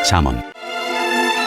잠언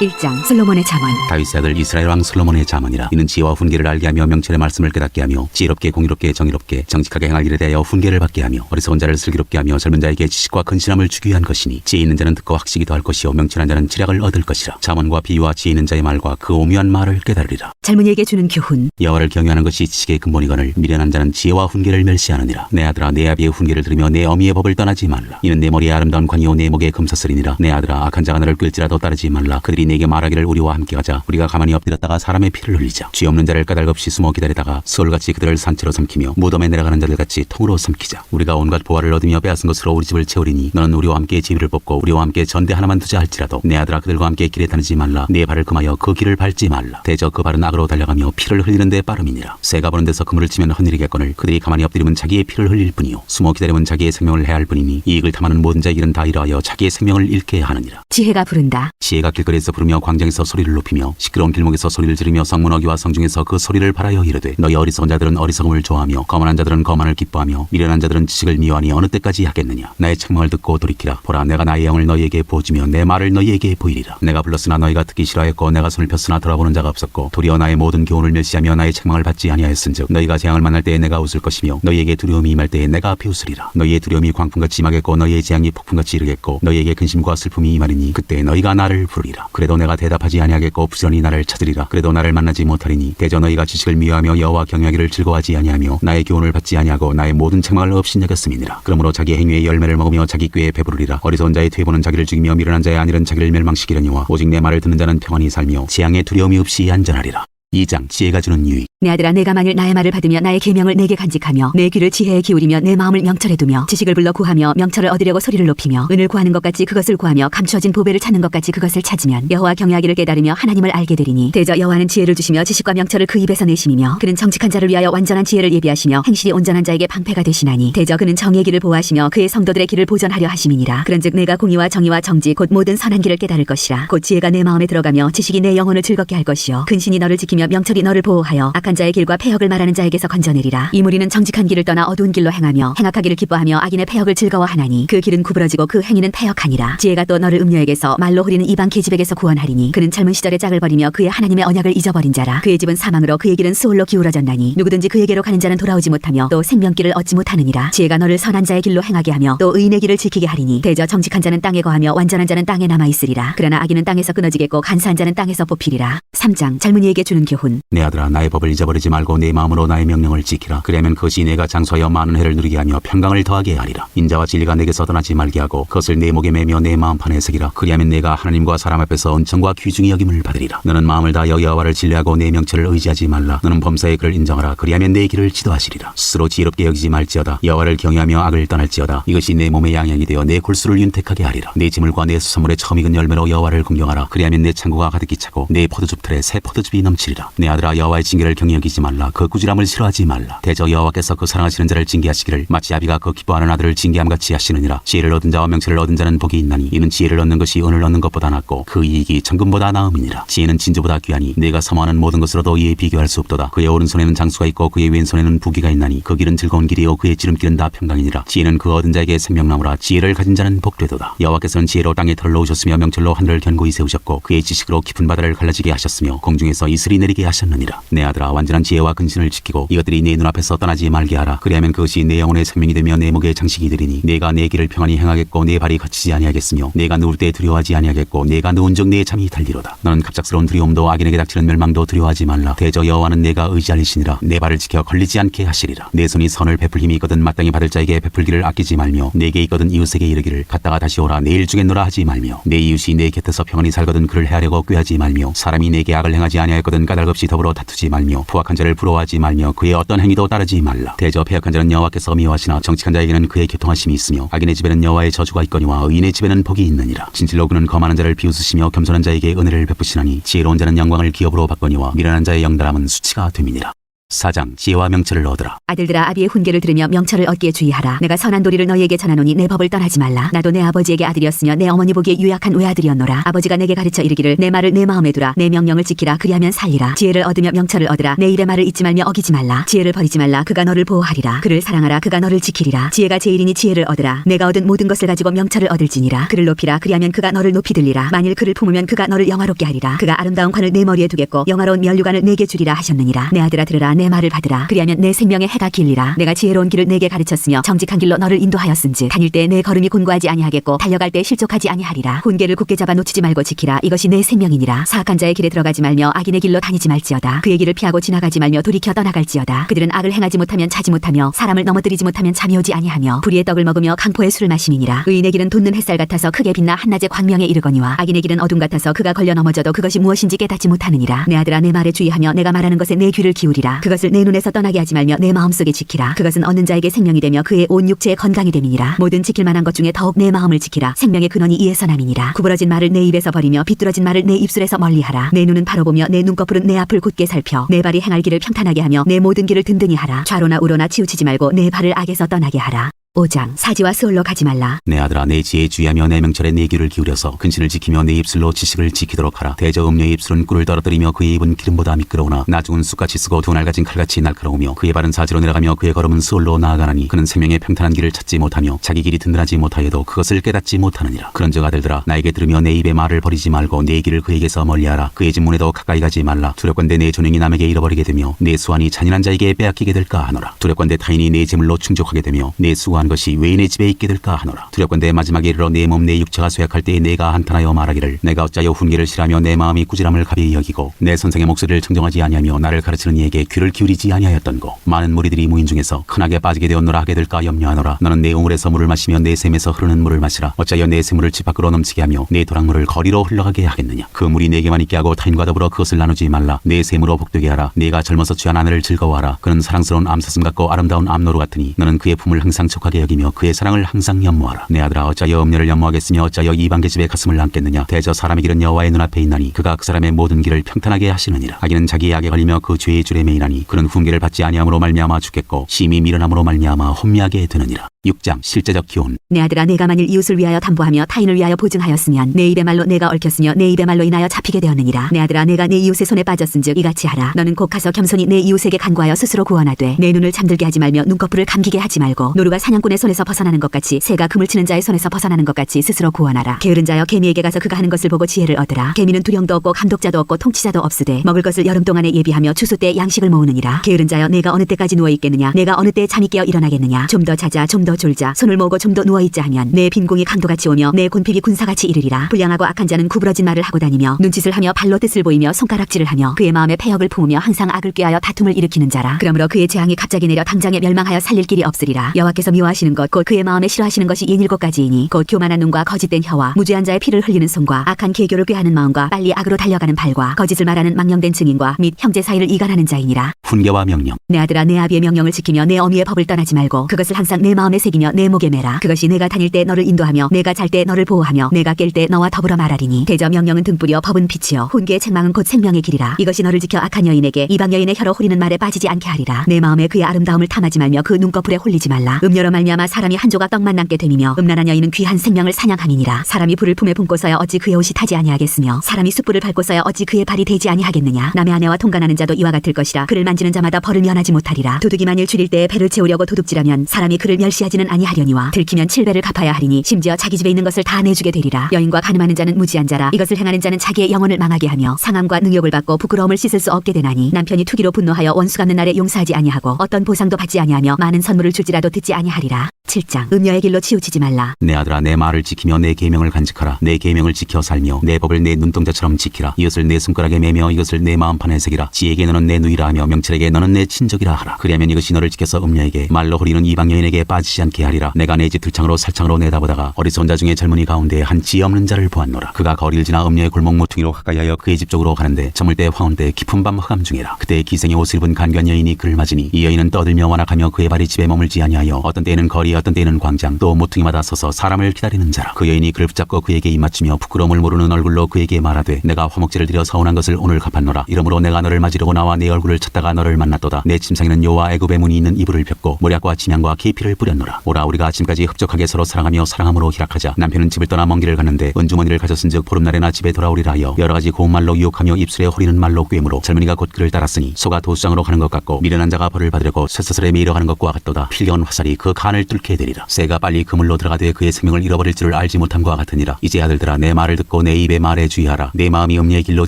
1장 솔로몬의 잠언. 다윗의 아들 이스라엘 왕 솔로몬의 잠언이라. 이는 지혜와 훈계를 알게 하며 명철의 말씀을 깨닫게 하며 지혜롭게 공의롭게 정의롭게 정직하게 행할 일에 대하여 훈계를 받게 하며 어리석은 자를 슬기롭게 하며 젊은 자에게 지식과 근신함을 주기 위한 것이니 지혜 있는 자는 듣고 학식이 더할 것이요 명철한 자는 지략을 얻을 것이라. 잠언과 비유와 지혜 있는 자의 말과 그 오묘한 말을 깨달으리라. 젊은이에게 주는 교훈. 여호와를 경외하는 것이 지식의 근본이거늘 미련한 자는 지혜와 훈계를 멸시하느니라. 내 아들아 내 아비의 훈계를 들으며 내 어미의 법을 떠나지 말라. 이는 내 머리에 아름다운 관이요 내 목에 금사슬이니라. 내 아들아 악한 자가 너를 끌지라도 따르지 말라. 그들이 내게 말하기를 우리와 함께 가자. 우리가 가만히 엎드렸다가 사람의 피를 흘리자. 죄 없는 자를 까닭없이 숨어 기다리다가 수월같이 그들을 산채로 삼키며 무덤에 내려가는 자들같이 통으로 삼키자. 우리가 온갖 보화를 얻으며 빼앗은 것으로 우리 집을 채우리니 너는 우리와 함께 지위를 뽑고 우리와 함께 전대 하나만 두자 할지라도 내 아들아 그들과 함께 길에 다니지 말라. 내 발을 금하여 그 길을 밟지 말라. 대저 그 발은 악으로 달려가며 피를 흘리는 데 빠름이니라. 새가 보는 데서 그물을 치면 헛일이겠거늘 그들이 가만히 엎드리면 자기의 피를 흘릴 뿐이요 숨어 기다리면 자기의 생명을 해할 뿐이니 이익을 탐하는 모든 자의 길은 다 이러하여 자기의 생명을 잃게 하느니라. 지혜가 부른다. 지혜가 길거리에서 부르며 광장에서 소리를 높이며 시끄러운 길목에서 소리를 지르며 성문 어귀와 성중에서 그 소리를 발하여 이르되 너희 어리석은 자들은 어리석음을 좋아하며 거만한 자들은 거만을 기뻐하며 미련한 자들은 지식을 미워하니 어느 때까지 하겠느냐. 나의 책망을 듣고 돌이키라. 보라 내가 나의 영을 너희에게 부어주며 내 말을 너희에게 보이리라. 내가 불렀으나 너희가 듣기 싫어하였고 내가 손을 폈으나 돌아보는 자가 없었고 도리어 나의 모든 교훈을 멸시하며 나의 책망을 받지 아니하였은즉 너희가 재앙을 만날 때에 내가 웃을 것이며 너희에게 두려움이 임할 때에 내가 비웃으리라. 너희의 두려움이 광풍같이 임하겠고 너희의 재앙이 폭풍같이 이르겠고 너희에게 근심과 슬픔이 임하리니 그때 너희가 나를 부르리라. 그래도 내가 대답하지 아니하겠고 부지런히 나를 찾으리라. 그래도 나를 만나지 못하리니 대저 너희가 지식을 미워하며 여호와 경외하기를 즐거워하지 아니하며 나의 교훈을 받지 아니하고 나의 모든 책망을 업신여겼음이니라. 그러므로 자기 행위의 열매를 먹으며 자기 꾀에 배부르리라. 어리석은 자의 퇴보는 자기를 죽이며 미련한 자의 안일은 자기를 멸망시키려니와 오직 내 말을 듣는 자는 평안히 살며 재앙에 두려움이 없이 안전하리라. 2장 지혜가 주는 유익. 내 아들아 내가 만일 나의 말을 받으며 나의 계명을 내게 간직하며 내 귀를 지혜에 기울이며 내 마음을 명철에 두며 지식을 불러 구하며 명철을 얻으려고 소리를 높이며 은을 구하는 것 같이 그것을 구하며 감추어진 보배를 찾는 것 같이 그것을 찾으면 여호와 경외하기를 깨달으며 하나님을 알게 되리니 대저 여호와는 지혜를 주시며 지식과 명철을 그 입에서 내심이며 그는 정직한 자를 위하여 완전한 지혜를 예비하시며 행실이 온전한 자에게 방패가 되시나니 대저 그는 정의의 길을 보호하시며 그의 성도들의 길을 보전하려 하심이니라. 그런즉 내가 공의와 정의와 정직 곧 모든 선한 길을 깨달을 것이라. 곧 지혜가 내 마음에 들어가며 지식이 내 영혼을 즐겁게 할 것이요 근신이 너를 지키며 명철이 너를 보호하여 악한 자의 길과 패역을 말하는 자에게서 건져내리라. 이 무리는 정직한 길을 떠나 어두운 길로 행하며 행악하기를 기뻐하며 악인의 패역을 즐거워하나니 그 길은 구부러지고 그 행위는 패역하니라. 지혜가 또 너를 음녀에게서 말로 후리는 이방 계집에게서 구원하리니 그는 젊은 시절의 짝을 버리며 그의 하나님의 언약을 잊어버린 자라. 그의 집은 사망으로 그의 길은 수월로 기울어졌나니 누구든지 그에게로 가는 자는 돌아오지 못하며 또 생명길을 얻지 못하느니라. 지혜가 너를 선한 자의 길로 행하게 하며 또 의인의 길을 지키게 하리니 대저 정직한 자는 땅에 거하며 완전한 자는 땅에 남아있으리라. 그러나 악인은 땅에서 끊어지겠고 간사한 자는 땅에서 뽑히리라. 3장 젊은이에게 주는 교훈. 내 아들아 나의 법을 잊어버리지 말고 내 마음으로 나의 명령을 지키라. 그리하면 그것이 내가 장수하여 많은 해를 누리게 하며 평강을 더하게 하리라. 인자와 진리가 내게서 떠나지 말게 하고 그것을 내 목에 매며 내 마음판에 새기라. 그리하면 내가 하나님과 사람 앞에서 은총과 귀중히 여김을 받으리라. 너는 마음을 다하여 여호와를 신뢰하고 내 명철을 의지하지 말라. 너는 범사의 그를 인정하라. 그리하면 내 길을 지도하시리라. 스스로 지혜롭게 여기지 말지어다. 여호와를 경외하며 악을 떠날지어다. 이것이 내 몸의 양약이 되어 내 골수를 윤택하게 하리라. 내 재물과 내 수산물의 처음 익은 열매로 여호와를 공경하라. 그리하면 내 창고가 가득히 차고 내 포도즙 틀에 새 포도즙이 넘치리라. 내 아들아 여호와의 징계를 경히 여기지 말라. 그 꾸지람을 싫어하지 말라. 대저 여호와께서 그 사랑하시는 자를 징계하시기를 마치 아비가 그 기뻐하는 아들을 징계함같이 하시느니라. 지혜를 얻은 자와 명철을 얻은 자는 복이 있나니 이는 지혜를 얻는 것이 은을 얻는 것보다 낫고 그 이익이 정금보다 나음이니라. 지혜는 진주보다 귀하니 내가 사모하는 모든 것으로도 이에 비교할 수 없도다. 그의 오른손에는 장수가 있고 그의 왼손에는 부귀가 있나니 그 길은 즐거운 길이요 그의 지름길은 다 평강이니라. 지혜는 그 얻은 자에게 생명나무라. 지혜를 가진 자는 복되도다. 여호와께서는 지혜로 땅에 털을 놓으셨으며 명철로 하늘을 견고히 세우셨고 그의 지식으로 깊은 바다를 갈라지게 하셨으며 공중에서 이슬이 내리게 하셨느니라. 내 아들아 완전한 지혜와 근신을 지키고 이것들이 내 눈앞에서 떠나지 말게 하라. 그리하면 그것이 내 영혼의 생명이 되며 내 목의 장식이 되리니 내가 내 길을 평안히 행하겠고 내 발이 거치지 아니하겠으며 내가 누울 때 두려워하지 아니하겠고 내가 누운 적 내 잠이 달리로다. 너는 갑작스러운 두려움도 악인에게 닥치는 멸망도 두려워하지 말라. 대저 여호와는 내가 의지하리시니라. 내 발을 지켜 걸리지 않게 하시리라. 내 손이 선을 베풀 힘이 있거든 마땅히 받을 자에게 베풀기를 아끼지 말며 내게 있거든 이웃에게 이르기를 갔다가 다시 오라 내일 주겠노라 하지 말며 내 이웃이 내 곁에서 평안히 살거든 그를 해하려고 꾀하지 말며 사람이 내게 악을 행하지 아니하였거든 까닭없이 더불어 다투지 말며 부악한 자를 부러워하지 말며 그의 어떤 행위도 따르지 말라. 대저 패역한 자는 여호와께서 미워하시나 정직한 자에게는 그의 교통하심이 있으며 악인의 집에는 여호와의 저주가 있거니와 의인의 집에는 복이 있느니라. 진실로 그는 거만한 자를 비웃으시며 겸손한 자에게 은혜를 베푸시나니 지혜로운 자는 영광을 기업으로 받거니와 미련한 자의 영달함은 수치가 됨이니라. 4장 지혜와 명철을 얻으라. 아들들아 아비의 훈계를 들으며 명철을 얻기에 주의하라. 내가 선한 도리를 너희에게 전하노니 내 법을 떠나지 말라. 나도 내 아버지에게 아들이었으며 내 어머니 보기에 유약한 외아들이었노라. 아버지가 내게 가르쳐 이르기를 내 말을 내 마음에 두라. 내 명령을 지키라. 그리하면 살리라. 지혜를 얻으며 명철을 얻으라. 내 입의 말을 잊지 말며 어기지 말라. 지혜를 버리지 말라. 그가 너를 보호하리라. 그를 사랑하라. 그가 너를 지키리라. 지혜가 제일이니 지혜를 얻으라. 내가 얻은 모든 것을 가지고 명철을 얻을지니라. 그를 높이라. 그리하면 그가 너를 높이 들리라. 만일 그를 품으면 그가 너를 영화롭게 하리라. 그가 아름다운 관을 내 머리에 두겠고 영화로운 면류관을 내게 주리라 하셨느니라. 내 아들아 들으라. 내 말을 받으라. 그리하면 내 생명의 해가 길리라. 내가 지혜로운 길을 내게 가르쳤으며 정직한 길로 너를 인도하였은즉 다닐 때 내 걸음이 곤고하지 아니하겠고 달려갈 때 실족하지 아니하리라. 훈계를 굳게 잡아 놓치지 말고 지키라. 이것이 내 생명이니라. 사악한 자의 길에 들어가지 말며 악인의 길로 다니지 말지어다. 그의 길을 피하고 지나가지 말며 돌이켜 떠나갈지어다. 그들은 악을 행하지 못하면 자지 못하며 사람을 넘어뜨리지 못하면 잠이 오지 아니하며 불의의 떡을 먹으며 강포의 술을 마심이니라. 의인의 길은 돋는 햇살 같아서 크게 빛나 한낮의 광명에 이르거니와 악인의 길은 어둠 같아서 그가 걸려 넘어져도 그것이 무엇인지 깨닫지 못하느니라. 내 아들아 내 말에 주의하며 내가 말하는 것에 내 귀를 기울이라. 그것을 내 눈에서 떠나게 하지 말며 내 마음속에 지키라. 그것은 얻는 자에게 생명이 되며 그의 온 육체의 건강이 됨이니라. 모든 지킬 만한 것 중에 더욱 내 마음을 지키라. 생명의 근원이 이에서 남이니라. 구부러진 말을 내 입에서 버리며 비뚤어진 말을 내 입술에서 멀리하라. 내 눈은 바로 보며 내 눈꺼풀은 내 앞을 굳게 살펴 내 발이 행할 길을 평탄하게 하며 내 모든 길을 든든히 하라. 좌로나 우로나 치우치지 말고 내 발을 악에서 떠나게 하라. 5장 사지와 수월로 가지 말라. 내 아들아 내 지혜에 주의하며 내 명철에 내 귀를 기울여서 근신을 지키며 내 입술로 지식을 지키도록 하라. 대저 음녀의 입술은 꿀을 떨어뜨리며 그의 입은 기름보다 미끄러우나 나중은 쑥같이 쓰고 두 날 가진 칼같이 날카로우며 그의 발은 사지로 내려가며 그의 걸음은 수월로 나아가나니 그는 생명의 평탄한 길을 찾지 못하며 자기 길이 든든하지 못하여도 그것을 깨닫지 못하느니라. 그런즉 아들들아 나에게 들으며 내 입의 말을 버리지 말고 내 길을 그에게서 멀리하라. 그의 집 문에도 가까이 가지 말라. 두렵건대 내 존행이 남에게 잃어버리게 되며 내 수완이 잔인한 자에게 빼앗기게 될까 하노라. 두렵건대 타인이 내 재물로 충족하게 되며 내 수고한 것이 외인의 집에 있게 될까 하노라. 두렵건대 마지막에 이르러 내 몸 내 육체가 쇠약할 때에 내가 한탄하여 말하기를 내가 어찌하여 훈계를 싫어하며 내 마음이 꾸지람을 가벼이 여기고 내 선생의 목소리를 청정하지 아니하며 나를 가르치는 이에게 귀를 기울이지 아니하였던고. 많은 무리들이 무인 중에서 흔하게 빠지게 되었노라 하게 될까 염려하노라. 너는 내 우물에서 물을 마시며 내 샘에서 흐르는 물을 마시라. 어찌하여 내 샘물을 집 밖으로 넘치게 하며 내 도랑물을 거리로 흘러가게 하겠느냐. 그 물이 내게만 있게 하고 타인과 더불어 그것을 나누지 말라. 내 샘으로 복되게 하라. 내가 젊어서 취한 아내를 즐거워하라. 그는 사랑스러운 암사슴 같고 아름다운 암노루 같으니 너는 그의 품을 항상 촉하게 여기며 그의 사랑을 항상 연모하라. 내 아들아 어찌하여 음녀를 연모하겠으며 어찌하여 이방계 집에 가슴을 안겠느냐. 대저 사람의 길은 여호와의 눈앞에 있나니 그가 그 사람의 모든 길을 평탄하게 하시느니라. 악인은 자기의 악에 걸리며 그 죄의 줄에 매이나니 그는 훈계를 받지 아니함으로 말미암아 죽겠고 심히 미련함으로 말미암아 혼미하게 되느니라. 6장 실제적 기온. 내 아들아 내가 만일 이웃을 위하여 담보하며 타인을 위하여 보증하였으면 내 입의 말로 내가 얽혔으며 내 입의 말로 인하여 잡히게 되었느니라. 내 아들아 내가 내 이웃의 손에 빠졌은즉 이같이 하라. 너는 곧 가서 겸손히 내 이웃에게 간구하여 스스로 구원하되 내 눈을 잠들게 하지 말며 눈꺼풀을 감기게 하지 말고 노루가 사냥꾼의 손에서 벗어나는 것 같이 새가 그물 치는 자의 손에서 벗어나는 것 같이 스스로 구원하라. 게으른 자여 개미에게 가서 그가 하는 것을 보고 지혜를 얻으라. 개미는 두령도 없고 감독자도 없고 통치자도 없으되 먹을 것을 여름 동안에 예비하며 추수 때 양식을 모으느니라. 게으른 자여 내가 어느 때까지 누워 있겠느냐. 내가 어느 때 잠이 깨어 일어나겠느냐. 좀 더 자자 좀 더 졸자 손을 모으고 좀 더 누워 있자 하면 내 빈공이 강도같이 오며 내 곤핍이 군사같이 이르리라. 불량하고 악한 자는 구부러진 말을 하고 다니며 눈짓을 하며 발로 뜻을 보이며 손가락질을 하며 그의 마음에 패역을 품으며 항상 악을 꾀하여 다툼을 일으키는 자라. 그러므로 그의 재앙이 갑자기 내려 당장에 멸망하여 살릴 길이 없으리라. 여호와께서 미워하시는 것 곧 그의 마음에 싫어하시는 것이 67가지이니 곧 교만한 눈과 거짓된 혀와 무죄한 자의 피를 흘리는 손과 악한 계교를 꾀하는 마음과 빨리 악으로 달려가는 발과 거짓을 말하는 망령된 증인과 및 형제 사이를 이간하는 자이니라. 훈계와 명령. 내 아들아 내 아비의 명령을 지키며 내 어미의 법을 떠나지 말고 그것을 항상 내 마음에 새기며 내 목에 매라. 그것이 내가 다닐 때 너를 인도하며 내가 잘 때 너를 보호하며 내가 깰 때 너와 더불어 말하리니. 대저 명령은 등불이요 법은 빛이요 훈계의 책망은 곧 생명의 길이라. 이것이 너를 지켜 악한 여인에게 이방 여인의 혀로 후리는 말에 빠지지 않게 하리라. 내 마음에 그의 아름다움을 탐하지 말며 그 눈꺼풀에 홀리지 말라. 음녀로 말미암아 사람이 한 조각 떡만 남게 됨이며 음란한 여인은 귀한 생명을 사냥함이니라. 사람이 불을 품에 품고서야 어찌 그의 옷이 타지 아니하겠으며 사람이 숯불을 밟고서야 어찌 그의 발이 되지 아니하겠느냐. 남의 아내와 통간하는 자도 이와 같을 것이라. 그를 만지는 자마다 벌을 면하지 못하리라. 도둑이 만일 줄일 때에 배를 채우려고 도둑질하면 사람이 그를 멸시하지는 아니하려니와 들키면 7배를 갚아야 하리니 심지어 자기 집에 있는 것을 다 내주게 되리라. 여인과 간음하는 자는 무지한 자라. 이것을 행하는 자는 자기의 영혼을 망하게 하며 상함과 능욕을 받고 부끄러움을 씻을 수 없게 되나니. 남편이 투기로 분노하여 원수 갚는 날에 용서하지 아니하고 어떤 보상도 받지 아니하며 많은 선물을 줄지라도 듣지 아니하리라. 7장 음녀의 길로 치우치지 말라. 내 아들아 내 말을 지키며 내 계명을 간직하라. 내 계명을 지켜 살며 내 법을 내 눈동자처럼 지키라. 이것을 내 손가락에 매며 이것을 내 마음판에 새기라. 지혜에게 너는 내 누이라 하며 명철에게 너는 내 친족이라 하라. 그리하면 이것이 너를 지켜서 음녀에게 말로 후리는 이방 여인에게 빠지지 받지 않게 하리라. 내가 내 집 들창으로 살창으로 내다보다가 어리석은 자 중에 젊은이 가운데 한 지혜 없는 자를 보았노라. 그가 거리를 지나 음녀의 골목 모퉁이로 가까이하여 그의 집 쪽으로 가는데 저물 때 황혼 때 깊은 밤 흑암 중이라. 그때 기생의 옷을 입은 간견 여인이 그를 맞으니 이 여인은 떠들며 완악하며 그의 발이 집에 머물지 아니하여 어떤 때에는 거리 어떤 때에는 광장 또 모퉁이마다 서서 사람을 기다리는 자라. 그 여인이 그를 붙잡고 그에게 입맞추며 부끄러움을 모르는 얼굴로 그에게 말하되 내가 화목제를 드려 서운한 것을 오늘 갚았노라. 이러므로 내가 너를 맞으려고 나와 내 얼굴을 찾다가 너를 만났도다. 내 침상에는 여호와 애굽의 문이 있는 이불을 폈고 모략과 침향과 계피를 뿌렸노라. 오라 우리가 아침까지 흡족하게 서로 사랑하며 사랑함으로 희락하자. 남편은 집을 떠나 먼 길을 갔는데 은주머니를 가졌은즉 보름날에나 집에 돌아오리라 하여 여러 가지 고운 말로 유혹하며 입술에 호리는 말로 꿰므로 젊은이가 곧 그를 따랐으니 소가 도수장으로 가는 것 같고 미련한 자가 벌을 받으려고 쇠사슬에 매이러 가는 것과 같도다. 필경은 화살이 그 간을 뚫게 되리라. 새가 빨리 그물로 들어가되 그의 생명을 잃어버릴 줄을 알지 못함과 같으니라. 이제 아들들아 내 말을 듣고 내 입의 말에 주의하라. 내 마음이 음녀의 길로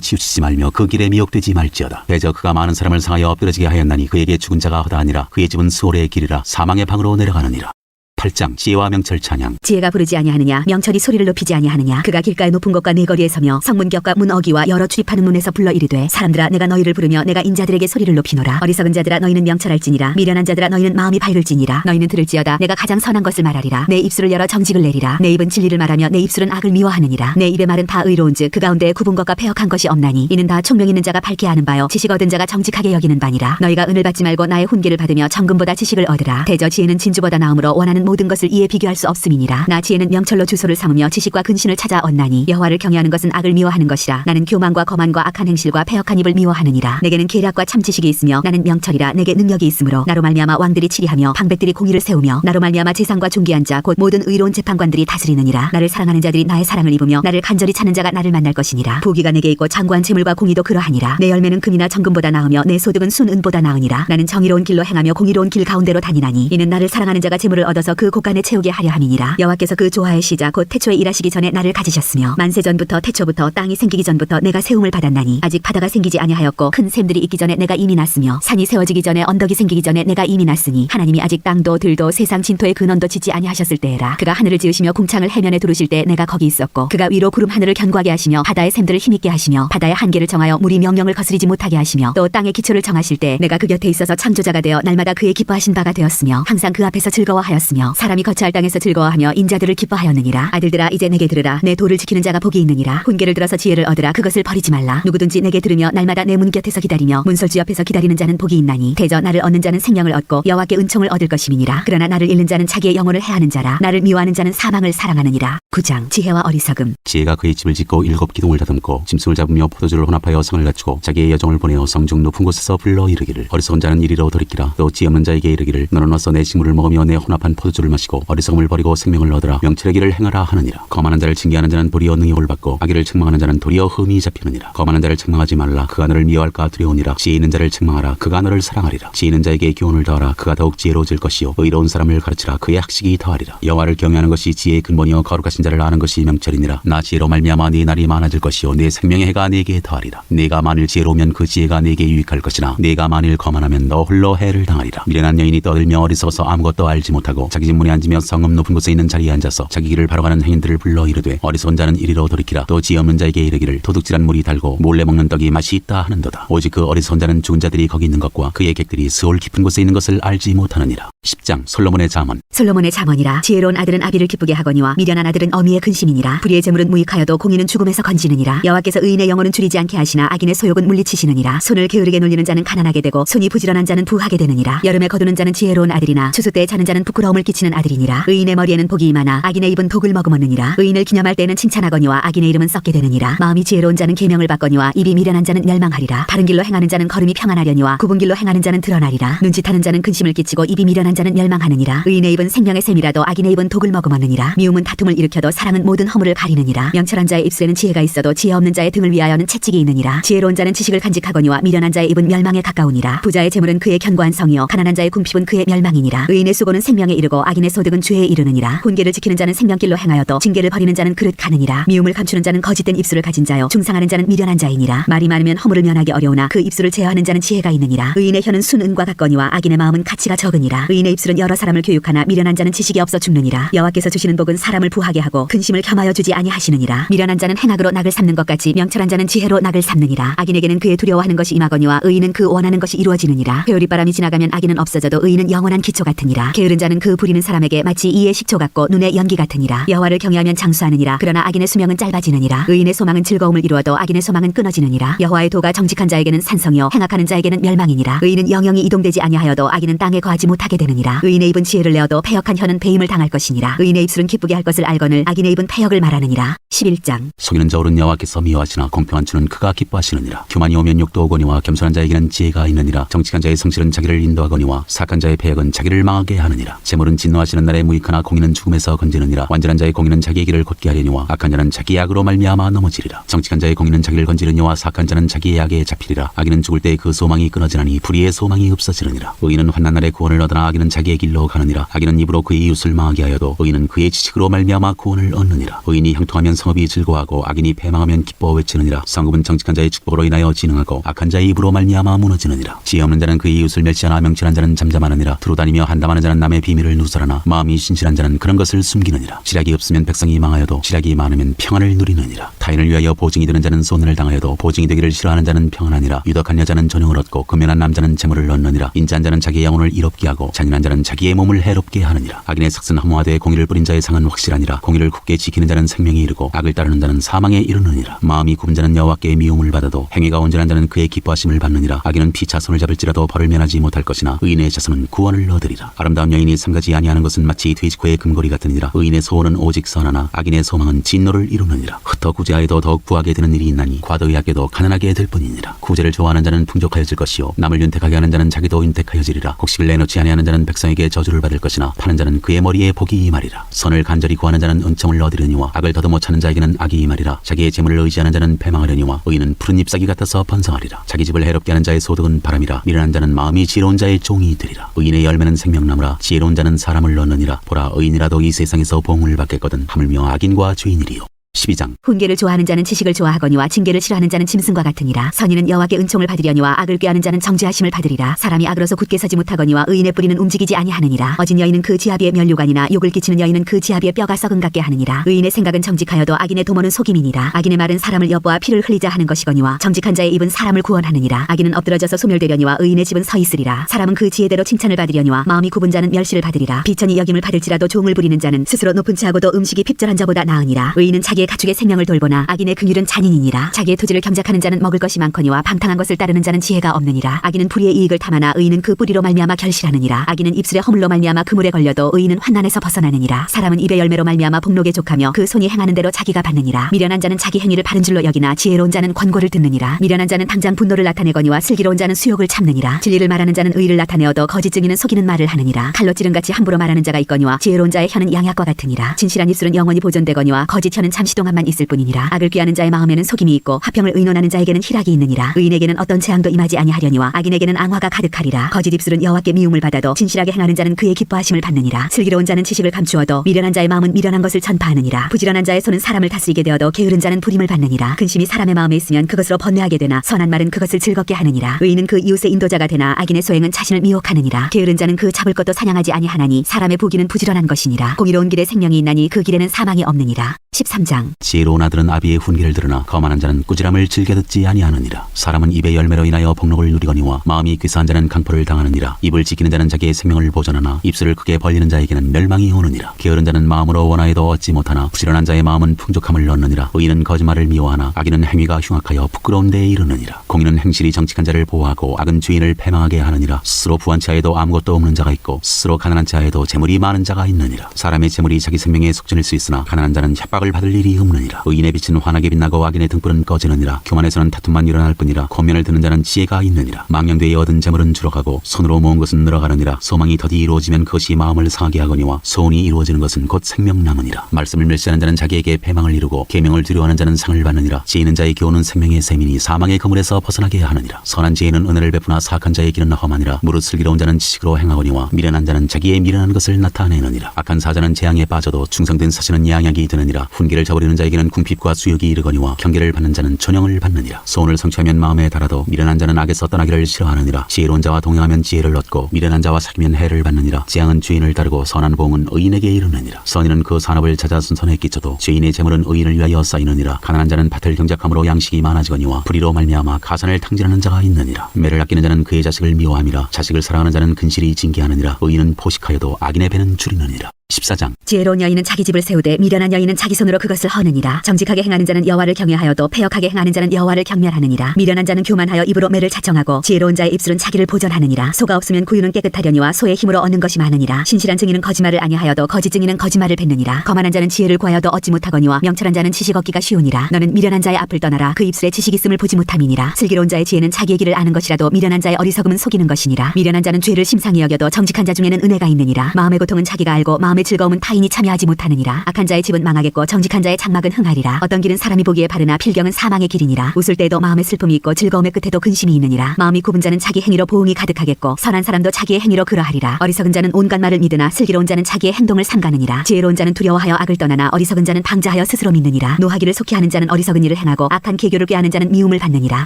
치우치지 말며 그 길에 미혹되지 말지어다. 대저 그가 많은 사람을 상하여 엎드러지게 하였나니 그에게 죽은 자가 허다하니라. 그의 집은 수월의 길이라 사망의 방으로 내려가느니라. 8장 지혜와 명철 찬양. 지혜가 부르지 아니하느냐 명철이 소리를 높이지 아니하느냐. 그가 길가의 높은 곳과 네 거리에 서며 성문 곁과 문 어기와 여러 출입하는 문에서 불러 이르되 사람들아 내가 너희를 부르며 내가 인자들에게 소리를 높이노라. 어리석은 자들아 너희는 명철할지니라. 미련한 자들아 너희는 마음이 밝을지니라. 너희는 들을지어다. 내가 가장 선한 것을 말하리라. 내 입술을 열어 정직을 내리라. 내 입은 진리를 말하며 내 입술은 악을 미워하느니라. 내 입의 말은 다 의로운즉 그 가운데에 굽은 것과 패역한 것이 없나니 이는 다 총명 있는 자가 밝게 아는 바요 지식 얻은 자가 정직하게 여기는 바니라. 너희가 은을 받지 말고 나의 훈계를 받으며 정금보다 지식을 얻으라. 대저 지혜는 진주보다 나음으로 원하는 모든 것을 이에 비교할 수 없음이니라. 나 지혜는 명철로 주소를 삼으며 지식과 근신을 찾아 얻나니 여호와를 경외하는 것은 악을 미워하는 것이라. 나는 교만과 거만과 악한 행실과 패역한 입을 미워하느니라. 내게는 계략과 참 지식이 있으며 나는 명철이라. 내게 능력이 있으므로 나로 말미암아 왕들이 치리하며 방백들이 공의를 세우며 나로 말미암아 재상과 존귀한 자 곧 모든 의로운 재판관들이 다스리느니라. 나를 사랑하는 자들이 나의 사랑을 입으며 나를 간절히 찾는 자가 나를 만날 것이니라. 부귀가 내게 있고 장구한 재물과 공의도 그러하니라. 내 열매는 금이나 정금보다 나으며 내 소득은 순은보다 나으니라. 나는 정의로운 길로 행하며 공의로운 길 가운데로 다니나니 이는 나를 사랑하는 자가 재물을 얻어서 그 곳간에 채우게 하려 함이니라. 여호와께서 그 조화의 시작 곧 태초에 일하시기 전에 나를 가지셨으며 만세 전부터 태초부터 땅이 생기기 전부터 내가 세움을 받았나니 아직 바다가 생기지 아니하였고 큰 샘들이 있기 전에 내가 이미 났으며 산이 세워지기 전에 언덕이 생기기 전에 내가 이미 났으니 하나님이 아직 땅도 들도 세상 진토의 근원도 짓지 아니하셨을 때에라. 그가 하늘을 지으시며 궁창을 해면에 두르실 때 내가 거기 있었고 그가 위로 구름 하늘을 견고하게 하시며 바다의 샘들을 힘있게 하시며 바다의 한계를 정하여 물이 명령을 거스리지 못하게 하시며 또 땅의 기초를 정하실 때 내가 그 곁에 있어서 창조자가 되어 날마다 그의 기뻐하신 바가 되었으며 항상 그 앞에서 즐거워하였으며 사람이 거처할 땅에서 즐거워하며 인자들을 기뻐하였느니라. 아들들아 이제 내게 들으라. 내 도를 지키는 자가 복이 있느니라. 훈계를 들어서 지혜를 얻으라. 그것을 버리지 말라. 누구든지 내게 들으며 날마다 내 문 곁에서 기다리며 문설주 옆에서 기다리는 자는 복이 있나니 대저 나를 얻는 자는 생명을 얻고 여호와께 은총을 얻을 것임이니라. 그러나 나를 잃는 자는 자기의 영혼을 해하는 자라. 나를 미워하는 자는 사망을 사랑하느니라. 9장 지혜와 어리석음. 지혜가 그의 집을 짓고 7 기둥을 다듬고 짐승을 잡으며 포도주를 혼합하여 성을 갖추고 자기의 여종을 보내어 성중 높은 곳에서 불러 이르기를 어리석은 자는 이리로 돌이키라. 또 지혜 없는 자에게 이르기를 너는 어서 내 식물을 먹으며 내 혼합한 포도주를 마시고 어리석음을 버리고 생명을 얻으라. 명철의 길을 행하라 하느니라. 거만한 자를 징계하는 자는 도리어 능히 올받고 악의를 책망하는 자는 도리어 흠이 잡히느니라. 거만한 자를 책망하지 말라. 그가 너를 미워할까 두려우니라. 지혜 있는 자를 책망하라. 그가 너를 사랑하리라. 지혜 있는 자에게 교훈을 더하라. 그가 더욱 지혜로워질 것이요 의로운 사람을 가르치라. 그의 학식이 더하리라. 여호와를 경외하는 것이 지혜의 근본이요 거룩하신 자를 아는 것이 명철이니라. 나 지혜로 말미암아 네 날이 많아질 것이요 내 생명의 해가 내게 더하리라. 네가 만일 지혜로우면 그 지혜가 내게 유익할 것이나 네가 만일 거만하면 너 홀로 해를 당하리라. 미련한 여인이 떠들며 어리석어서 아무것도 알지 못하고 자기 집 문에 앉으며 성읍 높은 곳에 있는 자리에 앉아서 자기 길을 바로 가는 행인들을 불러 이르되 어리석은 자는 이리로 돌이키라. 또 지혜 없는 자에게 이르기를 도둑질한 물이 달고 몰래 먹는 떡이 맛이 있다 하는도다. 오직 그 어리석은 자는 죽은 자들이 거기 있는 것과 그의 객들이 스올 깊은 곳에 있는 것을 알지 못하느니라. 10장 솔로몬의 잠언. 솔로몬의 잠언이라. 지혜로운 아들은 아비를 기쁘게 하거니와 미련한 아들은 어미의 근심이니라. 불의의 재물은 무익하여도 공의는 죽음에서 건지느니라. 여호와께서 의인의 영혼은 줄이지 않게 하시나 악인의 소욕은 물리치시느니라. 손을 게으르게 놀리는 자는 가난하게 되고 손이 부지런한 자는 부하게 되느니라. 여름에 거두는 자는 지혜로운 아들이나 추수 때에 자는 자는 부끄러움을 끼치는 아들이니라. 의인의 머리에는 복이 임하나 악인의 입은 독을 머금었느니라. 의인을 기념할 때에는 칭찬하거니와 악인의 이름은 썩게 되느니라. 마음이 지혜로운 자는 계명을 받거니와 입이 미련한 자는 멸망하리라. 바른 길로 행하는 자는 걸음이 평안하려니와 굽은 길로 행하는 자는 드러나리라. 눈짓하는 자는 근심을 끼치고 입이 미련한 자는 멸망하느니라. 의인의 입은 생명의 샘이라도 악인의 입은 독을 머금었느니라. 미움은 다툼을 일으켜도 사랑은 모든 허물을 가리느니라. 명철한 자의 입술에는 지혜가 있어도 지혜 없는 자의 등을 위하여는 채찍이 있느니라. 지혜로운 자는 지식을 간직하거니와 미련한 자의 입은 멸망에 가까우니라. 부자의 재물은 그의 견고한 성이요 가난한 자의 궁핍은 그의 멸망이니라. 의인의 수고는 생명에 이르고 악인의 소득은 죄에 이르느니라. 훈계를 지키는 자는 생명길로 행하여도 징계를 버리는 자는 그릇 가느니라. 미움을 감추는 자는 거짓된 입술을 가진 자요 중상하는 자는 미련한 자이니라. 말이 많으면 허물을 면하기 어려우나 그 입술을 제어하는 자는 지혜가 있느니라. 의인의 혀는 순은과 같거니와 악인의 마음은 가치가 적으니라. 의인의 입술은 여러 사람을 교육하나 미련한 자는 지식이 없어 죽느니라. 여호와께서 주시는 복은 사람을 부하게 하고 근심을 겸하여 주지 아니하시느니라. 미련한 자는 행악으로 낙을 삼는 것 같이 명철한 자는 지혜로 낙을 삼느니라. 악인에게는 그의 두려워하는 것이 임하거니와 의인은 그 원하는 것이 이루어지느니라. 회오리 바람이 지나가면 악인은 없어져도 의인은 영원한 기초 같으니라. 게으른 자는 그 불이 누리는 사람에게 마치 이의 식초 같고 눈의 연기 같으니라. 여호와를 경외하면 장수하느니라. 그러나 악인의 수명은 짧아지느니라. 의인의 소망은 즐거움을 이루어도 악인의 소망은 끊어지느니라. 여호와의 도가 정직한 자에게는 산성이요 행악하는 자에게는 멸망이니라. 의인은 영영이 이동되지 아니하여도 악인은 땅에 거하지 못하게 되느니라. 의인의 입은 지혜를 내어도 패역한 혀는 배임을 당할 것이니라. 의인의 입술은 기쁘게 할 것을 알거늘 악인의 입은 패역을 말하느니라. 11장. 속이는 저울은 여호와께서 미워하시나 공평한 주는 그가 기뻐하시느니라. 교만이 오면 욕도 오거니와 겸손한 자에게는 지혜가 있느니라. 정직한 자의 성실은 자기를 인도하거니와 사악한 자의 패역은 자기를 망하게 하느니라. 재물은 진노하시는 날에 무익하나 공의는 죽음에서 건지느니라. 완전한 자의 공의는 자기의 길을 곧게 하려니와 악한 자는 자기의 악으로 말미암아 넘어지리라. 정직한 자의 공의는 자기를 건지느니와 사악한 자는 자기의 악에 잡히리라. 악인은 죽을 때 그 소망이 끊어지나니 불의의 소망이 없어지느니라. 의인은 환난 날에 구원을 얻으나 악인은 자기의 길로 가느니라. 악인은 입으로 그의 이웃을 망하게 하여도 의인은 그의 지식으로 말미암아 구원을 얻느니라. 의인이 형통하면 성읍이 즐거워하고 악인이 패망하면 기뻐 외치느니라. 성읍은 정직한 자의 축복으로 인하여 진흥하고 악한 자의 입으로 말미암아 무너지느니라. 지혜 없는 자는 그의 이웃을 멸시하나 명철한 자는 잠잠하느니라. 두루 다니며 한담하는 자는 남의 비밀을 누설하나 마음이 신실한 자는 그런 것을 숨기느니라. 지략이 없으면 백성이 망하여도 지략이 많으면 평안을 누리느니라. 타인을 위하여 보증이 되는 자는 손해를 당하여도 보증이 되기를 싫어하는 자는 평안하니라. 유덕한 여자는 존영을 얻고 금연한 남자는 재물을 얻느니라. 인자한 자는 자기의 영혼을 이롭게 하고 잔인한 자는 자기의 몸을 해롭게 하느니라. 악인의 삭은 허무하되 공의를 뿌린 자의 상은 확실하니라. 공의를 굳게 지키는 자는 생명에 이르고 악을 따르는 자는 사망에 이르느니라. 마음이 굽은 자는 여호와께 미움을 받아도 행위가 온전한 자는 그의 기뻐하심을 받느니라. 악인은 피차 손을 잡을지라도 벌을 면하지 못할 것이나 의인의 자손은 구원을 얻으리라. 아름다운 여인이 삼가지 아니하는 것은 마치 돼지코의 금고리 같으니라. 의인의 소원은 오직 선하나 악인의 소망은 진노를 이루느니라. 흩어 구제하여도 더욱 부하게 되는 일이 있나니 과도의하게도 가난하게 될 뿐이니라. 구제를 좋아하는 자는 풍족하여질 것이요 남을 윤택하게 하는 자는 자기도 윤택하여지리라. 곡식을 내놓지 아니하는 자는 백성에게 저주를 받을 것이나 파는 자는 그의 머리에 복이 임하리라. 선을 간절히 구하는 자는 은총을 얻으려니와 악을 더듬어 찾는 자에게는 악이 임하리라. 자기의 재물을 의지하는 자는 패망하려니와 의인은 푸른 잎사귀 같아서 번성하리라. 자기 집을 해롭게 하는 자의 소득은 바람이라. 미련한 자는 마음이 지혜로운 자의 종이 되리라. 의인의 열매는 생명나무라. 지혜로운 자는 사람을 얻느니라. 보라 의인이라도 이 세상에서 봉을 받겠거든 하물며 악인과 죄인이리요. 12장. 훈계를 좋아하는 자는 지식을 좋아하거니와 징계를 싫어하는 자는 짐승과 같으니라. 선인은 여호와께 은총을 받으려니와 악을 꾀하는 자는 정죄하심을 받으리라. 사람이 악으로서 굳게 서지 못하거니와 의인의 뿌리는 움직이지 아니하느니라. 어진 여인은 그 지아비의 면류관이나 욕을 끼치는 여인은 그 지아비의 뼈가 썩은 같게 하느니라. 의인의 생각은 정직하여도 악인의 도모는 속임이니라. 악인의 말은 사람을 엿보아 피를 흘리자 하는 것이거니와 정직한 자의 입은 사람을 구원하느니라. 악인은 엎드러져서 소멸되려니와 의인의 집은 서 있으리라. 사람은 그 지혜대로 칭찬을 받으려니와 마음이 굽은 자는 멸시를 받으리라. 비천이 여김을 받을지라도 종을 부리는 자는 스스로 높은 채하고도 음식이 핍절한 자보다 나으니라. 의인은 자기의 가축의 생명을 돌보나 악인의 긍휼은 잔인이니라. 자기의 토지를 경작하는 자는 먹을 것이 많거니와 방탕한 것을 따르는 자는 지혜가 없느니라. 악인은 불의의 이익을 탐하나 의인은 그 뿌리로 말미암아 결실하느니라. 악인은 입술의 허물로 말미암아 그물에 걸려도 의인은 환난에서 벗어나느니라. 사람은 입의 열매로 말미암아 복록에 족하며 그 손이 행하는 대로 자기가 받느니라. 미련한 자는 자기 행위를 바른 줄로 여기나 지혜로운 자는 권고를 듣느니라. 미련한 자는 당장 분노를 나타내거니와 슬기로운 자는 수욕을 참느니라. 진리를 말하는 자는 의를 나타내어도 거짓 증인은 속이는 말을 하느니라. 칼로 찌른같이 함부로 말하는 자가 있거니와 지혜로운 자의 혀는 양약과 같으니라. 진실한 입술은 영원히 보존되거니와 거짓 혀는 잠시 동안만 있을 뿐이니라. 악을 꾀하는 자의 마음에는 속임이 있고 화평을 의논하는 자에게는 희락이 있느니라. 의인에게는 어떤 재앙도 임하지 아니하려니와 악인에게는 앙화가 가득하리라. 거짓 입술은 여호와께 미움을 받아도 진실하게 행하는 자는 그의 기뻐하심을 받느니라. 슬기로운 자는 지식을 감추어도 미련한 자의 마음은 미련한 것을 전파하느니라. 부지런한 자의 손은 사람을 다스리게 되어도 게으른 자는 부림을 받느니라. 근심이 사람의 마음에 있으면 그것으로 번뇌하게 되나 선한 말은 그것을 즐겁게 하느니라. 의인은 그 이웃의 인도자가 되나 악인의 소행은 자신을 미혹하느니라. 게으른 자는 그 잡을 것도 사냥하지 아니하나니 사람의 부기는 부지런한 것이니라. 공의로운 길에 생명이 있나니 그 길에는 사망이 없느니라. 13장. 지혜로운 아들은 아비의 훈계를 들으나 거만한 자는 꾸지람을 즐겨 듣지 아니하느니라. 사람은 입의 열매로 인하여 복록을 누리거니와 마음이 귀사한 자는 강포를 당하느니라. 입을 지키는 자는 자기의 생명을 보존하나 입술을 크게 벌리는 자에게는 멸망이 오느니라. 게으른 자는 마음으로 원하여도 얻지 못하나 부지런한 자의 마음은 풍족함을 얻느니라. 의인은 거짓말을 미워하나 악인은 행위가 흉악하여 부끄러운 데에 이르느니라. 공의는 행실이 정직한 자를 보호하고 악은 죄인을 패망하게 하느니라. 스스로 부한 채하에도 아무것도 없는 자가 있고 스스로 가난한 채하에도 재물이 많은 자가 있느니라. 사람의 재물이 자기 생명의 속전일 수 있으나 가난한 자는 협박을 받을 일이 없느니라. 의인의 빛은 환하게 빛나고 악인의 등불은 꺼지느니라. 교만에서는 다툼만 일어날 뿐이라. 권면을 듣는 자는 지혜가 있느니라. 망령되이 얻은 재물은 줄어가고 손으로 모은 것은 늘어가느니라. 소망이 더디 이루어지면 그것이 마음을 상하게 하거니와 소원이 이루어지는 것은 곧 생명나무니라. 말씀을 멸시하는 자는 자기에게 패망을 이루고 계명을 두려워하는 자는 상을 받느니라. 지혜 있는 자의 교훈은 생명의 셈이니 사망의 그물에서 벗어나게 하느니라. 선한 지혜는 은혜를 베푸나 사악한 자의 길은 험하니라. 무릇 슬기로운 자는 지식으로 행하거니와 미련한 자는 자기의 미련한 것을 나타내느니라. 악한 사자는 재앙에 빠져도 충성된 사신은 양약이 되느니라. 훈계를 저버리는 자에게는 궁핍과 수욕이 이르거니와 경계를 받는 자는 존영을 받느니라. 소원을 성취하면 마음에 달아도 미련한 자는 악에서 떠나기를 싫어하느니라. 지혜로운 자와 동행하면 지혜를 얻고 미련한 자와 사귀면 해를 받느니라. 재앙은 주인을 따르고 선한 보응은 의인에게 이르느니라. 선인은 그 산업을 찾아 순선에 끼쳐도 죄인의 재물은 의인을 위하여 쌓이느니라. 가난한 자는 밭을 경작함으로 양식이 많아지거니와 불의로 말미암아 가산을 탕진하는 자가 있느니라. 매를 아끼는 자는 그의 자식을 미워함이라. 자식을 사랑하는 자는 근실이 징계하느니라. 의인은 포식하여도 악인의 배는 줄이느니라. 14장. 지혜로운 여인은 자기 집을 세우되 미련한 여인은 자기 손으로 그것을 허느니라. 정직하게 행하는 자는 여호와를 경외하여도 패역하게 행하는 자는 여호와를 경멸하느니라. 미련한 자는 교만하여 입으로 매를 자청하고 지혜로운 자의 입술은 자기를 보전하느니라. 소가 없으면 구유는 깨끗하려니와 소의 힘으로 얻는 것이 많으니라. 신실한 증인은 거짓말을 아니하여도 거짓 증인은 거짓말을 뱉느니라. 거만한 자는 지혜를 구하여도 얻지 못하거니와 명철한 자는 지식 얻기가 쉬우니라. 너는 미련한 자의 앞을 떠나라. 그 입술에 지식 있음을 보지 못함이니라. 슬기로운 자의 지혜는 자기의 길을 아는 것이라도 미련한 자의 어리석음은 속이는 것이니라. 미련한 자는 죄를 심상히 여겨도 정직한 자 중에는 은혜가 있느니라. 마음의 고통은 자기가 알고 마음의 즐거움은 타인이 참여하지 못하느니라. 악한 자의 집은 망하겠고 정직한 자의 장막은 흥하리라. 어떤 길은 사람이 보기에 바르나 필경은 사망의 길이니라. 웃을 때에도 마음에 슬픔이 있고 즐거움의 끝에도 근심이 있느니라. 마음이 굽은 자는 자기 행위로 보응이 가득하겠고 선한 사람도 자기의 행위로 그러하리라. 어리석은 자는 온갖 말을 믿으나 슬기로운 자는 자기의 행동을 삼가느니라. 지혜로운 자는 두려워하여 악을 떠나나 어리석은 자는 방자하여 스스로 믿느니라. 노하기를 속히 하는 자는 어리석은 일을 행하고 악한 계교를 꾀하는 자는 미움을 받느니라.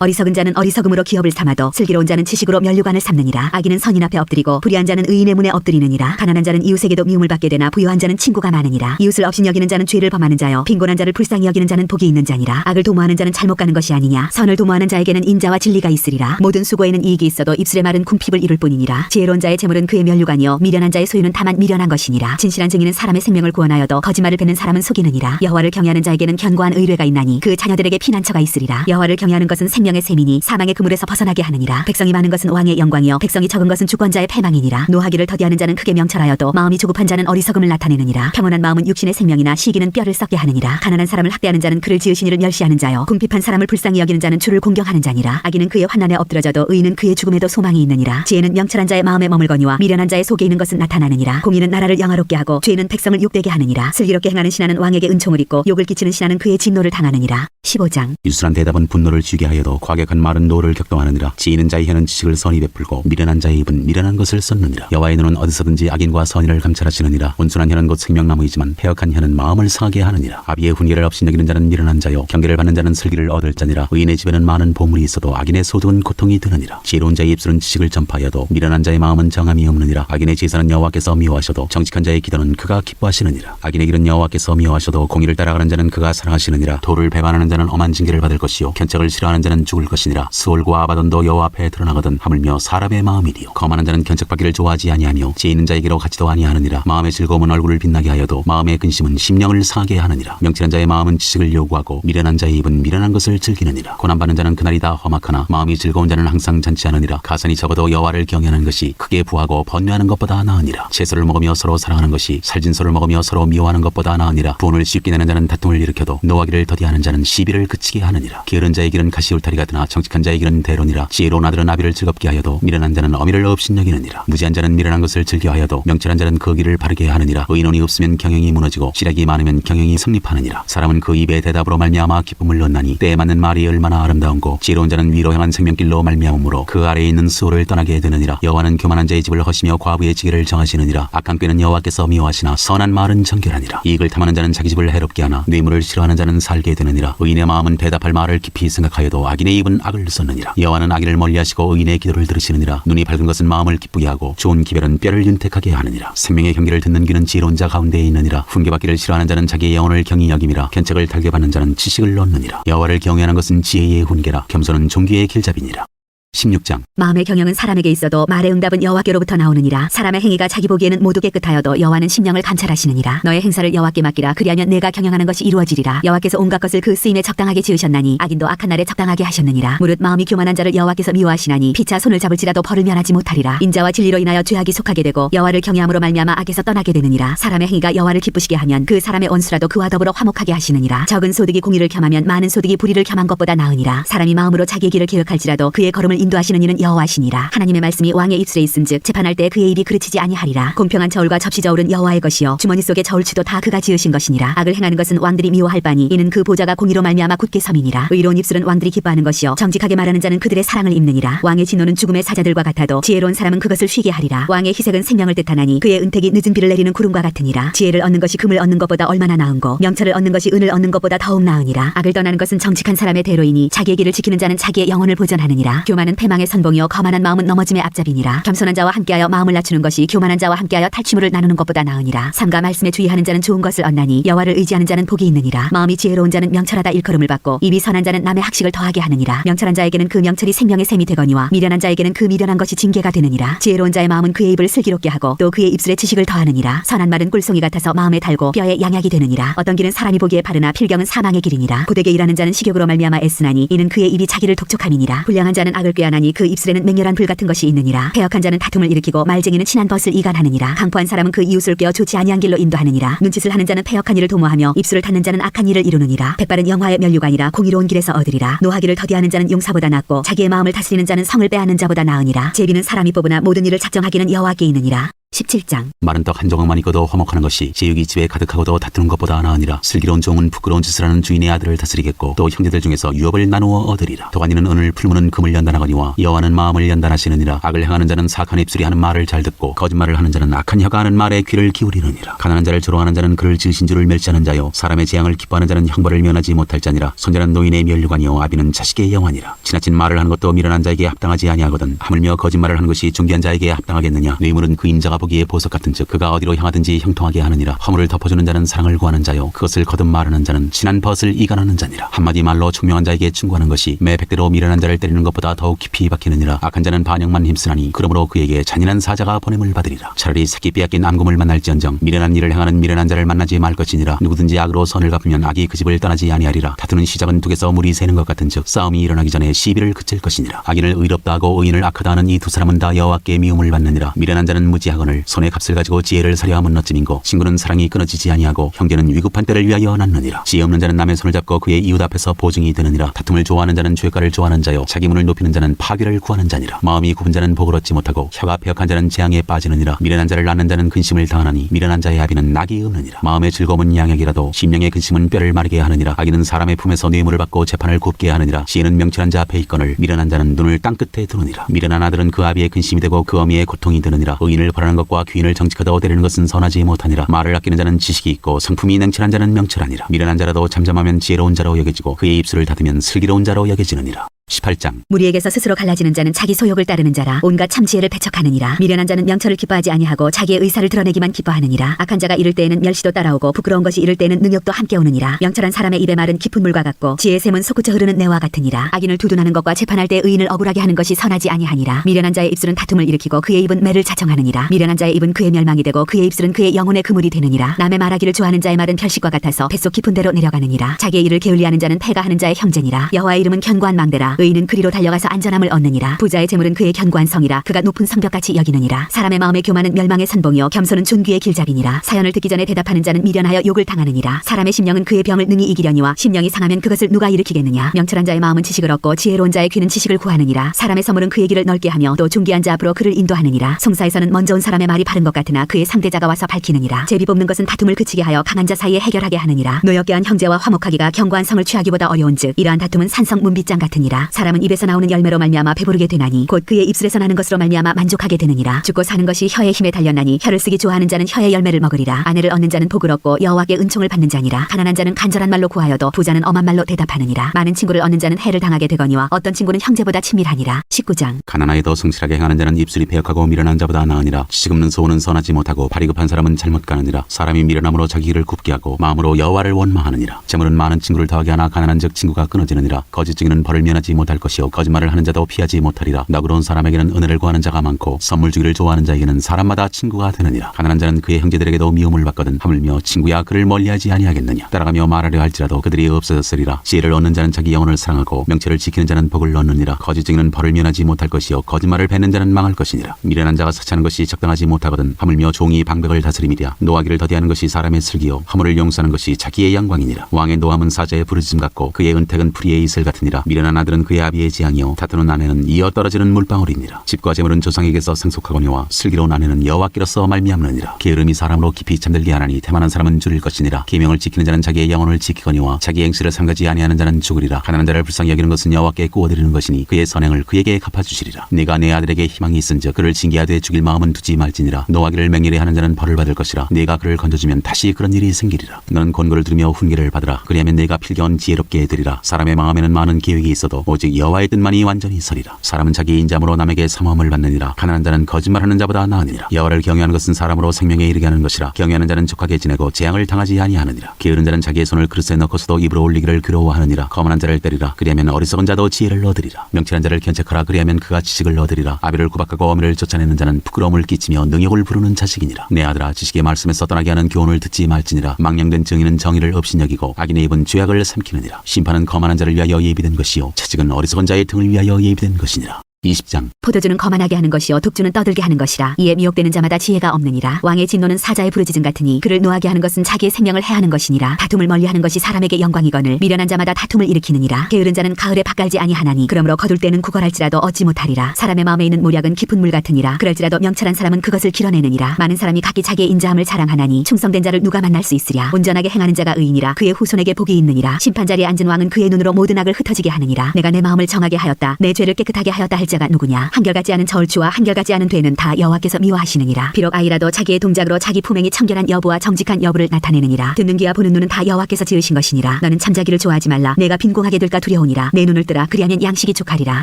어리석은 자는 어리석음으로 기업을 삼아도 슬기로운 자는 지식으로 면류관을 삼느니라. 악인은 선인 앞에 엎드리고 불의한 자는 의인의 문에 엎드리느니라. 가난한 자는 이웃에게도 미움을 받게 되나 부유한 자는 친구가 많으니라. 이웃을 없인 여기는 자는 죄를 범하는 자요 빈곤한 자를 불쌍히 여기는 자는 복이 있는 자니라. 악을 도모하는 자는 잘못 가는 것이 아니냐. 선을 도모하는 자에게는 인자와 진리가 있으리라. 모든 수고에는 이익이 있어도 입술의 말은 궁핍을 이룰 뿐이니라. 지혜로운 자의 재물은 그의 면류관이요 미련한 자의 소유는 다만 미련한 것이니라. 진실한 증인은 사람의 생명을 구원하여도 거짓말을 뱉는 사람은 속이느니라. 여호와를 경외하는 자에게는 견고한 의뢰가 있나니 그 자녀들에게 피난처가 있으리라. 여호와를 경외하는 것은 생명의 셈이니 사망의 그물에서 벗어나게 하느니라. 백성이 많은 것은 왕의 영광이요 백성이 적은 것은 주권자의 패망이니라. 노하기를 더디하는 자는 크게 명철하여도 마음이 조급한 자는 어리석음을 나타내느니라. 평온한 마음은 육신의 생명이나 시기는 뼈를 썩게 하느니라. 가난한 사람을 학대하는 자는 그를 지으신 이를 멸시하는 자요 궁핍한 사람을 불쌍히 여기는 자는 주를 공경하는 자니라. 악인은 그의 환난에 엎드러져도 의인은 그의 죽음에도 소망이 있느니라. 지혜는 명철한 자의 마음에 머물거니와 미련한 자의 속에 있는 것은 나타나느니라. 공의는 나라를 영화롭게 하고 죄는 백성을 욕되게 하느니라. 슬기롭게 행하는 신하는 왕에게 은총을 입고 욕을 끼치는 신하는 그의 진노를 당하느니라. 15장. 유순한 대답은 분노를 쥐게 하여도 과격한 말은 노를 격동하느니라. 지혜는 자의 혀는 지식을 선히 베풀고 미련한 자의 입은 미련한 것을 쏟느니라. 여호와의 눈은 어디서든지 악인과 선인을 감찰하시느니라. 온순한 혀는 곧 생명나무이지만 패역한 혀는 마음을 상하게 하느니라. 아비의 훈계를 없이 여기는 자는 미련한 자요 경계를 받는 자는 슬기를 얻을 자니라. 의인의 집에는 많은 보물이 있어도 악인의 소득은 고통이 드느니라. 지혜로운 자의 입술은 지식을 전파하여도 미련한 자의 마음은 정함이 없느니라. 악인의 제사는 여호와께서 미워하셔도 정직한 자의 기도는 그가 기뻐하시느니라. 악인의 길은 여호와께서 미워하셔도 공의를 따라가는 자는 그가 사랑하시느니라. 도를 배반하는 자는 엄한 징계를 받을 것이요 견책을 싫어하는 자는 죽을 것이니라. 스올과 아바돈도 여호와 앞에 드러나거든 하물며 사람의 마음이리요. 거만한 자는 견책받기를 좋아하지 아니하며 지혜 있는 자에게로 같지도 아니하느니라. 마음의 즐거움은 얼굴을 빛나게 하여도 마음의 근심은 심령을 상하게 하느니라. 명철한 자의 마음은 지식을 요구하고 미련한 자의 입은 미련한 것을 즐기느니라. 고난받는 자는 그날이 다 험악하나 마음이 즐거운 자는 항상 잔치하느니라. 가산이 적어도 여호와를 경외하는 것이 크게 부하고 번뇌하는 것보다 나으니라. 채소를 먹으며 서로 사랑하는 것이 살진소를 먹으며 서로 미워하는 것보다 나으니라. 돈을 쉽게 내는 자는 다툼을 일으켜도 노하기를 더디하는 자는 시비를 그치게 하느니라. 게으른 자의 길은 가시울타리 같으나 정직한 자의 길은 대론이라. 지혜로운 아들은 아비를 즐겁게 하여도 미련한 자는 어미를 업신여기느니라. 무지한 자는 미련한 것을 즐겨하여도 명철한 자는 그 길을 바르게 하느니라. 의논이 없으면 경영이 무너지고 시력이 많으면 경영이 성립하느니라. 사람은 그 입의 대답으로 말미암아 기쁨을 얻나니 때에 맞는 말이 얼마나 아름다운고 지혜로운 자는 위로 향한 생명길로 말미암으므로 그 아래에 있는 수호를 떠나게 되느니라. 여호와는 교만한 자의 집을 허시며 과부의 지게를 정하시느니라. 악한 꾀는 여호와께서 미워하시나 선한 말은 정결하니라. 이익을 탐하는 자는 자기 집을 해롭게 하나 뇌물을 싫어하는 자는 살게 되느니라. 의인의 마음은 대답할 말을 깊이 생각하여도 악인의 입은 악을 쏟느니라. 여호와는 악인을 멀리하시고 의인의 기도를 들으시느니라. 눈이 밝은 것은 마음을 기쁘게 하고 좋은 기별은 뼈를 윤택하게 하느니라. 생명의 경계를 듣는 귀는 지혜로운 자 가운데에 있느니라. 훈계받기를 싫어하는 자는 자기의 영혼을 경히 여김이라. 견책을 달게 받는 자는 지식을 얻느니라. 여호와를 경외하는 것은 지혜의 훈계라. 겸손은 존귀의 길잡이니라. 16장. 마음의 경영은 사람에게 있어도 말의 응답은 여호와께로부터 나오느니라. 사람의 행위가 자기 보기에는 모두 깨끗하여도 여호와는 심령을 감찰하시느니라. 너의 행사를 여호와께 맡기라. 그리하면 내가 경영하는 것이 이루어지리라. 여호와께서 온갖 것을 그 쓰임에 적당하게 지으셨나니 악인도 악한 날에 적당하게 하셨느니라. 무릇 마음이 교만한 자를 여호와께서 미워하시나니 피차 손을 잡을지라도 벌을 면하지 못하리라. 인자와 진리로 인하여 죄악이 속하게 되고 여호와를 경외함으로 말미암아 악에서 떠나게 되느니라. 사람의 행위가 여호와를 기쁘시게 하면 그 사람의 원수라도 그와 더불어 화목하게 하시느니라. 적은 소득이 공의를 겸하면 많은 소득이 불의를 겸한 것보다 나으니라. 사람이 마음으로 자기의 길을 계획할지라도 그의 걸음을 인도하시는 이는 여호와시니라. 하나님의 말씀이 왕의 입술에 있은즉 재판할 때 그의 입이 그르치지 아니하리라. 공평한 저울과 접시 저울은 여호와의 것이요 주머니 속의 저울추도 다 그가 지으신 것이니라. 악을 행하는 것은 왕들이 미워할 바니 이는 그 보좌가 공의로 말미암아 굳게 섬이니라. 의로운 입술은 왕들이 기뻐하는 것이요 정직하게 말하는 자는 그들의 사랑을 입느니라. 왕의 진노는 죽음의 사자들과 같아도 지혜로운 사람은 그것을 쉬게 하리라. 왕의 희색은 생명을 뜻하나니 그의 은택이 늦은 비를 내리는 구름과 같으니라. 지혜를 얻는 것이 금을 얻는 것보다 얼마나 나은고 명철을 얻는 것이 은을 얻는 것보다 더욱 나으니라. 악을 떠나는 것은 정직한 사람의 대로이니 자기의 길을 지키는 자는 자기의 영혼을 보전하느니라. 교만은 패망의 선봉이요 거만한 마음은 넘어짐의 앞잡이니라. 겸손한 자와 함께하여 마음을 낮추는 것이 교만한 자와 함께하여 탈취물을 나누는 것보다 나으니라. 삼가 말씀에 주의하는 자는 좋은 것을 얻나니 여호와를 의지하는 자는 복이 있느니라. 마음이 지혜로운 자는 명철하다 일컬음을 받고 입이 선한 자는 남의 학식을 더하게 하느니라. 명철한 자에게는 그 명철이 생명의 샘이 되거니와 미련한 자에게는 그 미련한 것이 징계가 되느니라. 지혜로운 자의 마음은 그의 입을 슬기롭게 하고 또 그의 입술에 지식을 더하느니라. 선한 말은 꿀송이 같아서 마음에 달고 뼈에 양약이 되느니라. 어떤 길은 사람이 보기에 바르나 필경은 사망의 길이니라. 고되게 일하는 자는 식욕으로 말미암아 애쓰나니 이는 그의 입이 자기를 독촉함이니라. 불량한 자는 악을 꾀하나니 그 입술에는 맹렬한 불 같은 것이 있느니라. 패역한 자는 다툼을 일으키고 말쟁이는 친한 벗을 이간하느니라. 강포한 사람은 그 이웃을 꿰어 좋지 아니한 길로 인도하느니라. 눈짓을 하는 자는 패역한 일을 도모하며 입술을 닫는 자는 악한 일을 이루느니라. 백발은 영화의 면류관이라 공의로운 길에서 얻으리라. 노하기를 더디하는 자는 용사보다 낫고 자기의 마음을 다스리는 자는 성을 빼앗는 자보다 나으니라. 제비는 사람이 뽑으나 모든 일을 작정하기는 여호와께 있느니라. 17장. 마른 떡 한 조각만 익어도 화목하는 것이 제육이 집에 가득하고도 다투는 것보다 나으니라. 슬기로운 종은 부끄러운 짓을 하는 주인의 아들을 다스리겠고 또 형제들 중에서 유업을 나누어 얻으리라. 도가니는 은을 풀무는 금을 연단하거니와 여호와는 마음을 연단하시느니라. 악을 행하는 자는 사악한 입술이 하는 말을 잘 듣고 거짓말을 하는 자는 악한 혀가 하는 말에 귀를 기울이느니라. 가난한 자를 조롱하는 자는 그를 지으신 줄을 멸시하는 자요 사람의 재앙을 기뻐하는 자는 형벌을 면하지 못할 자니라. 손자는 노인의 면류관이요 아비는 자식의 영환이라. 지나친 말을 하는 것도 미련한 자에게 합당하지 아니하거든 하물며 거짓말을 하는 것이 존귀한 자에게 합당하겠느냐. 뇌물은 그 임자가 보기에 보석 같은즉 그가 어디로 향하든지 형통하게 하느니라. 허물을 덮어주는 자는 사랑을 구하는 자요 그것을 거듭 말하는 자는 친한 벗을 이간하는 자니라. 한마디 말로 총명한 자에게 충고하는 것이 매 백대로 미련한 자를 때리는 것보다 더욱 깊이 박히느니라. 악한 자는 반역만 힘쓰나니 그러므로 그에게 잔인한 사자가 보냄을 받으리라. 차라리 새끼 빼앗긴 암금을 만날지언정 미련한 일을 행하는 미련한 자를 만나지 말 것이니라. 누구든지 악으로 선을 갚으면 악이 그 집을 떠나지 아니하리라. 다투는 시작은 둑에서 물이 새는 것 같은즉 싸움이 일어나기 전에 시비를 그칠 것이니라. 악인을 의롭다 하고 의인을 악하다 하는 이 두 사람은 다 여호와께 미움을 받느니라. 미련한 자는 무지하거늘 손에 값을 가지고 지혜를 사려 함은 어찌민고. 친구는 사랑이 끊어지지 아니하고 형제는 위급한 때를 위하여 낳느니라. 지혜 없는 자는 남의 손을 잡고 그의 이웃 앞에서 보증이 되느니라. 다툼을 좋아하는 자는 죄가를 좋아하는 자요 자기 문을 높이는 자는 파괴를 구하는 자니라. 마음이 굽은 자는 복을 얻지 못하고 혀가 패역한 자는 재앙에 빠지느니라. 미련한 자를 낳는 자는 근심을 당하나니 미련한 자의 아비는 낙이 없느니라. 마음의 즐거움은 양약이라도 심령의 근심은 뼈를 마르게 하느니라. 악인은 사람의 품에서 뇌물을 받고 재판을 굽게 하느니라. 지혜는 명철한 자 앞에 있거늘 미련한 자는 눈을 땅끝에 두느니라. 미련한 아들은 그 아비의 근심이 되고 그 어미의 고통이 되느니라. 의인을 벌하는 것과 귀인을 정직하다 얻으려는 것은 선하지 못하니라. 말을 아끼는 자는 지식이 있고 성품이 냉철한 자는 명철하니라. 미련한 자라도 잠잠하면 지혜로운 자로 여겨지고 그의 입술을 닫으면 슬기로운 자로 여겨지느니라. 18장. 무리에게서 스스로 갈라지는 자는 자기 소욕을 따르는 자라. 온갖 참 지혜를 배척하느니라. 미련한 자는 명철을 기뻐하지 아니하고 자기의 의사를 드러내기만 기뻐하느니라. 악한 자가 이를 때에는 멸시도 따라오고 부끄러운 것이 이를 때에는 능욕도 함께 오느니라. 명철한 사람의 입의 말은 깊은 물과 같고 지혜의 샘은 솟구쳐 흐르는 내와 같으니라. 악인을 두둔하는 것과 재판할 때 의인을 억울하게 하는 것이 선하지 아니하니라. 미련한 자의 입술은 다툼을 일으키고 그의 입은 매를 자청하느니라. 미련한 자의 입은 그의 멸망이 되고 그의 입술은 그의 영혼의 그물이 되느니라. 남의 말하기를 좋아하는 자의 말은 별식과 같아서 뱃속 깊은 데로 내려가느니라. 자기의 일을 게을리하는 자는 패가 하는 자의 형제니라. 여호와의 이름은 견고한 망대라. 의인은 그리로 달려가서 안전함을 얻느니라. 부자의 재물은 그의 견고한 성이라. 그가 높은 성벽같이 여기느니라. 사람의 마음의 교만은 멸망의 선봉이요 겸손은 존귀의 길잡이니라. 사연을 듣기 전에 대답하는 자는 미련하여 욕을 당하느니라. 사람의 심령은 그의 병을 능히 이기려니와 심령이 상하면 그것을 누가 일으키겠느냐. 명철한 자의 마음은 지식을 얻고 지혜로운 자의 귀는 지식을 구하느니라. 사람의 선물은 그의 길을 넓게 하며 또 존귀한 자 앞으로 그를 인도하느니라. 송사에서는 먼저 온 사람의 말이 바른 것 같으나 그의 상대자가 와서 밝히느니라. 제비 뽑는 것은 다툼을 그치게 하여 강한 자 사이에 해결하게 하느니라. 노엽게 한 형제와 화목하기가 견고한 성을 취하기보다 어려운즉 이러한 다툼은 산성 문빗장 같으니라. 사람은 입에서 나오는 열매로 말미암아 배부르게 되나니 곧 그의 입술에서 나는 것으로 말미암아 만족하게 되느니라. 죽고 사는 것이 혀의 힘에 달렸나니 혀를 쓰기 좋아하는 자는 혀의 열매를 먹으리라. 아내를 얻는 자는 복을 얻고 여호와께 은총을 받는 자니라. 가난한 자는 간절한 말로 구하여도 부자는 엄한 말로 대답하느니라. 많은 친구를 얻는 자는 해를 당하게 되거니와 어떤 친구는 형제보다 친밀하니라. 19장. 가난하여도 성실하게 행하는 자는 입술이 패역하고 미련한 자보다 나으니라. 지식 없는 소원은 선하지 못하고 발이 급한 사람은 잘못 가느니라. 사람이 미련함으로 자기 길을 굽게 하고 마음으로 여호와를 원망하느니라. 재물은 많은 친구를 더하게 하나 가난한 즉 친구가 끊어지느니라. 거짓증인은 벌을 면하지 못할 것이요 거짓말을 하는 자도 피하지 못하리라. 너그러운 사람에게는 은혜를 구하는 자가 많고 선물 주기를 좋아하는 자에게는 사람마다 친구가 되느니라. 가난한 자는 그의 형제들에게도 미움을 받거든 하물며 친구야 그를 멀리하지 아니하겠느냐. 따라가며 말하려 할지라도 그들이 없어졌으리라. 지혜를 얻는 자는 자기 영혼을 사랑하고 명철을 지키는 자는 복을 얻느니라. 거짓증인은 벌을 면하지 못할 것이요 거짓말을 뱉는 자는 망할 것이니라. 미련한 자가 사치하는 것이 적당하지 못하거든 하물며 종이 방백을 다스림이랴. 노하기를 더디하는 것이 사람의 슬기요 허물을 용서하는 것이 자기의 영광이니라. 왕의 노함은 사자의 부르짖음 같고 그의 은택은 풀이의 이슬 같으니라. 미련한 아들은 그의 아비의 재앙이요 다투는 아내는 이어 떨어지는 물방울이니라. 집과 재물은 조상에게서 상속하거니와 슬기로운 아내는 여호와께로서 말미암느니라. 게으름이 사람으로 깊이 잠들게 하나니 태만한 사람은 줄일 것이니라. 계명을 지키는 자는 자기의 영혼을 지키거니와 자기 행실을 삼가지 아니하는 자는 죽으리라. 가난한 자를 불쌍히 여기는 것은 여호와께 구워드리는 것이니 그의 선행을 그에게 갚아주시리라. 네가 내 아들에게 희망이 있은즉 그를 징계하되 죽일 마음은 두지 말지니라. 노하기를 맹렬히 하는 자는 벌을 받을 것이라. 네가 그를 건져주면 다시 그런 일이 생기리라. 너는 권고를 들으며 훈계를 받으라. 그리하면 네가 필경은 지혜롭게 되리라. 사람의 마음에는 많은 계획이 있어도 오직 여호와의 뜻만이 완전히 서리라. 사람은 자기 인자함으로 남에게 사모함을 받느니라. 가난한 자는 거짓말하는 자보다 나으니라. 여호와를 경외하는 것은 사람으로 생명에 이르게 하는 것이라. 경외하는 자는 족하게 지내고 재앙을 당하지 아니하느니라. 게으른 자는 자기의 손을 그릇에 넣고서도 입으로 올리기를 괴로워하느니라. 거만한 자를 때리라. 그리하면 어리석은 자도 지혜를 얻으리라. 명철한 자를 견책하라. 그리하면 그가 지식을 얻으리라. 아비를 구박하고 어미를 쫓아내는 자는 부끄러움을 끼치며 능욕을 부르는 자식이니라. 내 아들아, 지식의 말씀에서 떠나게 하는 교훈을 듣지 말지니라. 망령된 증인은 정의를 업신여기고 악인의 입은 죄악을 삼키느니라. 심판은 거만한 자를 위하여 예비된 것이요 채찍은 어리석은 자의 등을 위하여 예비된 것이니라. 20장. 포도주는 거만하게 하는 것이요 독주는 떠들게 하는 것이라. 이에 미혹되는 자마다 지혜가 없느니라. 왕의 진노는 사자의 부르짖음 같으니 그를 노하게 하는 것은 자기의 생명을 해하는 것이니라. 다툼을 멀리하는 것이 사람에게 영광이거늘 미련한 자마다 다툼을 일으키느니라. 게으른 자는 가을에 밭갈지 아니하나니 그러므로 거둘 때는 구걸할지라도 얻지 못하리라. 사람의 마음에 있는 모략은 깊은 물 같으니라. 그럴지라도 명철한 사람은 그것을 길어내느니라. 많은 사람이 각기 자기의 인자함을 자랑하나니 충성된 자를 누가 만날 수 있으랴. 온전하게 행하는 자가 의인이라. 그의 후손에게 복이 있느니라. 심판자리에 앉은 왕은 그의 눈으로 모든 악을 흩어지게 하느니라. 내가 내 마음을 정하게 하였다. 내 죄를 깨끗하게 하였다 할 자가 누구냐. 한결같지 않은 저울추와 한결같지 않은 되는 다 여호와께서 미워하시느니라. 비록 아이라도 자기의 동작으로 자기 품행이 청결한 여부와 정직한 여부를 나타내느니라. 듣는 귀와 보는 눈은 다 여호와께서 지으신 것이니라. 너는 잠자기를 좋아하지 말라. 내가 빈공하게 될까 두려우니라. 내 눈을 뜨라. 그리하면 양식이 족하리라.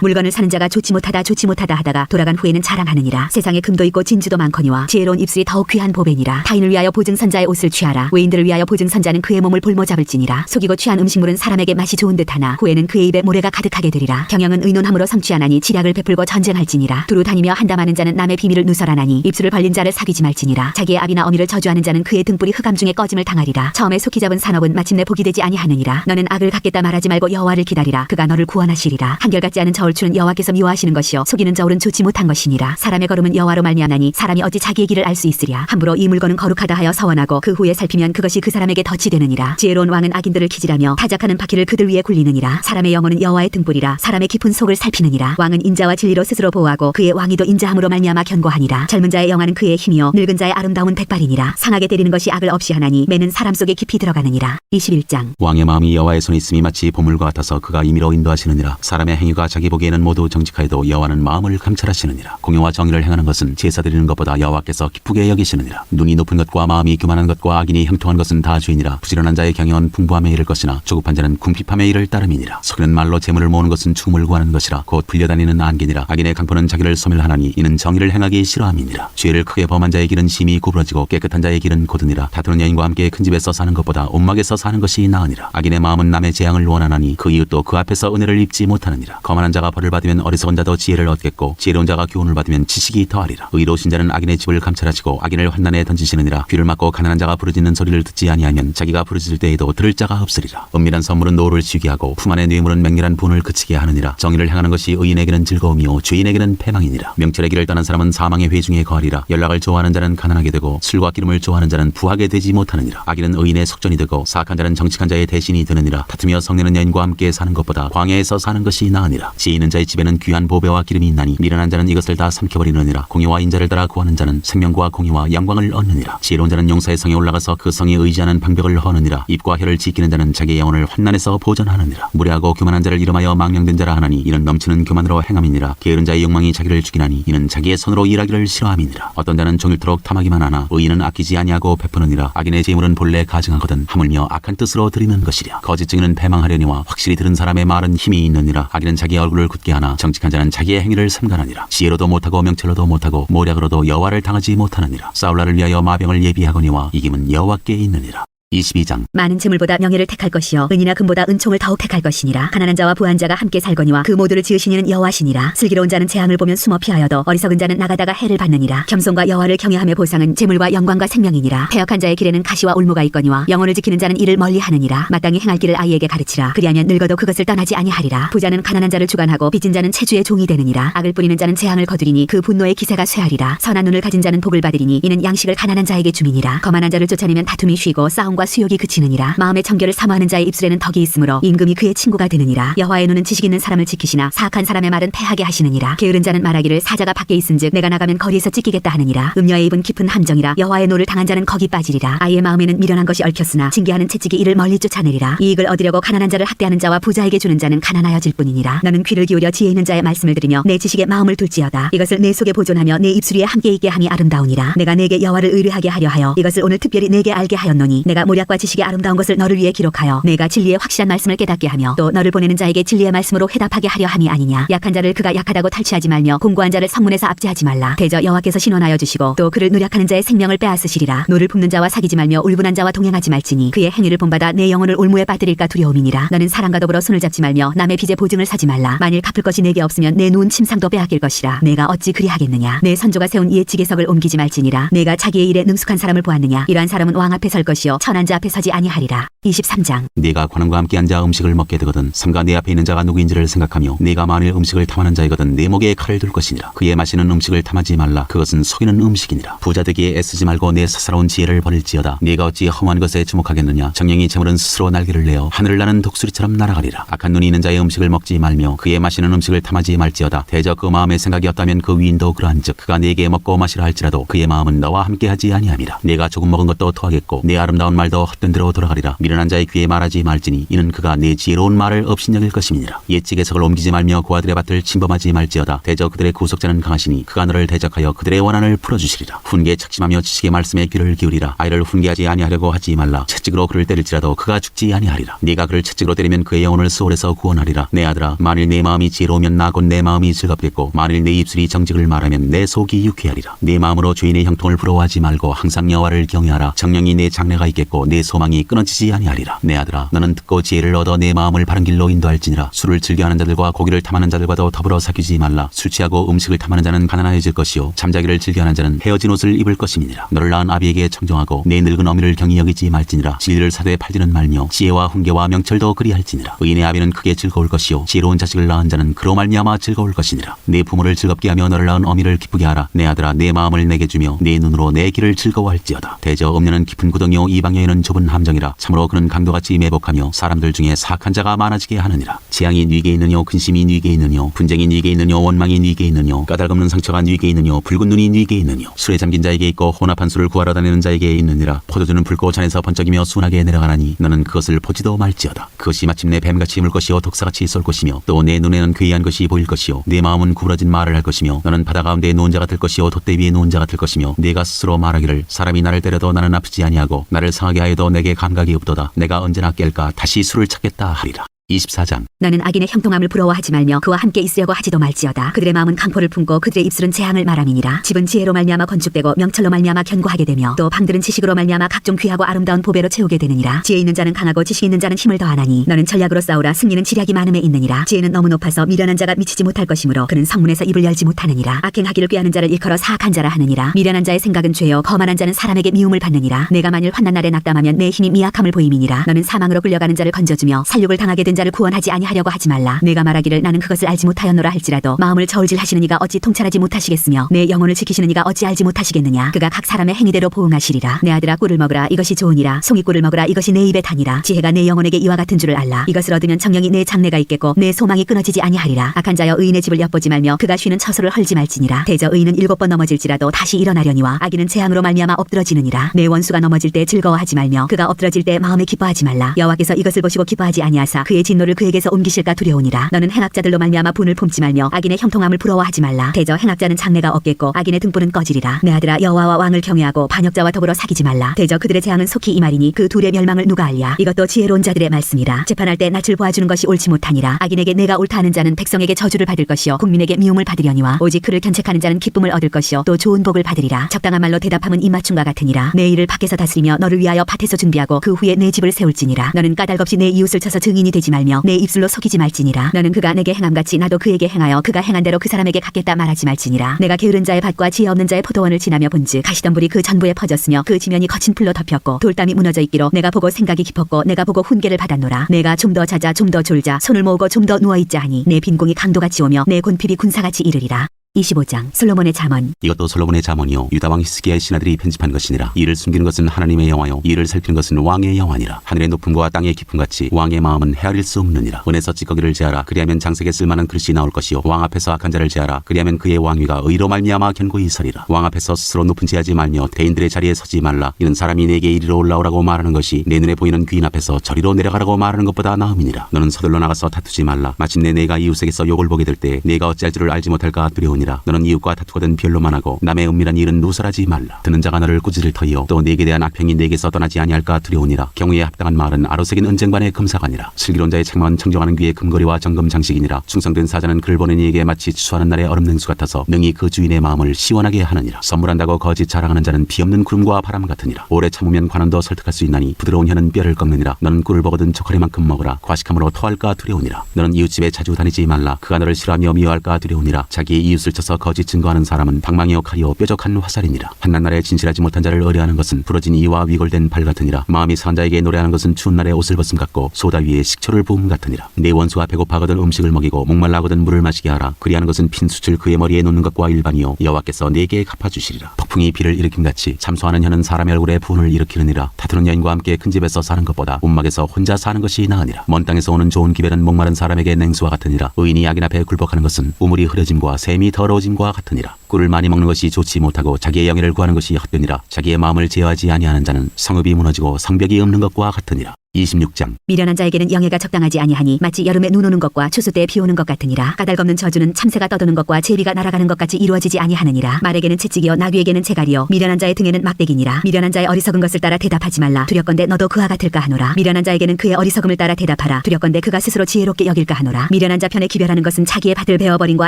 물건을 사는 자가 좋지 못하다 하다가 돌아간 후에는 자랑하느니라. 세상에 금도 있고 진주도 많거니와 지혜로운 입술이 더욱 귀한 보배니라. 타인을 위하여 보증선자의 옷을 취하라. 외인들을 위하여 보증선자는 그의 몸을 볼모 잡을지니라. 속이고 취한 음식물은 사람에게 맛이 좋은 듯하나 후에는 그의 입에 모래가 가득하게 되리라. 경영은 의논함으로 성취하나니 지략을 베풀고 전쟁할지니라. 두루 다니며 한담하는 자는 남의 비밀을 누설하나니 입술을 벌린 자를 사귀지 말지니라. 자기의 아비나 어미를 저주하는 자는 그의 등불이 흑암 중에 꺼짐을 당하리라. 처음에 속히 잡은 산업은 마침내 복이 되지 아니하느니라. 너는 악을 갖겠다 말하지 말고 여호와를 기다리라. 그가 너를 구원하시리라. 한결같지 않은 저울추는 여호와께서 미워하시는 것이요 속이는 저울은 좋지 못한 것이니라. 사람의 걸음은 여호와로 말미암나니 사람이 어찌 자기의 길을 알 수 있으랴. 함부로 이 물건은 거룩하다 하여 서원하고 그 후에 살피면 그것이 그 사람에게 덫이 되느니라. 지혜로운 왕은 악인들을 기질하며 타작하는 바퀴를 그들 위에 굴리느니라. 사람의 영혼은 여호와의 등불이라. 사람의 깊은 속을 살피느니라. 왕은 인자와 진리로 스스로 보호하고 그의 왕위도 인자함으로 말미암아 견고하니라. 젊은 자의 영화는 그의 힘이요 늙은 자의 아름다움은 백발이니라. 상하게 때리는 것이 악을 없이 하나니 매는 사람 속에 깊이 들어가느니라. 21장. 왕의 마음이 여호와의 손에 있음이 마치 보물과 같아서 그가 임의로 인도하시느니라. 사람의 행위가 자기 보기에는 모두 정직하여도 여호와는 마음을 감찰하시느니라. 공의와 정의를 행하는 것은 제사 드리는 것보다 여호와께서 기쁘게 여기시느니라. 눈이 높은 것과 마음이 교만한 것과 악인이 형통한 것은 다 죄이니라. 부지런한 자의 경영은 풍부함에 이를 것이나 조급한 자는 궁핍함에 이를 따름이니라. 속이는 말로 재물을 모으는 것은 죽음을 구하는 것이라. 곧 불려다니는 안개니라. 악인의 강포는 자기를 소멸하나니 이는 정의를 행하기 싫어함이니라. 죄를 크게 범한 자의 길은 심히 구부러지고 깨끗한 자의 길은 고드니라. 다투는 여인과 함께 큰 집에서 사는 것보다 온막에서 사는 것이 나으니라. 악인의 마음은 남의 재앙을 원하나니 그 이웃도 그 앞에서 은혜를 입지 못하느니라. 거만한 자가 벌을 받으면 어리석은 자도 지혜를 얻겠고 지혜로운 자가 교훈을 받으면 지식이 더하리라. 의로우신 자는 악인의 집을 감찰하시고 악인을 환난에 던지시느니라. 귀를 막고 가난한 자가 부르짖는 소리를 듣지 아니하면 자기가 부르짖을 때에도 들을 자가 없으리라. 은밀한 선물은 노를 지게 하고 품 안의 뇌물은 맹렬한 분을 그치게 하느니라. 정의를 행하는 것이 의인에게는 즐거움이요 죄인에게는 패망이니라. 명철의 길을 떠난 사람은 사망의 회중에 거하리라. 연락을 좋아하는 자는 가난하게 되고 술과 기름을 좋아하는 자는 부하게 되지 못하느니라. 악인은 의인의 속전이 되고 사악한 자는 정직한 자의 대신이 되느니라. 다투며 성내는 여인과 함께 사는 것보다 광야에서 사는 것이 나으니라. 지혜 있는 자의 집에는 귀한 보배와 기름이 있나니 미련한 자는 이것을 다 삼켜버리느니라. 공의와 인자를 따라 구하는 자는 생명과 공의와 영광을 얻느니라. 지혜로운 자는 용사의 성에 올라가서 그 성에 의지하는 방벽을 허느니라. 입과 혀를 지키는 자는 자기의 영혼을 환난에서 보전하느니라. 무례하고 교만한 자를 이름하여 망령된 자라 하나니 이는 넘치는 교만으로 행함이니라. 게으른 자의 욕망이 자기를 죽이나니 이는 자기의 손으로 일하기를 싫어함이니라. 어떤 자는 종일토록 탐하기만 하나 의인은 아끼지 아니하고 베푸느니라. 악인의 재물은 본래 가증하거든 하물며 악한 뜻으로 드리는 것이랴. 거짓 증인은 패망하려니와 확실히 들은 사람의 말은 힘이 있느니라. 악인은 자기 얼굴을 굳게 하나 정직한 자는 자기의 행위를 삼가느니라. 지혜로도 못하고 명철로도 못하고 모략으로도 여호와를 당하지 못하느니라. 싸울날을 위하여 마병을 예비하거니와 이김은 여호와께 있느니라. 22장. 많은 재물보다 명예를 택할 것이요 은이나 금보다 은총을 더욱 택할 것이니라. 가난한 자와 부한 자가 함께 살거니와 그 모두를 지으신 이는 여호와시니라. 슬기로운 자는 재앙을 보면 숨어 피하여도 어리석은 자는 나가다가 해를 받느니라. 겸손과 여호와를 경외함의 보상은 재물과 영광과 생명이니라. 패역한 자의 길에는 가시와 올무가 있거니와 영혼을 지키는 자는 이를 멀리하느니라. 마땅히 행할 길을 아이에게 가르치라. 그리하면 늙어도 그것을 떠나지 아니하리라. 부자는 가난한 자를 주관하고 빚진 자는 체주의 종이 되느니라. 악을 뿌리는 자는 재앙을 거두리니 그 분노의 기세가 쇠하리라. 선한 눈을 가진 자는 복을 받으리니 이는 양식을 가난한 자에게 주미니라. 거만한 자를 쫓아내면 다툼이 쉬고 싸움과 탐욕과 수욕이 그치느니라. 마음의 정결을 사모하는 자의 입술에는 덕이 있으므로 임금이 그의 친구가 되느니라. 여호와의 눈은 지식 있는 사람을 지키시나 사악한 사람의 말은 패하게 하시느니라. 게으른 자는 말하기를 사자가 밖에 있은즉 내가 나가면 거리에서 찢기겠다 하느니라. 음녀의 입은 깊은 함정이라. 여호와의 노를 당한 자는 거기 빠지리라. 아이의 마음에는 미련한 것이 얽혔으나 징계하는 채찍이 이를 멀리 쫓아내리라. 이익을 얻으려고 가난한 자를 학대하는 자와 부자에게 주는 자는 가난하여질 뿐이니라. 너는 귀를 기울여 지혜 있는 자의 말씀을 들으며 내 지식에 마음을 둘지어다. 이것을 내 속에 보존하며 내 입술 위에 함께 있게 함이 아름다우니라. 내가 내게 여호와를 의뢰하게 하려 하여 이것을 오늘 특별히 내게 알게 하였노니 내가 모략과 지식의 아름다운 것을 너를 위해 기록하여 내가 진리의 확실한 말씀을 깨닫게 하며 또 너를 보내는 자에게 진리의 말씀으로 회답하게 하려 함이 아니냐. 약한 자를 그가 약하다고 탈취하지 말며 공고한 자를 성문에서 압제하지 말라. 대저 여호와께서 신원하여 주시고 또 그를 누략하는 자의 생명을 빼앗으시리라. 노를 품는 자와 사귀지 말며 울분한 자와 동행하지 말지니 그의 행위를 본받아 내 영혼을 올무에 빠뜨릴까 두려움이니라. 너는 사람과 더불어 손을 잡지 말며 남의 빚에 보증을 사지 말라. 만일 갚을 것이 내게 없으면 내 누운 침상도 빼앗길 것이라. 내가 어찌 그리하겠느냐. 내 선조가 세운 이의 지계석을 옮기지 말지니라. 내가 자기의 일에 능숙한 사람을 보았느냐. 이러한 사람은 왕 앞에 설 것이요 천한 자 앞에 서지 아니하리라. 23장. 네가 관원과 함께 앉아 음식을 먹게 되거든 삼가 내 앞에 있는 자가 누구인지를 생각하며 네가 만일 음식을 탐하는 자이거든 내 목에 칼을 둘 것이니라. 그의 마시는 음식을 탐하지 말라. 그것은 속이는 음식이니라. 부자 되기에 애쓰지 말고 내 사사로운 지혜를 버릴지어다. 네가 어찌 험한 것에 주목하겠느냐. 정령이 재물은 스스로 날개를 내어 하늘을 나는 독수리처럼 날아가리라. 악한 눈이 있는 자의 음식을 먹지 말며 그의 마시는 음식을 탐하지 말지어다. 대저 그 마음의 생각이 없다면 그 위인도 그러한즉 그가 네게 먹고 마시라 할지라도 그의 마음은 너와 함께하지 아니함이라. 네가 조금 먹은 것도 토하겠고 내 아름다운 말도 헛된 대로 돌아가리라. 미련한 자의 귀에 말하지 말지니 이는 그가 내 지혜로운 말을 업신여길 것임이니라. 옛 지계석을 옮기지 말며 그 아들의 밭을 침범하지 말지어다. 대저 그들의 구속자는 강하시니 그가 너를 대적하여 그들의 원한을 풀어주시리라. 훈계에 착심하며 지식의 말씀에 귀를 기울이라. 아이를 훈계하지 아니하려고 하지 말라. 채찍으로 그를 때릴지라도 그가 죽지 아니하리라. 네가 그를 채찍으로 때리면 그의 영혼을 수월에서 구원하리라. 내 아들아 만일 내 마음이 지혜로우면 나 곧 내 마음이 즐겁겠고 만일 내 입술이 정직을 말하면 내 속이 유쾌하리라. 내 마음으로 주인의 형통을 부러워하지 말고 항상 여호와를 경외하라. 정령이 내 장래가 있겠고 내 소망이 끊어지지 아니하리라. 내 아들아 너는 듣고 지혜를 얻어 내 마음을 바른 길로 인도할지니라. 술을 즐겨하는 자들과 고기를 탐하는 자들과도 더불어 사귀지 말라. 술 취하고 음식을 탐하는 자는 가난해질 것이요 잠자기를 즐겨하는 자는 헤어진 옷을 입을 것임이니라. 너를 낳은 아비에게 청정하고 내 늙은 어미를 경히 여기지 말지니라. 진리를 사되 팔지는 말며 지혜와 훈계와 명철도 그리할지니라. 의인의 아비는 크게 즐거울 것이요 지혜로운 자식을 낳은 자는 그로 말미암아 즐거울 것이니라. 내 부모를 즐겁게 하며 너를 낳은 어미를 기쁘게 하라. 내 아들아 내 마음을 내게 주며 내 눈으로 내 길을 즐거워할지어다. 대저 음녀는 깊은 구덩이요 이방 여인은 좁은 함정이라. 참으로 그는 강도같이 매복하며 사람들 중에 사악한 자가 많아지게 하느니라. 재앙이 네게 있느뇨 근심이 네게 있느뇨 분쟁이 네게 있느뇨 원망이 네게 있느뇨 까닭없는 상처가 네게 있느뇨 붉은 눈이 네게 있느뇨. 술에 잠긴 자에게 있고 혼합한 술을 구하러 다니는 자에게 있느니라. 포도주는 붉고 잔에서 번쩍이며 순하게 내려가나니 너는 그것을 보지도 말지어다. 그것이 마침내 뱀같이 물 것이요 독사같이 쏠 것이며 또 내 눈에는 괴이한 것이 보일 것이요 내 마음은 구부러진 말을 할 것이며 너는 바다 가운데 누운 자가 될 것이요 돛대 위에 누운 자가 될 것이며 네가 스스로 말하기를 사람이 나를 때려도 나는 아프지 아니하고 나를 상하게 하여도 내게 감각이 없도다. 내가 언제나 깰까 다시 술을 찾겠다 하리라. 24장. 너는 악인의 형통함을 부러워하지 말며 그와 함께 있으려고 하지도 말지어다. 그들의 마음은 강포를 품고 그들의 입술은 재앙을 말함이니라. 집은 지혜로 말미암아 건축되고 명철로 말미암아 견고하게 되며 또 방들은 지식으로 말미암아 각종 귀하고 아름다운 보배로 채우게 되느니라. 지혜 있는 자는 강하고 지식 있는 자는 힘을 더하나니 너는 전략으로 싸우라. 승리는 지략이 많음에 있느니라. 지혜는 너무 높아서 미련한 자가 미치지 못할 것이므로 그는 성문에서 입을 열지 못하느니라. 악행하기를 꾀하는 자를 일컬어 사악한 자라 하느니라. 미련한 자의 생각은 죄요 거만한 자는 사람에게 미움을 받느니라. 내가 만일 환난 날에 낙담하면 내 힘이 미약함을 보임이니라. 너는 사망으로 끌려가는 자를 건져주며 살육을 당하게 된 자를 구원하지 아니하려고 하지 말라. 내가 말하기를 나는 그것을 알지 못하였노라 할지라도 마음을 저울질하시는 이가 어찌 통찰하지 못하시겠으며 내 영혼을 지키시는 이가 어찌 알지 못하시겠느냐. 그가 각 사람의 행위대로 보응하시리라. 내 아들아 꿀을 먹으라. 이것이 좋으니라. 송이꿀을 먹으라. 이것이 내 입에 다니라. 지혜가 내 영혼에게 이와 같은 줄을 알라. 이것을 얻으면 정령이 내 장래가 있겠고 내 소망이 끊어지지 아니하리라. 악한 자여 의인의 집을 엿보지 말며 그가 쉬는 처소를 헐지 말지니라. 대저 의인은 7번 넘어질지라도 다시 일어나려니와 악인은 재앙으로 말미암아 엎드러지느니라. 내 원수가 넘어질 때 즐거워하지 말며 그가 엎드러질 때 마음에 기뻐하지 말라. 여호와께서 이것을 보시고 기뻐하지 아니하사 그의 진노를 그에게서 옮기실까 두려우니라. 너는 행악자들로 말미암아 분을 품지 말며 악인의 형통함을 부러워하지 말라. 대저 행악자는 장래가 없겠고 악인의 등불은 꺼지리라. 내 아들아 여호와와 왕을 경외하고 반역자와 더불어 사귀지 말라. 대저 그들의 재앙은 속히 임하리니 그 둘의 멸망을 누가 알랴. 이것도 지혜로운 자들의 말씀이라. 재판할 때 낯을 보아주는 것이 옳지 못하니라. 악인에게 내가 옳다 하는 자는 백성에게 저주를 받을 것이요 국민에게 미움을 받으려니와 오직 그를 견책하는 자는 기쁨을 얻을 것이요 또 좋은 복을 받으리라. 적당한 말로 대답함은 입맞춤과 같으니라. 내 일을 밖에서 다스리며 너를 위하여 밭에서 준비하고 그 후에 내 집을 세울지니라. 너는 까닭없이 내 이웃을 쳐서 증인이 되지 말며 내 입술로 속이지 말지니라. 너는 그가 내게 행함같이 나도 그에게 행하여 그가 행한 대로 그 사람에게 갚겠다 말하지 말지니라. 내가 게으른 자의 밭과 지혜 없는 자의 포도원을 지나며 본즉 가시덤불이 그 전부에 퍼졌으며 그 지면이 거친 풀로 덮였고 돌담이 무너져 있기로 내가 보고 생각이 깊었고 내가 보고 훈계를 받았노라. 내가 좀 더 자자 좀 더 졸자 손을 모으고 좀 더 누워있자 하니 내 빈공이 강도같이 오며 내 곤핍이 군사같이 이르리라. 25장 솔로몬의 잠언. 이것도 솔로몬의 잠언이요 유다 왕 히스기야의 신하들이 편집한 것이니라. 이를 숨기는 것은 하나님의 영화요 이를 살피는 것은 왕의 영화니라. 하늘의 높음과 땅의 깊음같이 왕의 마음은 헤아릴 수 없느니라. 은에서 찌꺼기를 제하라. 그리하면 장색에 쓸만한 글씨 나올 것이요 왕 앞에서 악한 자를 제하라. 그리하면 그의 왕위가 의로 말미암아 견고히 서리라. 왕 앞에서 스스로 높은 지 하지 말며 대인들의 자리에 서지 말라. 이는 사람이 내게 이리로 올라오라고 말하는 것이 내 눈에 보이는 귀인 앞에서 저리로 내려가라고 말하는 것보다 나음이니라. 너는 서둘러 나가서 다투지 말라. 마침내 내가 이웃에게서 욕을 보게 될 때 내가 어찌할 줄을 알지 못할까 두려우니라. 너는 이웃과 다투거든 별로만 하고 남의 은밀한 일은 누설하지 말라. 듣는 자가 너를 꾸짖을 터이요 또 네게 대한 악평이 네게서 떠나지 아니할까 두려우니라. 경우에 합당한 말은 아로새긴 은쟁반의 금사관이라. 슬기로운 자의 책망은 청정하는 귀의 금거리와 정금 장식이니라. 충성된 사자는 그를 보는 이에게 마치 추수하는 날의 얼음냉수 같아서 능히 그 주인의 마음을 시원하게 하느니라. 선물한다고 거짓 자랑하는 자는 비없는 구름과 바람 같으니라. 오래 참으면 관원도 설득할 수 있나니 부드러운 혀는 뼈를 꺾느니라. 너는 꿀을 먹거든 젓가락만큼 먹으라. 과식함으로 토할까 두려우니라. 너는 이웃집에 자주 다니지 말라. 그가 너를 싫어하며 미워할까 두려우니라. 자기의 이웃을 쳐서 거짓 증거하는 사람은 방망이요 칼이요 뾰족한 화살이니라. 한낮 날에 진실하지 못한 자를 의뢰하는 것은 부러진 이와 위골된 발 같으니라. 마음이 상한 자에게 노래하는 것은 추운 날에 옷을 벗음 같고 소다 위에 식초를 부음 같으니라. 내 원수가 배고파거든 음식을 먹이고 목말라거든 물을 마시게 하라. 그리하는 것은 핀 숯을 그의 머리에 놓는 것과 일반이요 여호와께서 내게 갚아주시리라. 폭풍이 비를 일으킴같이 참소하는 혀는 사람의 얼굴에 분을 일으키느니라. 다투는 여인과 함께 큰 집에서 사는 것보다 온막에서 혼자 사는 것이 나으니라. 먼 땅에서 오는 좋은 기별은 목마른 사람에게 냉수와 같으니라. 의인이 악인 앞에 굴복하는 것은 우물이 흐려짐과 샘이 더러워짐과 같으니라. 꿀을 많이 먹는 것이 좋지 못하고 자기의 영예를 구하는 것이 헛되니라. 자기의 마음을 제어하지 아니하는 자는 성읍이 무너지고 성벽이 없는 것과 같으니라. 26장 미련한 자에게는 영예가 적당하지 아니하니 마치 여름에 눈 오는 것과 추수 때에 비 오는 것 같으니라. 까닭없는 저주는 참새가 떠도는 것과 제비가 날아가는 것 같이 이루어지지 아니하느니라. 말에게는 채찍이요 나귀에게는 재갈이요 미련한 자의 등에는 막대기니라. 미련한 자의 어리석은 것을 따라 대답하지 말라. 두렵건대 너도 그와 같을까 하노라. 미련한 자에게는 그의 어리석음을 따라 대답하라. 두렵건대 그가 스스로 지혜롭게 여길까 하노라. 미련한 자 편에 기별하는 것은 자기의 밭을 베어버림과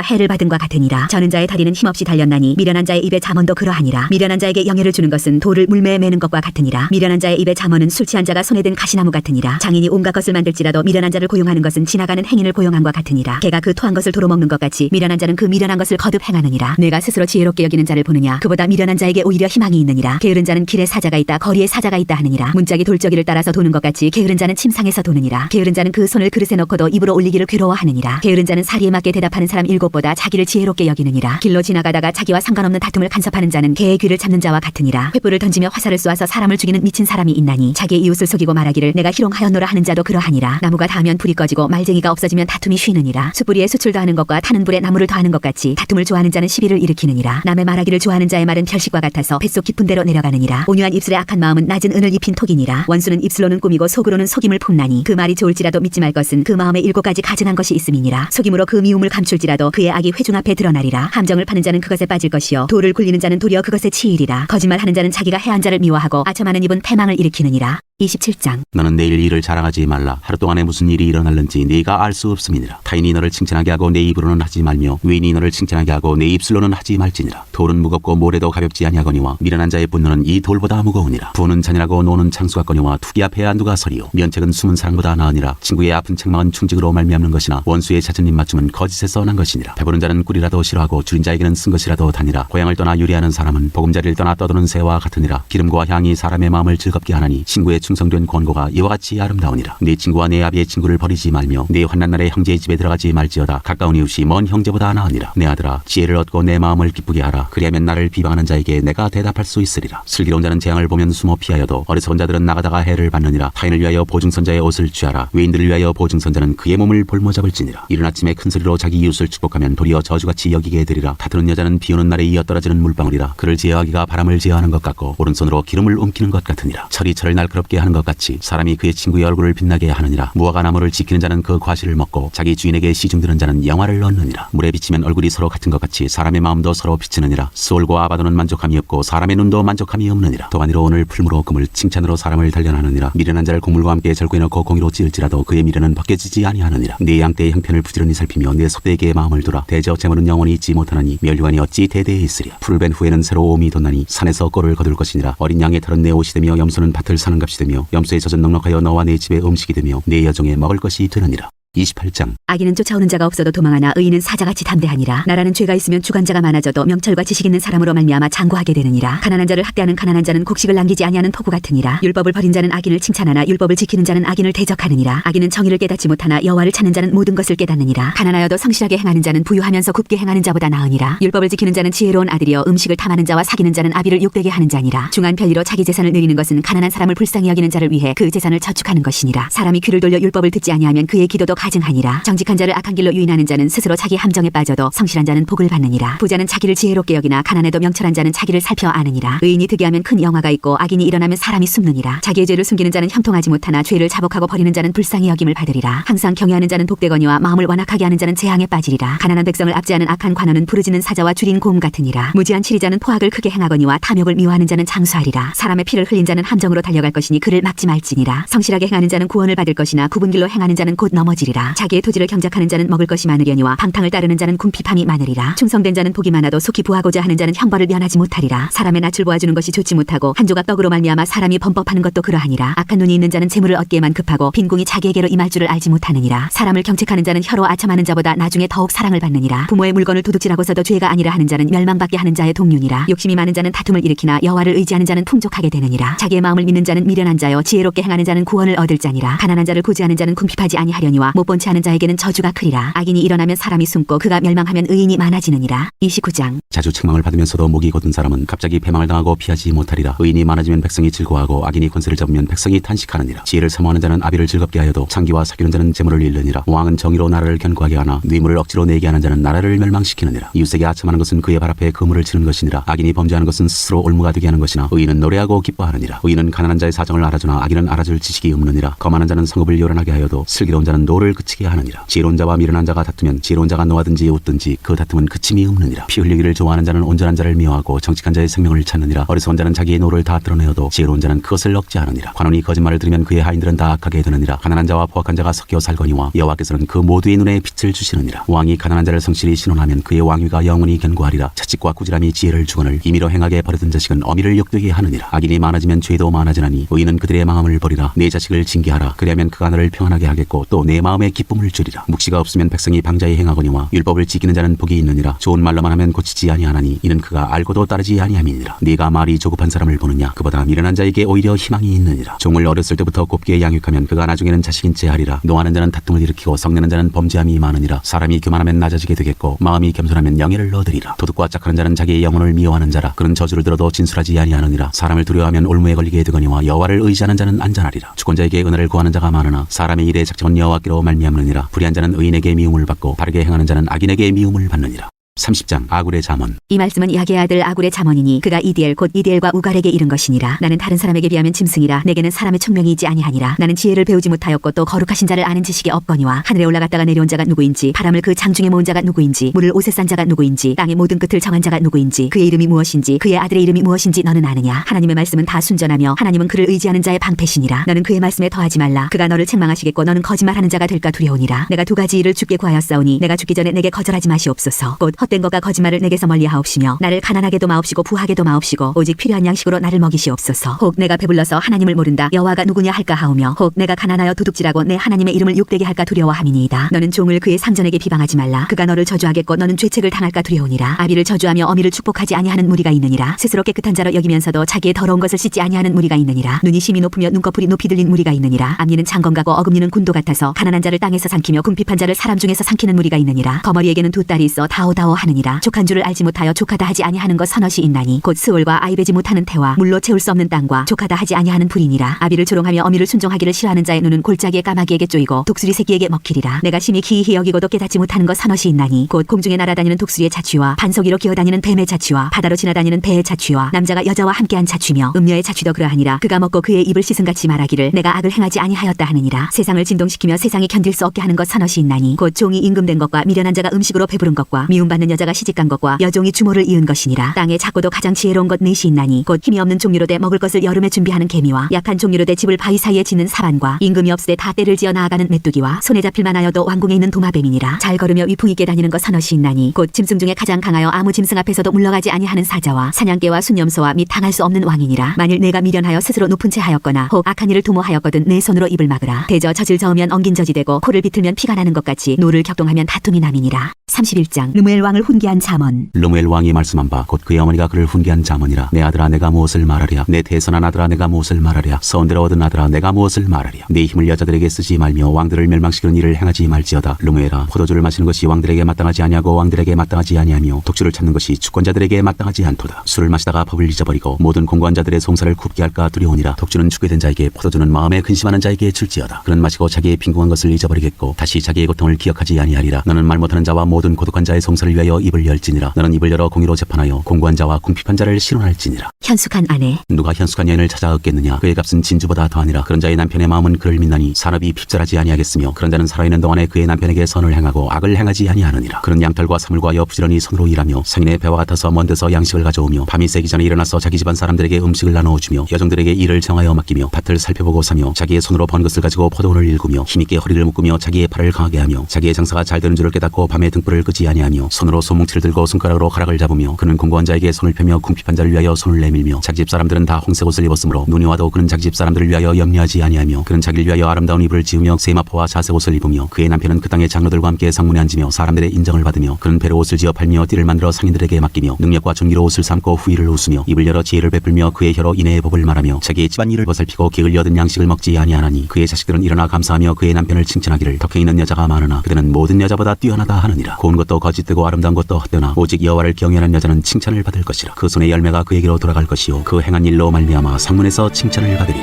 해를 받음과 같으니라. 저는 자의 다리는 힘없이 달렸나니 미련한 자의 입에 잠언도 그러하니라. 미련한 자에게 영예를 주는 것은 돌을 물매에 매는 것과 같으니라. 미련한 자의 입에 잠언은 술 취한 자가 손에 든 가시나무 같으니라. 장인이 온갖 것을 만들지라도 미련한 자를 고용하는 것은 지나가는 행인을 고용함과 같으니라. 개가 그 토한 것을 도로 먹는 것 같이 미련한 자는 그 미련한 것을 거듭 행하느니라. 내가 스스로 지혜롭게 여기는 자를 보느냐. 그보다 미련한 자에게 오히려 희망이 있느니라. 게으른 자는 길에 사자가 있다 거리에 사자가 있다 하느니라. 문짝이 돌저기를 따라서 도는 것 같이 게으른 자는 침상에서 도느니라. 게으른 자는 그 손을 그릇에 넣고도 입으로 올리기를 괴로워하느니라. 게으른 자는 사리에 맞게 대답하는 사람 7보다 자기를 지혜롭게 여기느니라. 길로 지나가다가 자기와 상관없는 다툼을 간섭하는 자는 개의 귀를 잡는 자와 같으니라. 횃불을 던지며 화살을 쏘아서 사람을 죽이는 미친 사람이 있나니 자기의 이웃을 속이고 말하기를 내가 희롱하였노라 하는 자도 그러하니라. 나무가 닿으면 불이 꺼지고 말쟁이가 없어지면 다툼이 쉬느니라. 숯불이에 숯을 더하는 것과 타는 불에 나무를 더하는 것 같이 다툼을 좋아하는 자는 시비를 일으키느니라. 남의 말하기를 좋아하는 자의 말은 별식과 같아서 뱃속 깊은 데로 내려가느니라. 온유한 입술의 악한 마음은 낮은 은을 입힌 톡이니라. 원수는 입술로는 꾸미고 속으로는 속임을 품나니 그 말이 좋을지라도 믿지 말 것은 그 마음에 7가지 가증한 것이 있음이니라. 속임으로 그 미움을 감출지라도 그의 악이 회중 앞에 드러나리라. 함정을 파는 자는 그것에 빠질 것이요 돌을 굴리는 자는 도리어 그것에 치이리라. 거짓말하는 자는 자기가 해한 자를 미워하고 아첨하는 입은 패망을 일으키느니라. 27장 너는 내일 일을 자랑하지 말라. 하루 동안에 무슨 일이 일어날는지 네가 알 수 없음이니라. 타인이 너를 칭찬하게 하고 내 입으로는 하지 말며 외인이 너를 칭찬하게 하고 내 입술로는 하지 말지니라. 돌은 무겁고 모래도 가볍지 아니하거니와 미련한 자의 분노는 이 돌보다 무거우니라. 부는 잔인하고 노는 창수가 거니와 투기 앞에 누가 서리요. 면책은 숨은 사랑보다 나으니라. 친구의 아픈 책망은 충직으로 말미암는 것이나 원수의 잦은 입맞춤은 거짓에서 난 것이니라. 배부른 자는 꿀이라도 싫어하고 줄인 자에게는 쓴 것이라도 다니라. 고향을 떠나 유리하는 사람은 보금자리를 떠나 떠도는 새와 같으니라. 기름과 향이 사람의 마음을 즐겁게 하나니 친구의 충성된 권고가 이와 같이 아름다우니라. 네 친구와 내 아비의 친구를 버리지 말며 네 환난 날에 형제의 집에 들어가지 말지어다. 가까운 이웃이 먼 형제보다 나으니라. 내 아들아 지혜를 얻고 내 마음을 기쁘게 하라. 그리하면 나를 비방하는 자에게 내가 대답할 수 있으리라. 슬기로운 자는 재앙을 보면 숨어 피하여도 어리석은 자들은 나가다가 해를 받느니라. 타인을 위하여 보증선자의 옷을 취하라. 외인들을 위하여 보증선자는 그의 몸을 볼모잡을지니라. 이른 아침에 큰 소리로 자기 이웃을 축복하면 도리어 저주같이 여기게 되리라. 다투는 여자는 비오는 날에 이어 떨어지는 물방울이라. 그를 제어하기가 바람을 제어하는 것 같고 오른손으로 기름을 옮기는 것 같으니라. 철이 철을 날카롭게 하는 것 같이 사람이 그의 친구의 얼굴을 빛나게 하느니라. 무화과 나무를 지키는 자는 그 과실을 먹고 자기 주인에게 시중드는 자는 영화를 얻느니라. 물에 비치면 얼굴이 서로 같은 것 같이 사람의 마음도 서로 비치느니라. 스올과 아바도는 만족함이 없고 사람의 눈도 만족함이 없느니라. 도가니로 오늘 풀무로 금을 칭찬으로 사람을 단련하느니라. 미련한 자를 곡물과 함께 절구해 넣고 공의로 찌을지라도 그의 미련은 벗겨지지 아니하느니라. 네 양떼의 형편을 부지런히 살피며 내 속대에게 마음을 두라. 대저 재물은 영원히 있지 못하나니 멸류관이 어찌 대대에 있으랴. 풀을 벤 후에는 새로움이 돋나니 산에서 꼴을 거둘 것이니라. 어린 양의 털은 내 옷이 되며 염소는 밭을 사는 값이 되며 염소의 젖은 넉넉하여 너와 내 집의 음식이 되며 내 여종의 먹을 것이 되느니라. 28장. 악인은 쫓아오는 자가 없어도 도망하나 의인은 사자같이 담대하니라. 나라는 죄가 있으면 주관자가 많아져도 명철과 지식 있는 사람으로 말미암아 장구하게 되느니라. 가난한 자를 학대하는 가난한 자는 곡식을 남기지 아니하는 폭우 같으니라. 율법을 버린 자는 악인을 칭찬하나 율법을 지키는 자는 악인을 대적하느니라. 악인은 정의를 깨닫지 못하나 여호와를 찾는 자는 모든 것을 깨닫느니라. 가난하여도 성실하게 행하는 자는 부유하면서 굽게 행하는 자보다 나으니라. 율법을 지키는 자는 지혜로운 아들이여 음식을 탐하는 자와 사귀는 자는 아비를 욕되게 하는 자니라. 중한 편리로 자기 재산을 누리는 것은 가난한 사람을 불쌍히 여기는 자를 위해 그 재산을 저축하는 것이니라. 사람이 귀를 돌려 율법을 듣지 아니하면 그의 기도도 가증하니라. 정직한 자를 악한 길로 유인하는 자는 스스로 자기 함정에 빠져도 성실한 자는 복을 받느니라. 부자는 자기를 지혜롭게 여기나 가난해도 명철한 자는 자기를 살펴 아느니라. 의인이 득이하면 큰 영화가 있고 악인이 일어나면 사람이 숨느니라. 자기의 죄를 숨기는 자는 형통하지 못하나 죄를 자복하고 버리는 자는 불쌍히 여김을 받으리라. 항상 경외하는 자는 복되거니와 마음을 완악하게 하는 자는 재앙에 빠지리라. 가난한 백성을 압제하는 악한 관원은 부르짖는 사자와 줄인 곰 같으니라. 무지한 치리자는 포악을 크게 행하거니와 탐욕을 미워하는 자는 장수하리라. 사람의 피를 흘린 자는 함정으로 달려갈 것이니 그를 막지 말지니라. 성실하게 행하는 자는 구원을 받을 것이나 굽은 길로 행하는 자는 곧 넘어지리라. 자기의 토지를 경작하는 자는 먹을 것이 많으려니와 방탕을 따르는 자는 궁핍함이 많으리라. 충성된 자는 복이 많아도 속히 부하고자 하는 자는 형벌을 면하지 못하리라. 사람의 낯을 보아주는 것이 좋지 못하고 한 조각 떡으로 말미암아 사람이 범법하는 것도 그러하니라. 악한 눈이 있는 자는 재물을 얻기에만 급하고 빈궁이 자기에게로 임할 줄을 알지 못하느니라. 사람을 경책하는 자는 혀로 아첨하는 자보다 나중에 더욱 사랑을 받느니라. 부모의 물건을 도둑질하고서도 죄가 아니라 하는 자는 멸망받게 하는 자의 동료니라. 욕심이 많은 자는 다툼을 일으키나 여호와를 의지하는 자는 풍족하게 되느니라. 자기의 마음을 믿는 자는 미련한 자여 지혜롭게 행하는 자는 구원을 얻을 자니라. 가난한 자를 구제하는 자는 궁핍하지 아니하려니와 못 본 채 하는 자에게는 저주가 크리라. 악인이 일어나면 사람이 숨고 그가 멸망하면 의인이 많아지느니라. 29장. 자주 책망을 받으면서도 목이 곧은 사람은 갑자기 패망을 당하고 피하지 못하리라. 의인이 많아지면 백성이 즐거워하고 악인이 권세를 잡으면 백성이 탄식하느니라. 지혜를 사모하는 자는 아비를 즐겁게 하여도 창기와 사귀는 자는 재물을 잃느니라. 왕은 정의로 나라를 견고하게 하나 뇌물을 억지로 내게 하는 자는 나라를 멸망시키느니라. 이웃에게 아첨하는 것은 그의 발 앞에 그물을 치는 것이니라. 악인이 범죄하는 것은 스스로 올무가 되게 하는 것이나 의인은 노래하고 기뻐하느니라. 의인은 가난한 자의 사정을 알아주나 악인은 알아줄 지식이 없느니라. 거만한 자는 성읍을 요란하게 하여도 슬기로운 자는 노를 그치게 하느니라. 지혜로운 자와 미련한 자가 다투면 지혜로운 자가 노하든지 웃든지 그 다툼은 그침이 없느니라. 피 흘리기를 좋아하는 자는 온전한 자를 미워하고 정직한 자의 생명을 찾느니라. 어리석은 자는 자기의 노를 다 드러내어도 지혜로운 자는 그것을 억제하느니라. 관원이 거짓말을 들으면 그의 하인들은 다 악하게 되느니라. 가난한 자와 포악한 자가 섞여 살거니와 여호와께서는 그 모두의 눈에 빛을 주시느니라. 왕이 가난한 자를 성실히 신원하면 그의 왕위가 영원히 견고하리라. 채찍과 꾸지람이 지혜를 주거늘 임의로 행하게 버려둔 자식은 어미를 욕되게 하느니라. 악인이 많아지면 죄도 많아지나니 의인은 그들의 마음을 버리라. 내 자식을 징계하라. 그리하면 그가 너를 평안하게 하겠고 또 내 마음에 기쁨을 주리라. 묵시가 없으면 백성이 방자히 행하거니와 율법을 지키는 자는 복이 있느니라. 좋은 말로만 하면 고치지 아니하나니 이는 그가 알고도 따르지 아니함이니라. 네가 말이 조급한 사람을 보느냐? 그보다 미련한 자에게 오히려 희망이 있느니라. 종을 어렸을 때부터 곱게 양육하면 그가 나중에는 자식인 채 하리라. 노하는 자는 다툼을 일으키고 성내는 자는 범죄함이 많으니라. 사람이 교만하면 낮아지게 되겠고 마음이 겸손하면 영예를 얻으리라. 도둑과 짝하는 자는 자기의 영혼을 미워하는 자라. 그는 저주를 들어도 진술하지 아니하느니라. 사람을 두려워하면 올무에 걸리게 되거니와 여호와를 의지하는 자는 안전하리라. 주권자에게 은혜를 구하는 자가 많으나 사람의 일에 작정은 여호와께로 말미암느니라. 불의한 자는 의인에게 미움을 받고 바르게 행하는 자는 악인에게 미움을 받느니라. 30장. 아굴의 잠언. 이 말씀은 야게의 아들 아굴의 잠언이니 그가 이디엘 곧 이디엘과 우갈에게 이른 것이니라. 나는 다른 사람에게 비하면 짐승이라. 내게는 사람의 총명이 있지 아니하니라. 나는 지혜를 배우지 못하였고 또 거룩하신 자를 아는 지식이 없거니와 하늘에 올라갔다가 내려온 자가 누구인지 바람을 그 장중에 모은 자가 누구인지 물을 옷에 싼 자가 누구인지 땅의 모든 끝을 정한 자가 누구인지 그의 이름이 무엇인지 그의 아들의 이름이 무엇인지 너는 아느냐? 하나님의 말씀은 다 순전하며 하나님은 그를 의지하는 자의 방패시니라. 너는 그의 말씀에 더하지 말라. 그가 너를 책망하시겠고 너는 거짓말하는 자가 될까 두려우니라. 내가 두 가지 일을 주께 구하였사오니 내가 죽기 전에 내게 거절하지 마시옵소서. 곧 헛된 것과 거짓말을 내게서 멀리하옵시며 나를 가난하게도 마옵시고 부하게도 마옵시고 오직 필요한 양식으로 나를 먹이시옵소서. 혹 내가 배불러서 하나님을 모른다 여호와가 누구냐 할까 하오며 혹 내가 가난하여 도둑질하고 내 하나님의 이름을 욕되게 할까 두려워함이니이다. 너는 종을 그의 상전에게 비방하지 말라. 그가 너를 저주하겠고 너는 죄책을 당할까 두려우니라. 아비를 저주하며 어미를 축복하지 아니하는 무리가 있느니라. 스스로 깨끗한 자로 여기면서도 자기의 더러운 것을 씻지 아니하는 무리가 있느니라. 눈이 심히 높으며 눈꺼풀이 높이 들린 무리가 있느니라. 앞니는 장검가고 어금니는 군도 같아서 가난한 자를 땅에서 삼키며 궁핍한 자를 사람 중에서 삼키는 무리가 있느니라. 거머리에게는 두 딸이 있어 다오다오 하느니라. 족한 줄을 알지 못하여 족하다 하지 아니하는 것 서너시 있나니 곧 스올과 아이 베지 못하는 태와 물로 채울 수 없는 땅과 족하다 하지 아니하는 불이니라. 아비를 조롱하며 어미를 순종하기를 싫어하는 자의 눈은 골짜기의 까마귀에게 쪼이고 독수리 새끼에게 먹히리라. 내가 심히 기이히 여기고도 깨닫지 못하는 것 서너시 있나니 곧 공중에 날아다니는 독수리의 자취와 반석위로 기어다니는 뱀의 자취와 바다로 지나다니는 배의 자취와 남자가 여자와 함께한 자취며 음녀의 자취도 그러하니라. 그가 먹고 그의 입을 씻은같이 말하기를 내가 악을 행하지 아니하였다 하느니라. 세상을 진동시키며 세상이 견딜 수 없게 하는 것 서너시 있나니 곧 종이 임금된 것과 미련한 자가 음식으로 배부른 것과 미움받는 있는 여자가 시집간 것과 여종이 주모를 이은 것이니라. 땅에 작고도 가장 지혜로운 것 넷이 있나니 곧 힘이 없는 종류로 돼 먹을 것을 여름에 준비하는 개미와 약한 종류로 돼 집을 바위 사이에 짓는 사반과 임금이 없으되 다 때를 지어 나아가는 메뚜기와 손에 잡힐 만하여도 왕궁에 있는 도마뱀이니라. 잘 걸으며 위풍 있게 다니는 것 서너시 있나니 곧 짐승 중에 가장 강하여 아무 짐승 앞에서도 물러가지 아니하는 사자와 사냥개와 순념소와 및 당할 수 없는 왕이니라. 만일 내가 미련하여 스스로 높은 채 하였거나 혹 악한 일을 도모하였거든 내 손으로 입을 막으라. 대저 젖을 저으면 엉긴 젖이 되고 코를 비틀면 피가 나는 것 같이 노를 격동하면 다툼이 남이니라. 31장 르무엘 왕을 훈계한 잠언. 르무엘 왕이 말씀한 바 곧 그의 어머니가 그를 훈계한 잠언이라. 내 아들아 내가 무엇을 말하랴. 내 태선한 아들아 내가 무엇을 말하랴. 서원대로 얻은 아들아 내가 무엇을 말하랴. 내 힘을 여자들에게 쓰지 말며 왕들을 멸망시키는 일을 행하지 말지어다. 르무엘아 포도주를 마시는 것이 왕들에게 마땅하지 아니하고 왕들에게 마땅하지 아니하며 독주를 찾는 것이 주권자들에게 마땅하지 않도다. 술을 마시다가 법을 잊어버리고 모든 공고한 자들의 송사를 굽게 할까 두려우니라. 독주는 죽게 된 자에게 포도주는 마음에 근심하는 자에게 줄지어다. 그는 마시고 자기의 빈궁한 것을 잊어버리겠고 다시 자기의 고통을 기억하지 아니하리라. 너는 말 못하는 자와 모든 고독한 자의 송사를 위하여 입을 열지니라. 너는 입을 열어 공의로 재판하여 공고한 자와 궁핍한 자를 신원할지니라. 현숙한 아내. 누가 현숙한 여인을 찾아 얻겠느냐. 그의 값은 진주보다 더하니라. 그런 자의 남편의 마음은 그를 믿나니 산업이 핍절하지 아니하겠으며 그런 자는 살아있는 동안에 그의 남편에게 선을 행하고 악을 행하지 아니하느니라. 그는 양털과 사물과 여 부지런히 손으로 일하며 상인의 배와 같아서 먼 데서 양식을 가져오며 밤이 새기 전에 일어나서 자기 집안 사람들에게 음식을 나누어주며 여종들에게 일을 정하여 맡기며 밭을 살펴보고 사며 자기의 손으로 번 것을 가지고 포도원을 일구며 힘있게 허리를 묶으며 자기의 팔을 강하게 하며 자기의 장사가 잘 되는 줄을 깨닫고 밤에 등불을 끄지 아니하며 손으로 소뭉치를 들고 손가락으로 가락을 잡으며 그는 공고한 자에게 손을 펴며 궁핍한 자를 위하여 손을 내밀며 자기 집 사람들은 다 홍색 옷을 입었으므로 눈이 와도 그는 자기 집 사람들을 위하여 염려하지 아니하며 그는 자기를 위하여 아름다운 이불을 지으며 세마포와 자색 옷을 입으며 그의 남편은 그 땅의 장로들과 함께 상문에 앉으며 사람들의 인정을 받으며 그는 배로 옷을 지어 팔며 띠를 만들어 상인들에게 맡기며 능력과 존귀로 옷을 삼고 후의를 웃으며 입을 열어 지혜를 베풀며 그의 혀로 인애의 법을 말하며 자기의 집안일을 보살피고 기을 여든 양식을 먹지 아니하나니 그의 자식들은 일어나 감사하며 그의 남편을 칭찬하기를 덕행 있는 여자가 많으나 그대는 모든 여자보다 뛰어나다 하느니라. 고운 것도 거짓되고 아름다운 것도 헛되나 오직 여호와를 경외하는 여자는 칭찬을 받을 것이라. 그 손의 열매가 그에게로 돌아갈 것이요 그 행한 일로 말미암아 상문에서 칭찬을 받으리.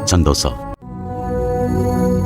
전도서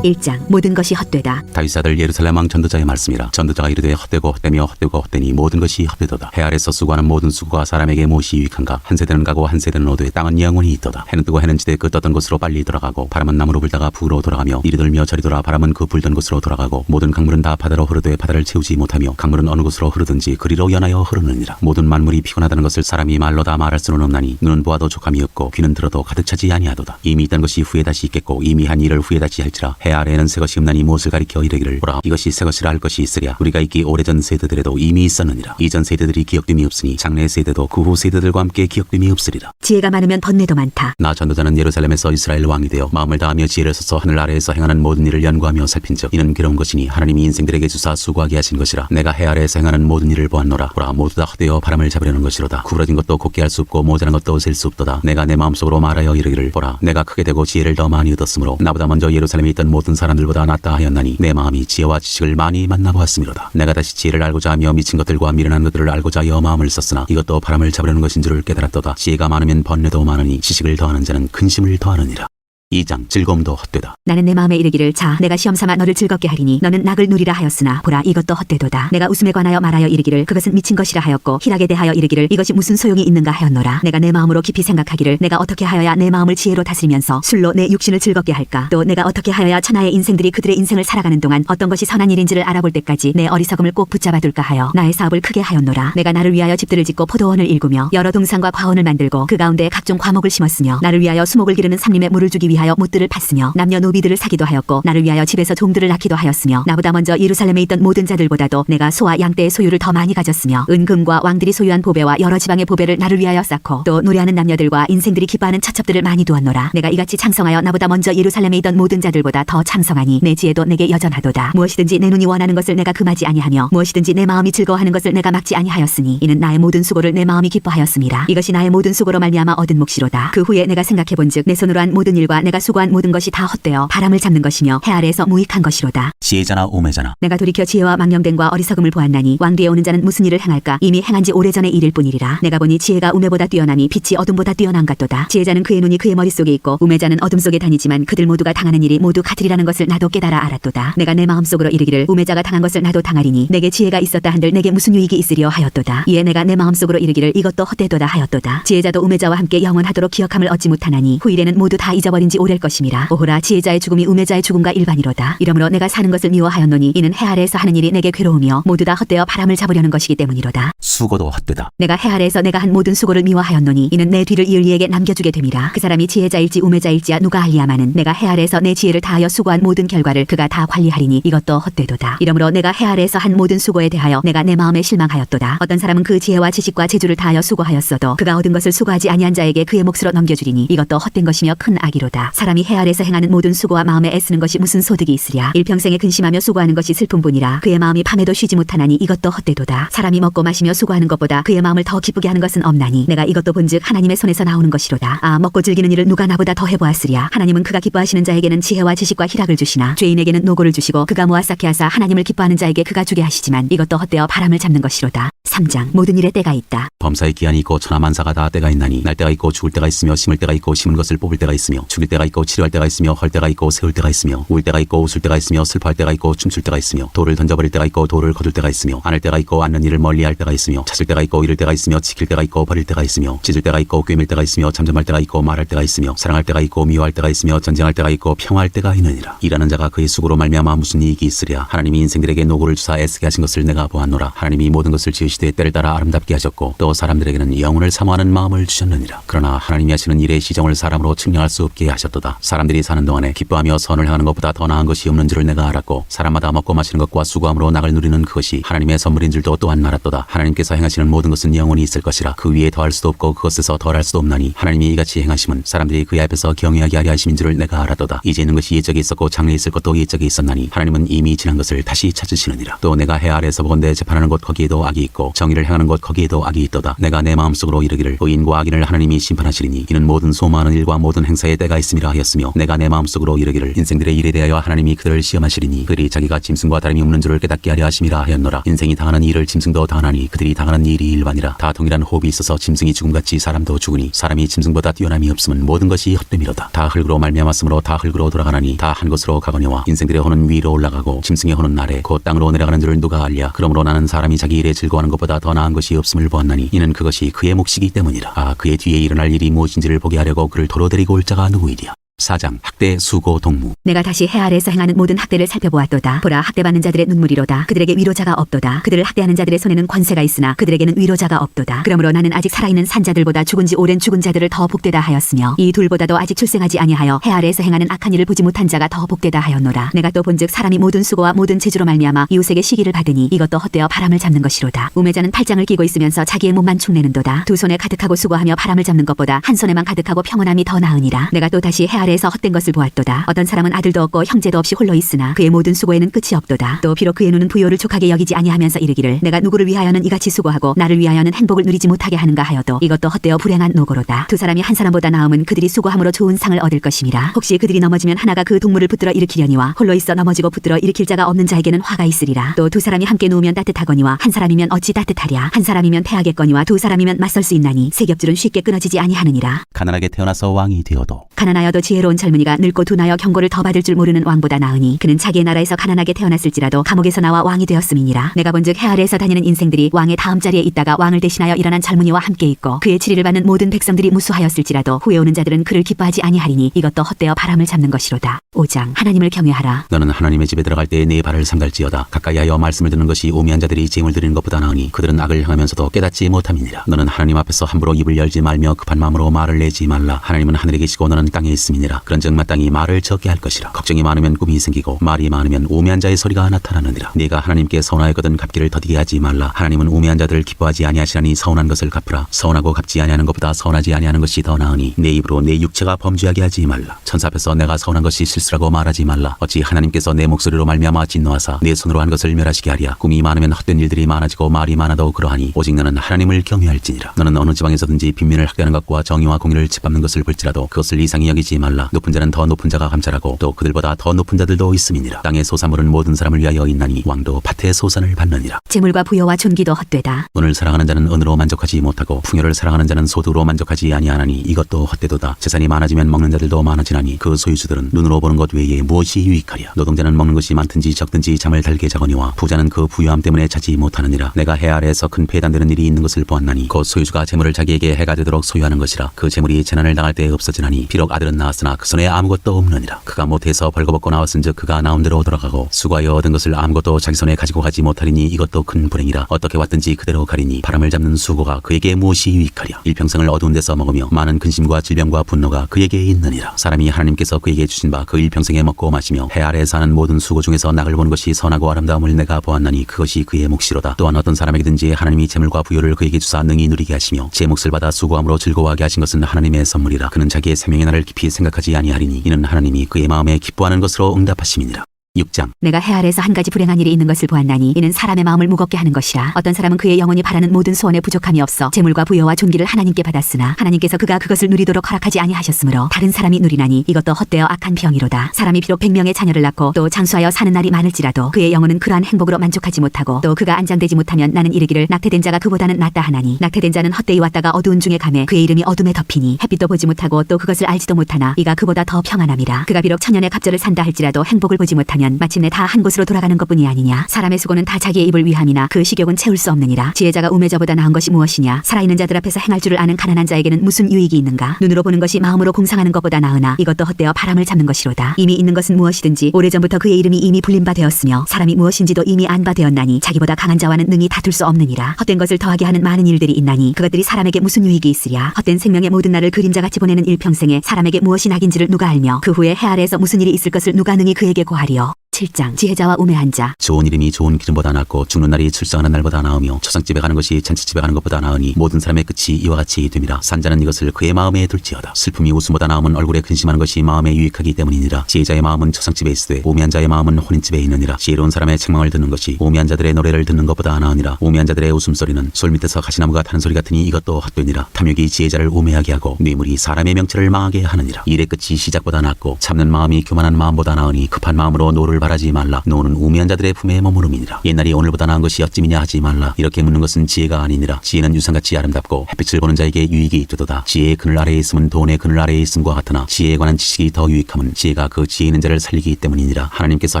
1장 모든 것이 헛되다. 다윗 아들 예루살렘 왕 전도자의 말씀이라. 전도자가 이르되 헛되고 헛되며 헛되고 헛되니 모든 것이 헛되도다. 해 아래서 수고하는 모든 수고가 사람에게 무엇이 유익한가. 한 세대는 가고 한 세대는 오되 땅은 영원히 있도다. 해는 뜨고 해는 지되 그 떴던 곳으로 빨리 돌아가고 바람은 남으로 불다가 북으로 돌아가며 이리 들며 저리 돌아 바람은 그 불던 곳으로 돌아가고 모든 강물은 다 바다로 흐르되 바다를 채우지 못하며 강물은 어느 곳으로 흐르든지 그리로 연하여 흐르느니라. 모든 만물이 피곤하다는 것을 사람이 말로 다 말할 수는 없나니 눈은 보아도 족함이 없고 귀는 들어도 가득 차지 아니하도다. 이미 있던 것이 후에 다시 있겠고 이미 한 일을 후에 다시 할지라. 해 아래에는 새 것이 없나니 무엇을 가리켜 이르기를 보라 이것이 새 것이라 할 것이 있으랴. 우리가 있기 오래전 세대들에도 이미 있었느니라. 이전 세대들이 기억됨이 없으니 장래 세대도 그 후 세대들과 함께 기억됨이 없으리라. 지혜가 많으면 번뇌도 많다. 나 전도자는 예루살렘에서 이스라엘 왕이 되어 마음을 다하며 지혜를 써서 하늘 아래에서 행하는 모든 일을 연구하며 살핀즉 이는 괴로운 것이니 하나님이 인생들에게 주사 수고하게 하신 것이라. 내가 해 아래에서 행하는 모든 일을 보았노라. 보라 모두 다 헛되어 바람을 잡으려는 것이로다. 구부러진 것도 곱게 할 수 없고 모자란 것도 셀 수 없도다. 내가 내 마음속으로 말하여 이르기를 보라 내가 크게 되고 지혜를 더 많이 얻었으므로 나보다 먼저 예루살렘에 있던 모든 사람들보다 낫다 하였나니 내 마음이 지혜와 지식을 많이 만나보았음이로다. 내가 다시 지혜를 알고자 하며 미친 것들과 미련한 것들을 알고자 하여 마음을 썼으나 이것도 바람을 잡으려는 것인 줄을 깨달았도다. 지혜가 많으면 번뇌도 많으니 지식을 더하는 자는 근심을 더하느니라. 2장 즐거움도 헛되다. 나는 내 마음에 이르기를 자 내가 시험삼아 너를 즐겁게 하리니 너는 낙을 누리라 하였으나 보라 이것도 헛되도다. 내가 웃음에 관하여 말하여 이르기를 그것은 미친 것이라 하였고 희락에 대하여 이르기를 이것이 무슨 소용이 있는가 하였노라. 내가 내 마음으로 깊이 생각하기를 내가 어떻게 하여야 내 마음을 지혜로 다스리면서 술로 내 육신을 즐겁게 할까. 또 내가 어떻게 하여야 천하의 인생들이 그들의 인생을 살아가는 동안 어떤 것이 선한 일인지를 알아볼 때까지 내 어리석음을 꼭 붙잡아 둘까 하여 나의 사업을 크게 하였노라. 내가 나를 위하여 집들을 짓고 포도원을 일구며 여러 동산과 과원을 만들고 그 가운데 각종 과목을 심었으며 나를 위하여 수목을 기르는 삼림에 물을 주기 위하여 묻들을 팠으며 남녀 노비들을 사기도 하였고 나를 위하여 집에서 종들을 낳기도 하였으며 나보다 먼저 예루살렘에 있던 모든 자들보다도 내가 소와 양떼의 소유를 더 많이 가졌으며 은금과 왕들이 소유한 보배와 여러 지방의 보배를 나를 위하여 쌓고 또 노래하는 남녀들과 인생들이 기뻐하는 처첩들을 많이 두었노라. 내가 이같이 창성하여 나보다 먼저 예루살렘에 있던 모든 자들보다 더 창성하니 내 지혜도 내게 여전하도다. 무엇이든지 내 눈이 원하는 것을 내가 금하지 아니하며 무엇이든지 내 마음이 즐거워하는 것을 내가 막지 아니하였으니 이는 나의 모든 수고를 내 마음이 기뻐하였음이라. 이것이 나의 모든 수고로 말미암아 얻은 몫이로다. 그 후에 내가 생각해본즉 내 손으로 한 모든 일과 내가 수고한 모든 것이 다 헛되어 바람을 잡는 것이며 해 아래에서 무익한 것이로다. 지혜자나 오매자나. 내가 돌이켜 지혜와 망령됨과 어리석음을 보았나니 왕 뒤에 오는 자는 무슨 일을 행할까. 이미 행한 지 오래전의 일일 뿐이리라. 내가 보니 지혜가 우매보다 뛰어나니 빛이 어둠보다 뛰어난 같도다. 지혜자는 그의 눈이 그의 머릿속에 있고 우매자는 어둠 속에 다니지만 그들 모두가 당하는 일이 모두 같으리라는 것을 나도 깨달아 알았도다. 내가 내 마음속으로 이르기를 우매자가 당한 것을 나도 당하리니 내게 지혜가 있었다 한들 내게 무슨 유익이 있으리요 하였도다. 이에 내가 내 마음속으로 이르기를 이것도 헛되도다 하였도다. 지혜자도 우매자와 함께 영원하도록 기억함을 얻지 못하나니 후일에는 모두 다 잊어버린 지 죽은지 오랠 것임이라. 오호라, 지혜자의 죽음이 우매자의 죽음과 일반이로다. 이러므로 내가 사는 것을 미워하였노니 이는 해 아래에서 하는 일이 내게 괴로우며 모두 다 헛되어 바람을 잡으려는 것이기 때문이로다. 수고도 헛되다. 내가 해 아래에서 내가 한 모든 수고를 미워하였노니 이는 내 뒤를 이을 이에게 남겨주게 됨이라. 그 사람이 지혜자일지 우매자일지야 누가 알리야마는 내가 해 아래에서 내 지혜를 다하여 수고한 모든 결과를 그가 다 관리하리니 이것도 헛되도다. 이러므로 내가 해 아래에서 한 모든 수고에 대하여 내가 내 마음에 실망하였도다. 어떤 사람은 그 지혜와 지식과 재주를 다하여 수고하였어도 그가 얻은 것을 수고하지 아니한 자에게 그의 몫으로 넘겨주리니 이것도 헛된 것이며 큰 악이로다. 사람이 해 아래에서 행하는 모든 수고와 마음에 애쓰는 것이 무슨 소득이 있으랴. 일평생에 근심하며 수고하는 것이 슬픔뿐이라. 그의 마음이 밤에도 쉬지 못하나니 이것도 헛되도다. 사람이 먹고 마시며 수고하는 것보다 그의 마음을 더 기쁘게 하는 것은 없나니 내가 이것도 본즉 하나님의 손에서 나오는 것이로다. 아, 먹고 즐기는 일을 누가 나보다 더 해보았으랴. 하나님은 그가 기뻐하시는 자에게는 지혜와 지식과 희락을 주시나 죄인에게는 노고를 주시고 그가 모아 쌓게 하사 하나님을 기뻐하는 자에게 그가 주게 하시지만 이것도 헛되어 바람을 잡는 것이로다. 3장. 모든 일에 때가 있다. 범사의 기한이 있고 천하만사가 다 때가 있나니 날 때가 있고 죽을 때가 있으며 심을 때가 있고 심은 것을 뽑을 때가 있으며 죽일 때가 있고 치료할 때가 있으며 헐 때가 있고 세울 때가 있으며 울 때가 있고 웃을 때가 있으며 슬퍼할 때가 있고 춤출 때가 있으며 돌을 던져버릴 때가 있고 돌을 거둘 때가 있으며 안을 때가 있고 앉는 일을 멀리할 때가 있으며 찾을 때가 있고 잃을 때가 있으며 지킬 때가 있고 버릴 때가 있으며 찢을 때가 있고 꿰맬 때가 있으며 잠잠할 때가 있고 말할 때가 있으며 사랑할 때가 있고 미워할 때가 있으며 전쟁할 때가 있고 평화할 때가 있느니라. 일하는 자가 그의 수고로 말미암아 무슨 이익이 있으랴. 하나님이 인생들에게 노고를 주사 애쓰게 하신 것을 내가 보았노라. 하나님이 모든 것을 지으시되 때를 따라 아름답게 하셨고 또 사람들에게는 영혼을 사모하는 마음을 주셨느니라. 그러나 하나님이 하시는 일의 시정을 사람으로 측량할 수 없게 하셨도다. 사람들이 사는 동안에 기뻐하며 선을 행하는 것보다 더 나은 것이 없는 줄을 내가 알았고 사람마다 먹고 마시는 것과 수고함으로 낙을 누리는 그것이 하나님의 선물인 줄도 또한 알았도다. 하나님께서 행하시는 모든 것은 영원히 있을 것이라. 그 위에 더할 수도 없고 그것에서 덜할 수도 없나니 하나님이 이같이 행하심은 사람들이 그의 앞에서 경외하게 하려 하심인 줄을 내가 알았도다. 이제 있는 것이 옛적에 있었고 장래 있을 것도 옛적에 있었나니 하나님은 이미 지난 것을 다시 찾으시느니라. 또 내가 해 아래에서 보건대 재판하는 곳 거기에도 악이 있고 정의를 행하는 곳 거기에도 악이 있도다. 내가 내 마음속으로 이르기를 의인과 악인을 하나님이 심판하시리니 이는 모든 소망하는 일과 모든 행사에 때가 있음이라 하였으며 내가 내 마음속으로 이르기를 인생들의 일에 대하여 하나님이 그들을 시험하시리니 그들이 자기가 짐승과 다름이 없는 줄을 깨닫게 하려 하심이라 하였노라. 인생이 당하는 일을 짐승도 당하나니 그들이 당하는 일이 일반이라. 다 동일한 호흡이 있어서 짐승이 죽음같이 사람도 죽으니 사람이 짐승보다 뛰어남이 없음은 모든 것이 헛됨이로다. 다 흙으로 말미암았으므로 다 흙으로 돌아가나니 다 한 곳으로 가거니와 인생들의 혼은 위로 올라가고 짐승의 혼은 아래 곧 땅으로 내려가는 줄을 누가 알랴. 그러므로 나는 사람이 자기 일에 즐거워하는 것보다 더 나은 것이 없음을 보았나니 이는 그것이 그의 몫이기 때문이라. 아, 그의 뒤에 일어날 일이 무엇인지를 보게 하려고 그를 도로 데리고 올 자가 누구이랴. 4장. 학대, 수고, 동무. 내가 다시 해 아래에서 행하는 모든 학대를 살펴보았도다. 보라, 학대받는 자들의 눈물이로다. 그들에게 위로자가 없도다. 그들을 학대하는 자들의 손에는 권세가 있으나 그들에게는 위로자가 없도다. 그러므로 나는 아직 살아있는 산자들보다 죽은 지 오랜 죽은 자들을 더 복되다 하였으며 이 둘보다도 아직 출생하지 아니하여 해 아래에서 행하는 악한 일을 보지 못한 자가 더 복되다 하였노라. 내가 또 본즉 사람이 모든 수고와 모든 재주로 말미암아 이웃에게 시기를 받으니 이것도 헛되어 바람을 잡는 것이로다. 우매자는 팔짱을 끼고 있으면서 자기의 몸만 축내는도다. 두 손에 가득하고 수고하며 바람을 잡는 것보다 한 손에만 가득하고 평온함이 더 나으니라. 내가 또 다시 해 아래에서 헛된 것을 보았도다. 어떤 사람은 아들도 없고 형제도 없이 홀로 있으나 그의 모든 수고에는 끝이 없도다. 또 비록 그의 눈은 부요를 족하게 여기지 아니하면서 이르기를 내가 누구를 위하여는 이같이 수고하고 나를 위하여는 행복을 누리지 못하게 하는가 하여도 이것도 헛되어 불행한 노고로다. 두 사람이 한 사람보다 나음은 그들이 수고함으로 좋은 상을 얻을 것임이라. 혹시 그들이 넘어지면 하나가 그 동물을 붙들어 일으키려니와 홀로 있어 넘어지고 붙들어 일으킬 자가 없는 자에게는 화가 있으리라. 또 두 사람이 함께 누우면 따뜻하거니와 한 사람이면 어찌 따뜻하랴. 한 사람이면 패하겠거니와 두 사람이면 맞설 수 있나니 세 겹줄은 쉽게 끊어지지 아니하느니라. 가난하게 태어나서 왕이 되어도 가난하여도 지혜로운 젊은이가 늙고 둔하여 경고를 더 받을 줄 모르는 왕보다 나으니 그는 자기의 나라에서 가난하게 태어났을지라도 감옥에서 나와 왕이 되었음이니라. 내가 본즉 해 아래에서 다니는 인생들이 왕의 다음 자리에 있다가 왕을 대신하여 일어난 젊은이와 함께 있고 그의 치리를 받는 모든 백성들이 무수하였을지라도 후에 오는 자들은 그를 기뻐하지 아니하리니 이것도 헛되어 바람을 잡는 것이로다. 5장. 하나님을 경외하라. 너는 하나님의 집에 들어갈 때에 네 발을 삼갈지어다. 가까이하여 말씀을 듣는 것이 우매한 자들이 재물 드리는 것보다 나으니 그들은 악을 행하면서도 깨닫지 못함이니라. 너는 하나님 앞에서 함부로 입을 열지 말며 급한 마음으로 말을 내지 말라. 하나님은 하늘에 계시고 너는 땅에 있음이니라. 그런즉 마땅히 말을 적게 할 것이라. 걱정이 많으면 꿈이 생기고 말이 많으면 우매한 자의 소리가 나타나느니라. 네가 하나님께 서운하였거든 갚기를 더디게 하지 말라. 하나님은 우매한 자들을 기뻐하지 아니하시나니 서운한 것을 갚으라. 서운하고 갚지 아니하는 것보다 서운하지 아니하는 것이 더 나으니 내 입으로 내 육체가 범죄하게 하지 말라. 천사 앞에서 내가 서운한 것이 실수라고 말하지 말라. 어찌 하나님께서 내 목소리로 말미암아 진노하사 내 손으로 한 것을 멸하시게 하랴. 꿈이 많으면 헛된 일들이 많아지고 말이 많아도 그러하니 오직 너는 하나님을 경외할지니라. 너는 어느 지방에서든지 빈민을 학대하는 것과 정의와 공의를 짓밟는 것을 볼지라도 그것을 이상히 여기지 말라. 높은 자는 더 높은 자가 감찰하고 또 그들보다 더 높은 자들도 있음이니라. 땅의 소산물은 모든 사람을 위하여 있나니 왕도 밭의 소산을 받느니라. 재물과 부여와 존귀도 헛되다. 돈을 사랑하는 자는 은으로 만족하지 못하고 풍요를 사랑하는 자는 소득으로 만족하지 아니하나니 이것도 헛되도다. 재산이 많아지면 먹는 자들도 많아지나니 그 소유주들은 눈으로 보는 것 외에 무엇이 유익하랴. 노동자는 먹는 것이 많든지 적든지 잠을 달게 자거니와 부자는 그 부유함 때문에 자지 못하느니라. 내가 해 아래에서 큰 폐단되는 일이 있는 것을 보았나니 곧 소유주가 재물을 자기에게 해가 되도록 소유하는 것이라. 그 재물이 재난을 당할 때에 없어지나니 비록 아들은 낳았으나 하였으나 그 손에 아무것도 없느니라. 그가 못해서 벌거벗고 나왔은즉 그가 나온대로 돌아가고 수고하여 얻은 것을 아무것도 자기 손에 가지고 가지 못하리니 이것도 큰 불행이라. 어떻게 왔든지 그대로 가리니 바람을 잡는 수고가 그에게 무엇이 유익하랴. 일평생을 어두운 데서 먹으며 많은 근심과 질병과 분노가 그에게 있느니라. 사람이 하나님께서 그에게 주신 바 그 일평생에 먹고 마시며 해 아래 사는 모든 수고 중에서 낙을 보는 것이 선하고 아름다움을 내가 보았나니 그것이 그의 몫이로다. 또한 어떤 사람에게든지 하나님이 재물과 부요를 그에게 주사 능히 누리게 하시며 제 몫을 받아 수고함으로 즐거워하게 하신 것은 하나님의 선물이라. 그는 자기의 생명의 날을 깊이 생각하지 아니하리니 이는 하나님이 그의 마음에 기뻐하는 것으로 응답하심이니라. 6장. 내가 해 아래에서 한 가지 불행한 일이 있는 것을 보았나니 이는 사람의 마음을 무겁게 하는 것이라. 어떤 사람은 그의 영혼이 바라는 모든 소원에 부족함이 없어 재물과 부여와 존귀를 하나님께 받았으나 하나님께서 그가 그것을 누리도록 허락하지 아니하셨으므로 다른 사람이 누리나니 이것도 헛되어 악한 병이로다. 사람이 비록 100명의 자녀를 낳고 또 장수하여 사는 날이 많을지라도 그의 영혼은 그러한 행복으로 만족하지 못하고 또 그가 안장되지 못하면 나는 이르기를 낙태된 자가 그보다는 낫다 하나니 낙태된 자는 헛되이 왔다가 어두운 중에 가매 그의 이름이 어둠에 덮이니 햇빛도 보지 못하고 또 그것을 알지도 못하나 이가 그보다 더 평안함이라. 그가 비록 천년의 갑절을 산다 할지라도 행복을 보지 못하면 마침내 다 한 곳으로 돌아가는 것뿐이 아니냐. 사람의 수고는 다 자기의 입을 위함이나 그 식욕은 채울 수 없느니라. 지혜자가 우매자보다 나은 것이 무엇이냐. 살아있는 자들 앞에서 행할 줄을 아는 가난한 자에게는 무슨 유익이 있는가. 눈으로 보는 것이 마음으로 공상하는 것보다 나으나 이것도 헛되어 바람을 잡는 것이로다. 이미 있는 것은 무엇이든지 오래전부터 그의 이름이 이미 불린 바 되었으며 사람이 무엇인지도 이미 안 바 되었나니 자기보다 강한 자와는 능히 다툴 수 없느니라. 헛된 것을 더하게 하는 많은 일들이 있나니 그것들이 사람에게 무슨 유익이 있으랴. 헛된 생명의 모든 날을 그림자같이 보내는 일평생에 사람에게 무엇이 낙인지를 누가 알며 그 후에 해 아래에서 무슨 일이 있을 것을 누가 능히 그에게 고하리요. 7장. 지혜자와 우매한 자. 좋은 이름이 좋은 기름보다 낫고 죽는 날이 출생하는 날보다 나으며 초상집에 가는 것이 잔치집에 가는 것보다 나으니 모든 사람의 끝이 이와 같이 됨이라. 산자는 이것을 그의 마음에 둘지어다. 슬픔이 웃음보다 나음은 얼굴에 근심하는 것이 마음에 유익하기 때문이니라. 지혜자의 마음은 초상집에 있으되 우매한 자의 마음은 혼인집에 있느니라. 지혜로운 사람의 책망을 듣는 것이 우매한 자들의 노래를 듣는 것보다 나으니라. 우매한 자들의 웃음소리는 솔 밑에서 가시나무가 타는 소리 같으니 이것도 헛되니라. 탐욕이 지혜자를 우매하게 하고 뇌물이 사람의 명철을 망하게 하느니라. 일의 끝이 시작보다 낫고 참는 마음이 교만한 마음보다 나으니 급한 마음으로 노를 바라지 말라. 노는 우매한 자들의 품에 머무름이니라. 옛날이 오늘보다 나은 것이 어찌미냐 하지 말라. 이렇게 묻는 것은 지혜가 아니니라. 지혜는 유상같이 아름답고 햇빛을 보는 자에게 유익이 있도다. 지혜의 그늘 아래에 있음은 돈의 그늘 아래에 있음과 같으나 지혜에 관한 지식이 더 유익함은 지혜가 그 지혜 있는 자를 살리기 때문이니라. 하나님께서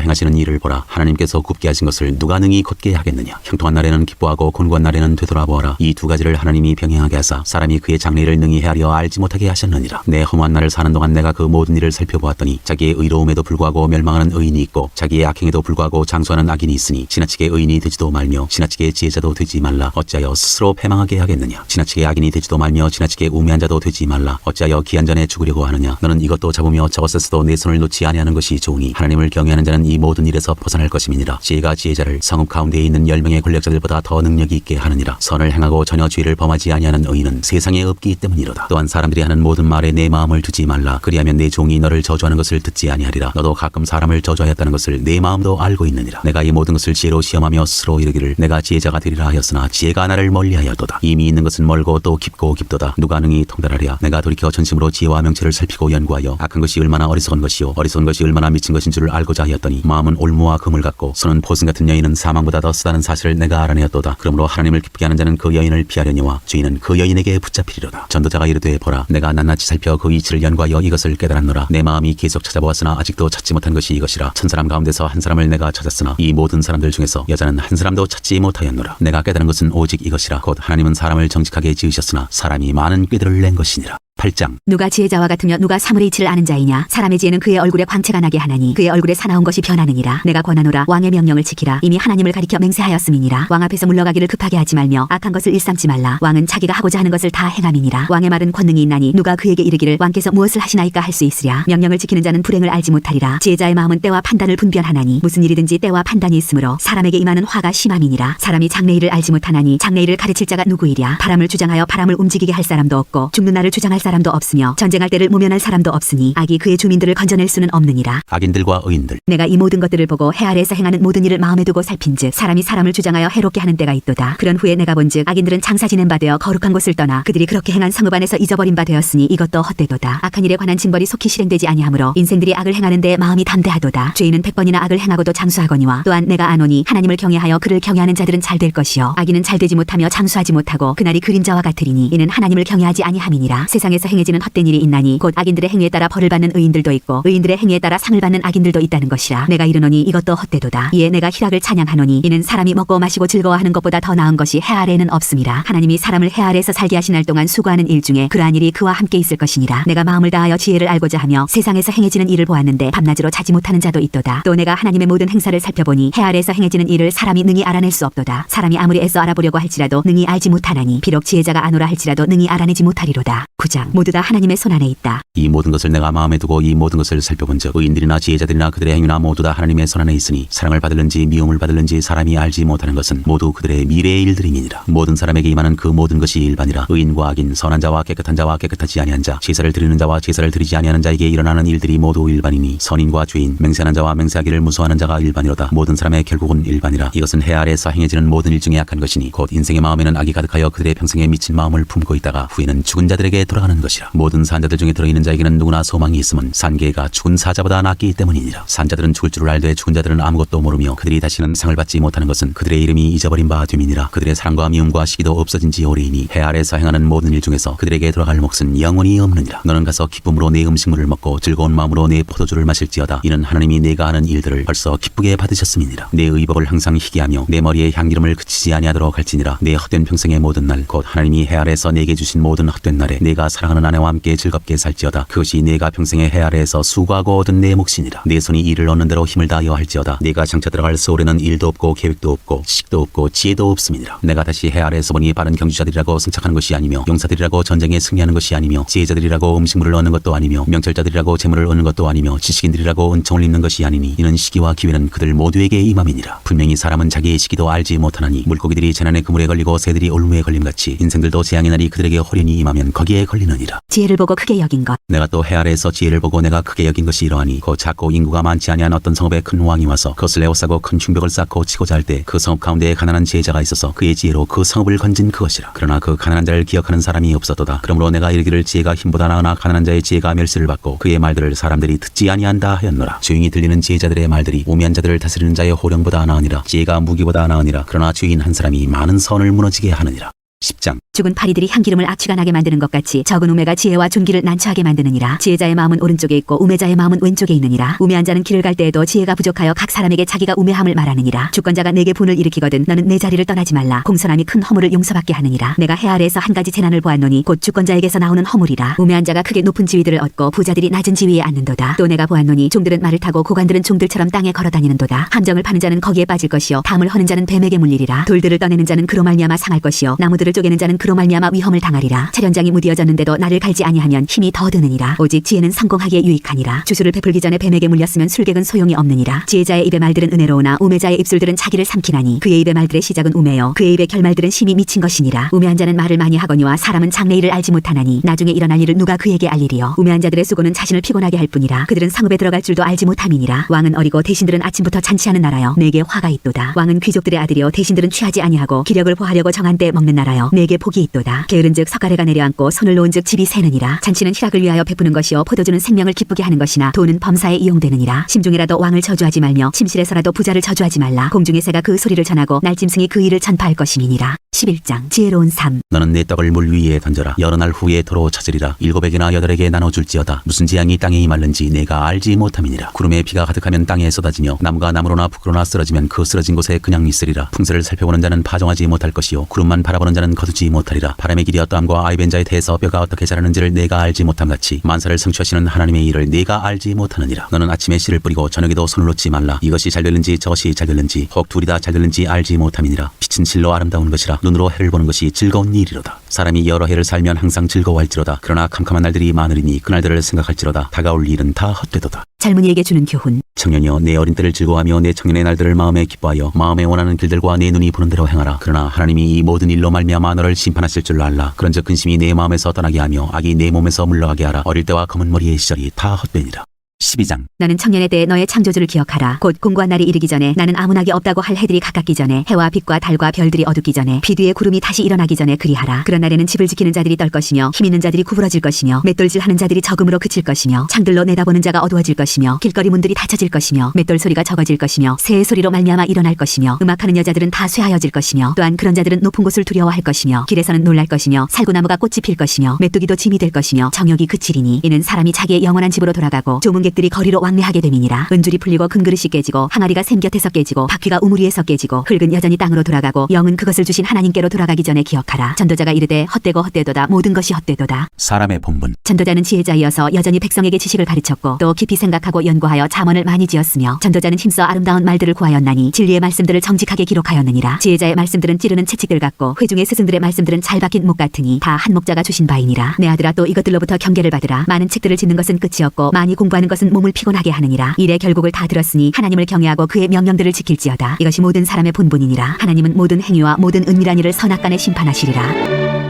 행하시는 일을 보라. 하나님께서 굽게 하신 것을 누가 능히 걷게 하겠느냐. 형통한 날에는 기뻐하고 곤고한 날에는 되돌아보아라. 이 두 가지를 하나님이 병행하게 하사 사람이 그의 장래를 능히 헤아려 알지 못하게 하셨느니라. 내 허무한 날을 사는 동안 내가 그 모든 일을 살펴보았더니 자기의 의로움에도 불구하고 멸망하는 의인이 있고 자기의 악행에도 불구하고 장수하는 악인이 있으니 지나치게 의인이 되지도 말며 지나치게 지혜자도 되지 말라. 어찌하여 스스로 패망하게 하겠느냐. 지나치게 악인이 되지도 말며 지나치게 우매한 자도 되지 말라. 어찌하여 기한 전에 죽으려고 하느냐. 너는 이것도 잡으며 저것에서도 내 손을 놓지 아니하는 것이 좋으니 하나님을 경외하는 자는 이 모든 일에서 벗어날 것임이니라. 지혜가 지혜자를 성읍 가운데에 있는 10명의 권력자들보다 더 능력이 있게 하느니라. 선을 행하고 전혀 죄를 범하지 아니하는 의인은 세상에 없기 때문이로다. 또한 사람들이 하는 모든 말에 내 마음을 두지 말라. 그리하면 내 종이 너를 저주하는 것을 듣지 아니하리라. 너도 가끔 사람을 저주하였다는 것을 내 마음도 알고 있느니라. 내가 이 모든 것을 지혜로 시험하며 스스로 이르기를 내가 지혜자가 되리라 하였으나 지혜가 나를 멀리하였도다. 이미 있는 것은 멀고 또 깊고 깊도다. 누가 능히 통달하랴. 내가 돌이켜 전심으로 지혜와 명철을 살피고 연구하여 악한 것이 얼마나 어리석은 것이요 어리석은 것이 얼마나 미친 것인 줄을 알고자 하였더니 마음은 올무와 금을 갖고 손은 포승 같은 여인은 사망보다 더 쓰다는 사실을 내가 알아내었도다. 그러므로 하나님을 기쁘게 하는 자는 그 여인을 피하려니와 주인은 그 여인에게 붙잡히리로다. 전도자가 이르되 보라 내가 낱낱이 살펴 그 이치를 연구하여 이것을 깨달았노라. 내 마음이 계속 찾아보았으나 아직도 찾지 못한 것이 이것이라. 천 사람 가운데서 한 사람을 내가 찾았으나 이 모든 사람들 중에서 여자는 한 사람도 찾지 못하였노라. 내가 깨달은 것은 오직 이것이라. 곧 하나님은 사람을 정직하게 지으셨으나 사람이 많은 꾀들을 낸 것이니라. 8장. 누가 지혜자와 같으며 누가 사물의 이치를 아는 자이냐. 사람의 지혜는 그의 얼굴에 광채가 나게 하나니 그의 얼굴에 사나운 것이 변하느니라. 내가 권하노라. 왕의 명령을 지키라. 이미 하나님을 가리켜 맹세하였음이니라. 왕 앞에서 물러가기를 급하게 하지 말며 악한 것을 일삼지 말라. 왕은 자기가 하고자 하는 것을 다 행함이니라. 왕의 말은 권능이 있나니 누가 그에게 이르기를 왕께서 무엇을 하시나이까 할 수 있으랴. 명령을 지키는 자는 불행을 알지 못하리라. 지혜자의 마음은 때와 판단을 분별하나니 무슨 일이든지 때와 판단이 있으므로 사람에게 임하는 화가 심함이니라. 사람이 장래일을 알지 못하나니 장래일을 가르칠 자가 누구이랴. 바람을 주장하여 바람을 움직이게 할 사람도 없고 죽는 날을 주장할 사람도 없으며 전쟁할 때를 모면할 사람도 없으니 악이 그의 주민들을 건져낼 수는 없느니라. 악인들과 의인들. 내가 이 모든 것들을 보고 해 아래에서 행하는 모든 일을 마음에 두고 살핀즉 사람이 사람을 주장하여 해롭게 하는 때가 있도다. 그런 후에 내가 본즉 악인들은 장사 지낸 바 되어 거룩한 곳을 떠나 그들이 그렇게 행한 성읍 안에서 잊어버린 바 되었으니 이것도 헛되도다. 악한 일에 관한 징벌이 속히 실행되지 아니하므로 인생들이 악을 행하는 데 마음이 담대하도다. 죄인은 100번이나 악을 행하고도 장수하거니와 또한 내가 아노니 하나님을 경외하여 그를 경외하는 자들은 잘 될 것이요 악인은 잘 되지 못하며 장수하지 못하고 그날이 그림자와 같으리니 이는 하나님을 경외하지 아니함이니라. 세상에서 세상에서 행해지는 헛된 일이 있나니 곧 악인들의 행위에 따라 벌을 받는 의인들도 있고 의인들의 행위에 따라 상을 받는 악인들도 있다는 것이라. 내가 이르노니 이것도 헛되도다. 이에 내가 희락을 찬양하노니 이는 사람이 먹고 마시고 즐거워하는 것보다 더 나은 것이 해 아래에는 없음이라. 하나님이 사람을 해 아래에서 살게 하신 날 동안 수고하는 일 중에 그러한 일이 그와 함께 있을 것이니라. 내가 마음을 다하여 지혜를 알고자 하며 세상에서 행해지는 일을 보았는데 밤낮으로 자지 못하는 자도 있도다. 또 내가 하나님의 모든 행사를 살펴보니 해 아래에서 행해지는 일을 사람이 능히 알아낼 수 없도다. 사람이 아무리 애써 알아보려고 할지라도 능히 알지 못하나니 비록 지혜자가 아노라 할지라도 능히 알아내지 못하리로다. 9장 모두 다 하나님의 손안에 있다. 이 모든 것을 내가 마음에 두고 이 모든 것을 살펴본즉 의인들이나 지혜자들이나 그들의 행위나 모두 다 하나님의 손안에 있으니 사랑을 받을는지 미움을 받을는지 사람이 알지 못하는 것은 모두 그들의 미래의 일들임이니라. 모든 사람에게 임하는 그 모든 것이 일반이라. 의인과 악인, 선한 자와 깨끗한 자와 깨끗하지 아니한 자, 제사를 드리는 자와 제사를 드리지 아니하는 자에게 일어나는 일들이 모두 일반이니 선인과 죄인, 맹세하는 자와 맹세하기를 무수하는 자가 일반이로다. 모든 사람의 결국은 일반이라. 이것은 해 아래에서 행해지는 모든 일 중에 악한 것이니 곧 인생의 마음에는 악이 가득하여 그들의 평생에 미친 마음을 품고 있다가 후에는 죽은 자들에게 돌아가는 것이라. 모든 산자들 중에 들어있는 자에게는 누구나 소망이 있음은 산개가 죽은 사자보다 낫기 때문이니라. 산자들은 죽을 줄을 알되 죽은 자들은 아무것도 모르며 그들이 다시는 상을 받지 못하는 것은 그들의 이름이 잊어버린 바 됨이니라. 그들의 사랑과 미움과 시기도 없어진 지 오래이니 해 아래에서 행하는 모든 일 중에서 그들에게 돌아갈 몫은 영원히 없느니라. 너는 가서 기쁨으로 내 음식물을 먹고 즐거운 마음으로 내 포도주를 마실지어다. 이는 하나님이 내가 하는 일들을 벌써 기쁘게 받으셨음이니라. 내 의복을 항상 희귀하며 내 머리에 향기름을 그치지 아니하도록 할지니라. 내 헛된 평생의 모든 날 곧 하나님이 해 아래에서 내게 주신 모든 헛된 날에 내가 사랑하는 아내와 함께 즐겁게 살지어다. 그것이 내가 평생의 해 아래에서 수고하고 얻은 내 몫이니라. 내 손이 일을 얻는 대로 힘을 다하여 할지어다. 내가 장차 들어갈 서울에는 일도 없고 계획도 없고 식도 없고 지혜도 없음이니라. 내가 다시 해 아래에서 보니 바른 경주자들이라고 승착하는 것이 아니며 용사들이라고 전쟁에 승리하는 것이 아니며 지혜자들이라고 음식물을 얻는 것도 아니며 명철자들이라고 재물을 얻는 것도 아니며 지식인들이라고 은총을 입는 것이 아니니 이는 시기와 기회는 그들 모두에게 임함이니라. 분명히 사람은 자기의 시기도 알지 못하나니 물고기들이 재난의 그물에 걸리고 새들이 올무에 걸림같이 인생들도 재앙의 날이 그들에게 홀연히 임하면 거기에 걸리느니라. 지혜를 보고 크게 여긴 것. 내가 또 해 아래에서 지혜를 보고 내가 크게 여긴 것이 이러하니 곧 작고 인구가 많지 아니한 어떤 성읍에 큰 왕이 와서 그것을 에워싸고 큰 충벽을 쌓고 치고자 할 때 그 성읍 가운데에 가난한 지혜자가 있어서 그의 지혜로 그 성읍을 건진 그것이라. 그러나 그 가난한 자를 기억하는 사람이 없었도다. 그러므로 내가 이르기를 지혜가 힘보다 나으나 가난한 자의 지혜가 멸시를 받고 그의 말들을 사람들이 듣지 아니한다 하였노라. 조용히 들리는 지혜자들의 말들이 우매한 자들을 다스리는 자의 호령보다 나으니라. 지혜가 무기보다 나으니라. 그러나 죄인 한 사람이 많은 선을 무너지게 하느니라. 10장 죽은 파리들이 향기름을 악취가 나게 만드는 것 같이 적은 우매가 지혜와 존귀를 난처하게 만드느니라. 지혜자의 마음은 오른쪽에 있고 우매자의 마음은 왼쪽에 있느니라. 우매한 자는 길을 갈 때에도 지혜가 부족하여 각 사람에게 자기가 우매함을 말하느니라. 주권자가 내게 분을 일으키거든 너는 내 자리를 떠나지 말라. 공손함이 큰 허물을 용서받게 하느니라. 내가 해 아래에서 한 가지 재난을 보았노니 곧 주권자에게서 나오는 허물이라. 우매한 자가 크게 높은 지위들을 얻고 부자들이 낮은 지위에 앉는도다. 또 내가 보았노니 종들은 말을 타고 고관들은 종들처럼 땅에 걸어다니는도다. 함정을 파는 자는 거기에 빠질 것이요 담을 허는 자는 뱀에게 물리리라. 돌들을 떠내는 자는 그로 말미암아 상할 것이요 나무들을 쪼개는 자는 그로 말미암아 위험을 당하리라. 차련장이 무디어졌는데도 나를 갈지 아니하면 힘이 더 드느니라. 오직 지혜는 성공하기에 유익하니라. 주술을 베풀기 전에 뱀에게 물렸으면 술객은 소용이 없느니라. 지혜자의 입의 말들은 은혜로우나 우매자의 입술들은 자기를 삼키나니 그의 입의 말들의 시작은 우매요 그의 입의 결말들은 심히 미친 것이니라. 우매한 자는 말을 많이 하거니와 사람은 장래 일을 알지 못하나니 나중에 일어날 일을 누가 그에게 알리리요. 우매한 자들의 수고는 자신을 피곤하게 할 뿐이라. 그들은 성읍에 들어갈 줄도 알지 못함이니라. 왕은 어리고 대신들은 아침부터 잔치하는 나라여 내게 화가 있도다. 왕은 귀족들의 아들이요 대신들은 취하지 아니하고 기력을 보하려고 정한 때 먹는 나라여 내게 복이 있도다. 게으른즉 석가래가 내려앉고 손을 놓은즉 집이 새느니라. 잔치는 희락을 위하여 베푸는 것이요 포도주는 생명을 기쁘게 하는 것이나 돈은 범사에 이용되느니라. 심중에라도 왕을 저주하지 말며 침실에서라도 부자를 저주하지 말라. 공중의 새가 그 소리를 전하고 날짐승이 그 일을 전파할 것임이니라. 11장 지혜로운 삶. 너는 내 떡을 물 위에 던져라. 여러 날 후에 도로 찾으리라. 7에게나 8에게 나눠줄지어다. 무슨 재앙이 땅에 임할는지 내가 알지 못함이니라. 구름에 비가 가득하면 땅에 쏟아지며 나무가 나무로나 부끄러나 쓰러지면 그 쓰러진 곳에 그냥 있으리라. 풍세를 살펴보는 자는 파종하지 못할 것이요 구름만 바라보는 자는 거두지 못하리라. 바람의 길이 어떠함과 아이벤자에 대해서 뼈가 어떻게 자라는지를 내가 알지 못함같이 만사를 성취하시는 하나님의 일을 내가 알지 못하느니라. 너는 아침에 씨를 뿌리고 저녁에도 손을 놓지 말라. 이것이 잘 되는지 저것이 잘 되는지 혹 둘이 다 잘 되는지 알지 못함이니라. 빛은 실로 아름다운 것이라 눈으로 해를 보는 것이 즐거운 일이로다. 사람이 여러 해를 살면 항상 즐거워할지로다. 그러나 캄캄한 날들이 많으리니 그날들을 생각할지로다. 다가올 일은 다 헛되도다. 젊은이에게 주는 교훈. 청년이여 내 어린 때를 즐거워하며 내 청년의 날들을 마음에 기뻐하여 마음에 원하는 길들과 내 눈이 보는 대로 행하라. 그러나 하나님이 이 모든 일로 말미암아 너를 심판하실 줄로 알라. 그런즉 근심이 내 마음에서 떠나게 하며 악이 내 몸에서 물러가게 하라. 어릴 때와 검은 머리의 시절이 다 헛되니라. 12장. 너는 청년에 대해 너의 창조주를 기억하라. 곧 공고한 날이 이르기 전에 나는 아무나게 없다고 할 해들이 가깝기 전에 해와 빛과 달과 별들이 어둡기 전에 비 뒤에 구름이 다시 일어나기 전에 그리하라. 그런 날에는 집을 지키는 자들이 떨 것이며 힘 있는 자들이 구부러질 것이며 맷돌질하는 자들이 적음으로 그칠 것이며 창들로 내다보는 자가 어두워질 것이며 길거리 문들이 닫혀질 것이며 맷돌 소리가 적어질 것이며 새의 소리로 말미암아 일어날 것이며 음악하는 여자들은 다 쇠하여질 것이며 또한 그런 자들은 높은 곳을 두려워할 것이며 길에서는 놀랄 것이며 살구나무가 꽃이 필 것이며 메뚜기도 짐이 될 것이며 정욕이 그치리니 이는 사람이 자기의 영원한 집으로 돌아가고 조문객들이 거리로 왕래하게 됨이니라. 은줄이 풀리고 금그릇이 깨지고 항아리가 샘 곁에서 깨지고 바퀴가 우무리에서 깨지고 흙은 여전히 땅으로 돌아가고 영은 그것을 주신 하나님께로 돌아가기 전에 기억하라. 전도자가 이르되 헛되고 헛되도다. 모든 것이 헛되도다. 사람의 본분. 전도자는 지혜자이어서 여전히 백성에게 지식을 가르쳤고 또 깊이 생각하고 연구하여 잠언을 많이 지었으며 전도자는 힘써 아름다운 말들을 구하였나니 진리의 말씀들을 정직하게 기록하였느니라. 지혜자의 말씀들은 찌르는 채찍들 같고 회중의 스승들의 말씀들은 잘 박힌 목 같으니 다 한 목자가 주신 바이니라. 내 아들아 또 이것들로부터 경계를 받으라. 많은 책들을 짓는 것은 끝이 없고 많이 공부하는 것은 몸을 피곤하게 하느니라. 일의 결국을 다 들었으니 하나님을 경외하고 그의 명령들을 지킬지어다. 이것이 모든 사람의 본분이니라. 하나님은 모든 행위와 모든 은밀한 일을 선악간에 심판하시리라.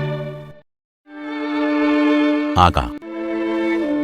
아가.